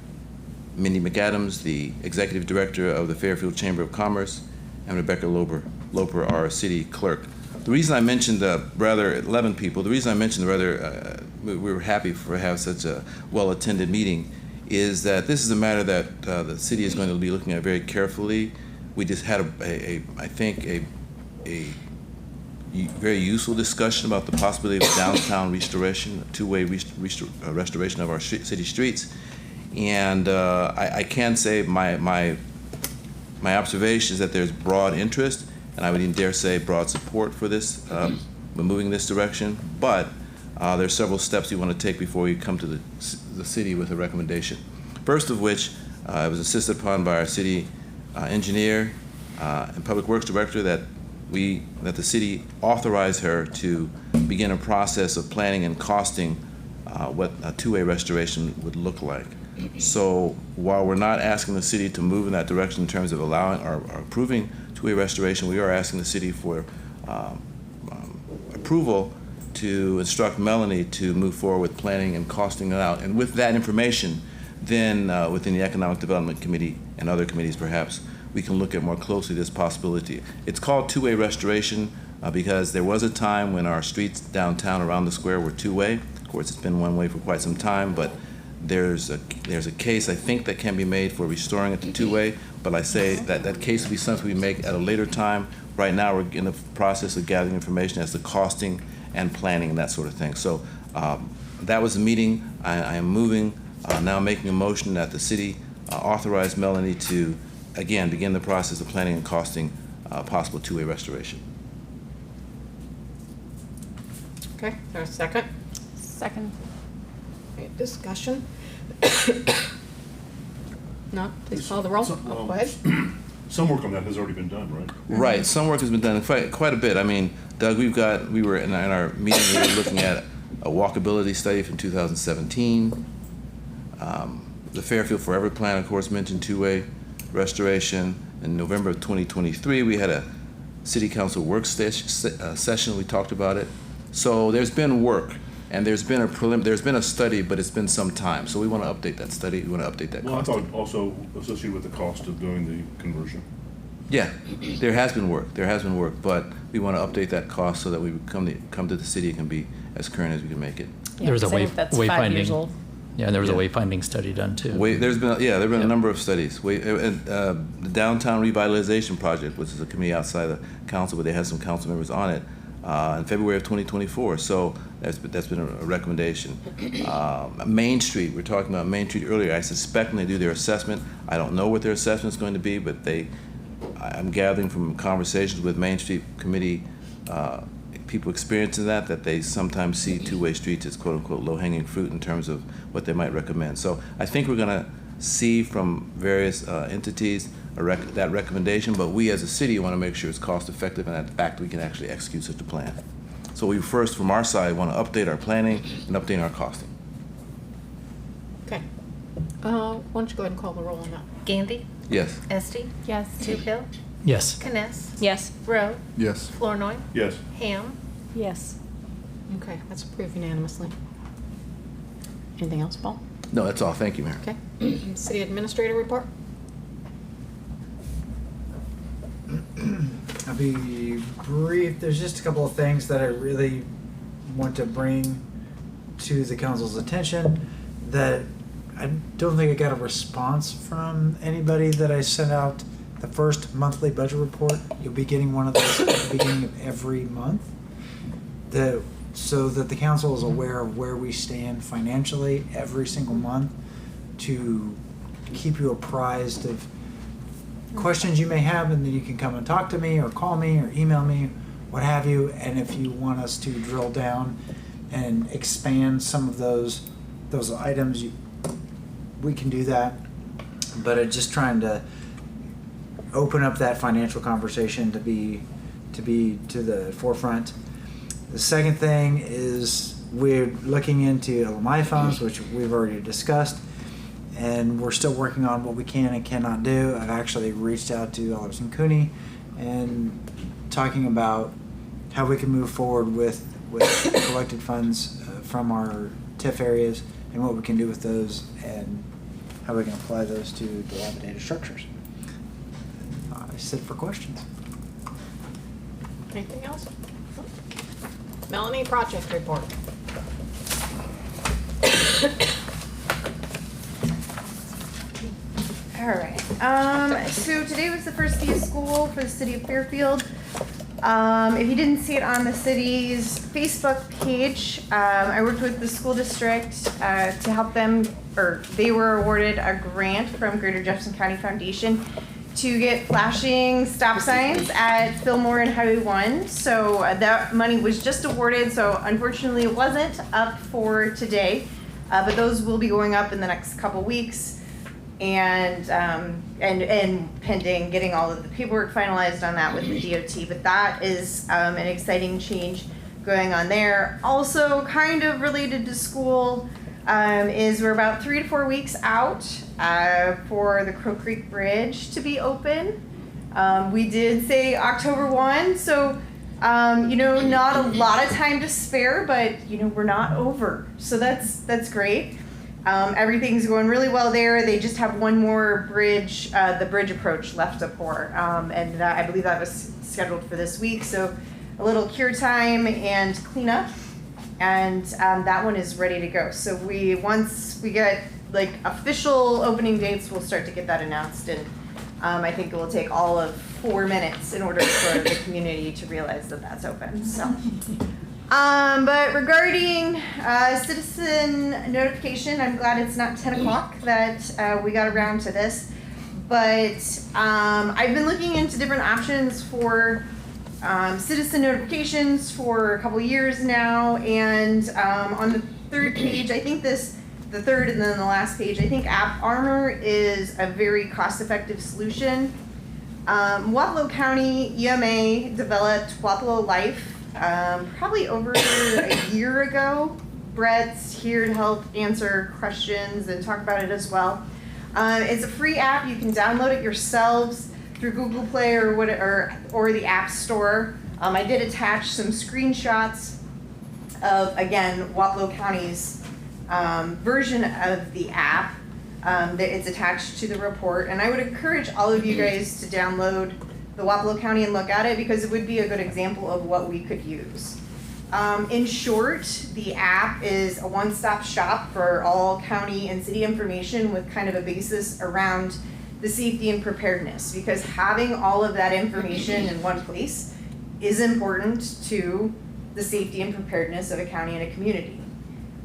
Mindy McAdams, the executive director of the Fairfield Chamber of Commerce, and Rebecca Loper, our city clerk. The reason I mentioned 11 people, the reason I mentioned we were happy to have such a well-attended meeting is that this is a matter that the city is going to be looking at very carefully. We just had I think a very useful discussion about the possibility of downtown restoration, two-way restoration of our city streets. And I can say my observation is that there's broad interest, and I would even dare say broad support for this, moving in this direction. But there's several steps you want to take before you come to the city with a recommendation. First of which, it was insisted upon by our city engineer and public works director that the city authorize her to begin a process of planning and costing what a two-way restoration would look like. So while we're not asking the city to move in that direction in terms of allowing or approving two-way restoration, we are asking the city for approval to instruct Melanie to move forward with planning and costing it out. And with that information, then within the Economic Development Committee and other committees perhaps, we can look at more closely this possibility. It's called two-way restoration because there was a time when our streets downtown around the square were two-way. Of course, it's been one way for quite some time, but there's a case I think that can be made for restoring it to two-way, but I say that case will be something we make at a later time. Right now, we're in the process of gathering information as to costing and planning and that sort of thing. So that was the meeting. I am moving, now making a motion that the city authorize Melanie to, again, begin the process of planning and costing possible two-way restoration. Okay, there's a second. Second. Any discussion? No, please call the roll. Go ahead. Some work on that has already been done, right? Right, some work has been done, quite a bit. I mean, Doug, we were in our meeting, we were looking at a walkability study from 2017. The Fairfield Forever Plan, of course, mentioned two-way restoration. In November of 2023, we had a city council work session. We talked about it. So there's been work, and there's been a study, but it's been some time. So we want to update that study. We want to update that. Well, I thought also associated with the cost of doing the conversion. Yeah, there has been work. There has been work, but we want to update that cost so that we come to the city and can be as current as we can make it. Yeah, there was a wayfinding. Yeah, and there was a wayfinding study done too. There's been a number of studies. The Downtown Revitalization Project, which is a committee outside the council, but they had some council members on it in February of 2024. So that's been a recommendation. Main Street, we're talking about Main Street earlier. I suspect when they do their assessment, I don't know what their assessment is going to be, but I'm gathering from conversations with Main Street Committee people experiencing that they sometimes see two-way streets as quote-unquote low-hanging fruit in terms of what they might recommend. So I think we're going to see from various entities that recommendation, but we as a city want to make sure it's cost-effective and that in fact we can actually execute such a plan. So we first, from our side, want to update our planning and update our costing. Okay. Why don't you go ahead and call the roll on that? Gandy, Yes. Esti, Yes. Tupel, Yes. Kness, Yes. Rowe, Yes. Flournoy, Yes. Ham. Yes. Okay, that's approved unanimously. Anything else, Paul? No, that's all. Thank you, Mayor. Okay. City Administrator report? I'll be brief. There's just a couple of things that I really want to bring to the council's attention that I don't think I got a response from anybody that I sent out the first monthly budget report. You'll be getting one of those at the beginning of every month, so that the council is aware of where we stand financially every single month, to keep you apprised of questions you may have, and then you can come and talk to me or call me or email me, what have you. And if you want us to drill down and expand some of those items, we can do that. But I'm just trying to open up that financial conversation to be to the forefront. The second thing is we're looking into LMI funds, which we've already discussed, and we're still working on what we can and cannot do. I've actually reached out to Ades and Cooney and talking about how we can move forward with collected funds from our TIF areas and what we can do with those and how we can apply those to dilapidated structures. I sit for questions. Anything else? Melanie, project report. All right. So today was the first day of school for the city of Fairfield. If you didn't see it on the city's Facebook page, I worked with the school district to help them, or they were awarded a grant from Greater Jefferson County Foundation to get flashing stop signs at Fillmore and Highway 1. So that money was just awarded, so unfortunately it wasn't up for today, but those will be going up in the next couple weeks. And pending getting all of the paperwork finalized on that with the DOT. But that is an exciting change going on there. Also kind of related to school is we're about 3 to 4 weeks out for the Crow Creek Bridge to be open. We did say October 1, so not a lot of time to spare, but we're not over. So that's great. Everything's going really well there. They just have one more bridge, the bridge approach left to pour. And I believe that was scheduled for this week. So a little cure time and cleanup. And that one is ready to go. So once we get official opening dates, we'll start to get that announced. And I think it will take all of 4 minutes in order for the community to realize that that's open. So. But regarding citizen notification, I'm glad it's not 10 o'clock that we got around to this. But I've been looking into different options for citizen notifications for a couple years now. And on the third page, I think the third and then the last page, I think App Armor is a very cost-effective solution. Wapello County EMA developed Wapello Life probably over a year ago. Brett's here to help answer questions and talk about it as well. It's a free app. You can download it yourselves through Google Play or the App Store. I did attach some screenshots of, again, Wapello County's version of the app that it's attached to the report. And I would encourage all of you guys to download the Wapello County and look at it, because it would be a good example of what we could use. In short, the app is a one-stop shop for all county and city information with kind of a basis around the safety and preparedness, because having all of that information in one place is important to the safety and preparedness of a county and a community.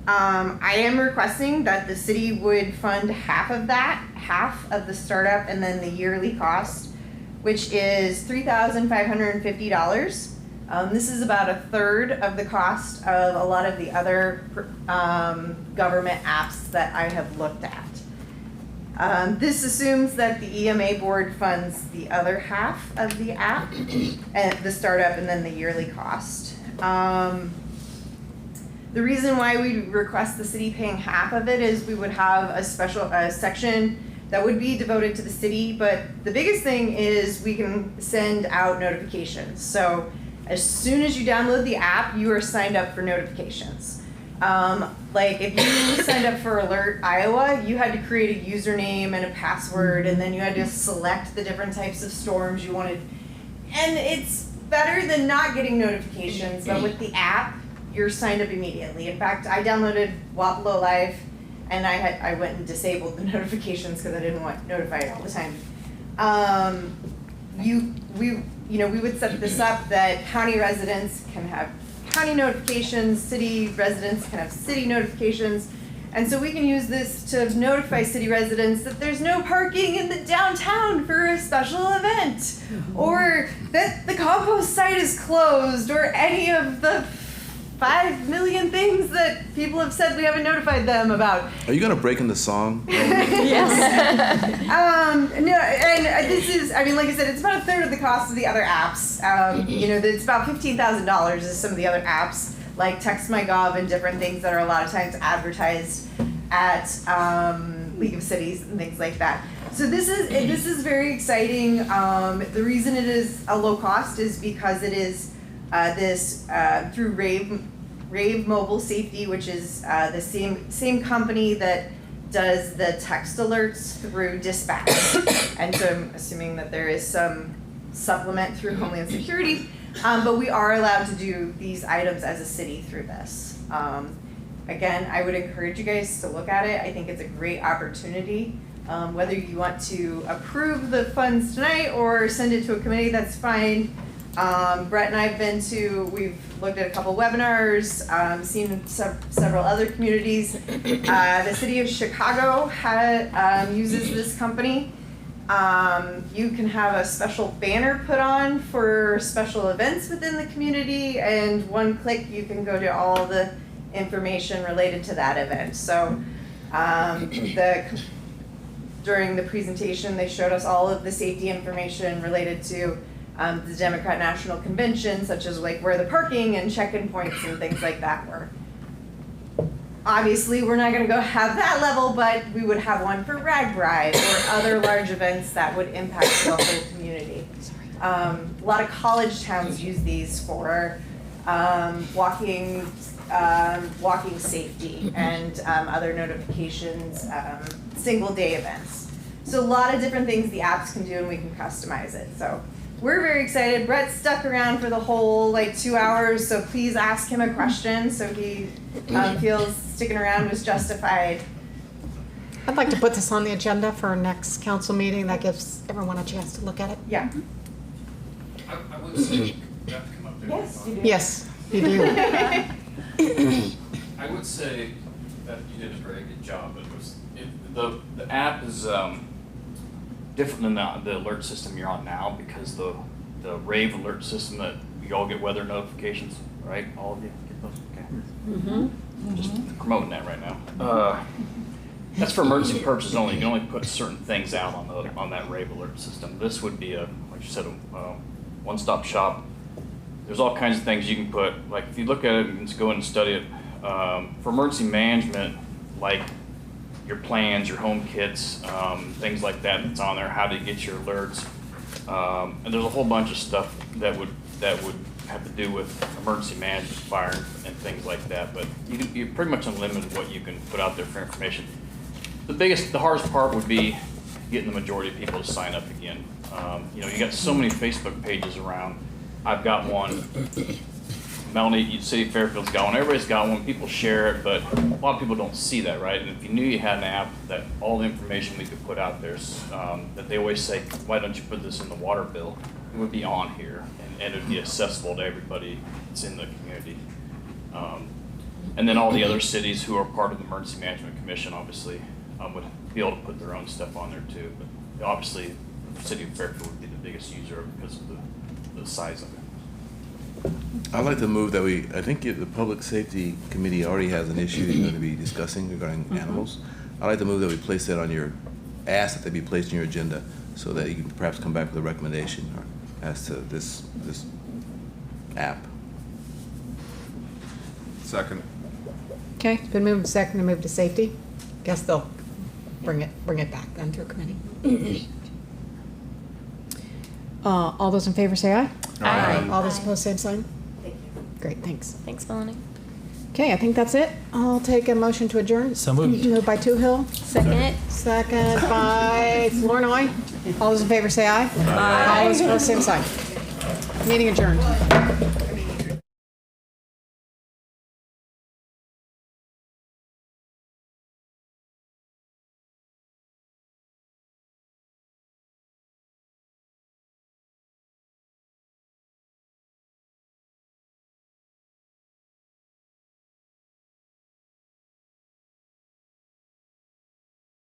I am requesting that the city would fund half of the startup and then the yearly cost, which is $3,550. This is about a third of the cost of a lot of the other government apps that I have looked at. This assumes that the EMA board funds the other half of the app, and the startup and then the yearly cost. The reason why we request the city paying half of it is we would have a special section that would be devoted to the city, but the biggest thing is we can send out notifications. So as soon as you download the app, you are signed up for notifications. Like if you signed up for Alert Iowa, you had to create a username and a password, and then you had to select the different types of storms you wanted. And it's better than not getting notifications, but with the app, you're signed up immediately. In fact, I downloaded Low Life, and I went and disabled the notifications because I didn't want notified all the time. We would set this up that county residents can have county notifications, city residents can have city notifications, and so we can use this to notify city residents that there's no parking in the downtown for a special event, or that the compost site is closed, or any of the 5 million things that people have said we haven't notified them about. Are you gonna break in the song? Yes. No, and this is, I mean, like I said, it's about a third of the cost of the other apps. It's about $15,000 is some of the other apps, like TextMyGov and different things that are a lot of times advertised at League of Cities and things like that. So this is very exciting. The reason it is a low cost is because it is through Rave Mobile Safety, which is the same company that does the text alerts through dispatch. And so I'm assuming that there is some supplement through Homeland Security, but we are allowed to do these items as a city through this. Again, I would encourage you guys to look at it. I think it's a great opportunity. Whether you want to approve the funds tonight or send it to a committee, that's fine. Brett and I have we've looked at a couple webinars, seen several other communities. The city of Chicago uses this company. You can have a special banner put on for special events within the community, and one click you can go to all the information related to that event. So during the presentation, they showed us all of the safety information related to the Democrat National Convention, such as like where the parking and check-in points and things like that were. Obviously, we're not going to go have that level, but we would have one for RAGBRAI or other large events that would impact the whole community. A lot of college towns use these for walking safety and other notifications, single day events. So a lot of different things the apps can do, and we can customize it. So we're very excited. Brett stuck around for the whole 2 hours, so please ask him a question so he feels sticking around was justified. I'd like to put this on the agenda for our next council meeting. That gives everyone a chance to look at it. Yeah. I would say, you have to come up there. Yes, you do. Yes, you do. I would say that you did a very good job. The app is different than the alert system you're on now, because the Rave alert system that you all get weather notifications, right? All of you get those? Okay. Mm-hmm. Just promoting that right now. That's for emergency purposes only. You can only put certain things out on that Rave alert system. This would be like you said, a one-stop shop. There's all kinds of things you can put. Like if you look at it and just go in and study it, for emergency management, like your plans, your home kits, things like that that's on there, how to get your alerts. And there's a whole bunch of stuff that would have to do with emergency management, fire, and things like that. But you're pretty much unlimited what you can put out there for information. The hardest part would be getting the majority of people to sign up again. You got so many Facebook pages around. I've got one. Melanie, City of Fairfield's got one. Everybody's got one. People share it, but a lot of people don't see that, right? And if you knew you had an app that all the information we could put out there, that they always say, why don't you put this in the water bill? It would be on here, and it would be accessible to everybody that's in the community. And then all the other cities who are part of the Emergency Management Commission, obviously, would be able to put their own stuff on there too. But obviously, the City of Fairfield would be the biggest user because of the size of it. I'd like to move that I think the Public Safety Committee already has an issue you're going to be discussing regarding animals. I'd like to move that we place that on ask that they be placed on your agenda so that you can perhaps come back with a recommendation as to this app. Second. Okay, it's been moved second to move to safety. Guess they'll bring it back then through committee. All those in favor say aye. Aye. All those opposed, same sign. Great, thanks. Thanks, Melanie. Okay, I think that's it. I'll take a motion to adjourn. So moved. Moved by Toohill. Second. Second by Flournoy. All those in favor say aye. Aye. All those opposed, same sign. Meeting adjourned.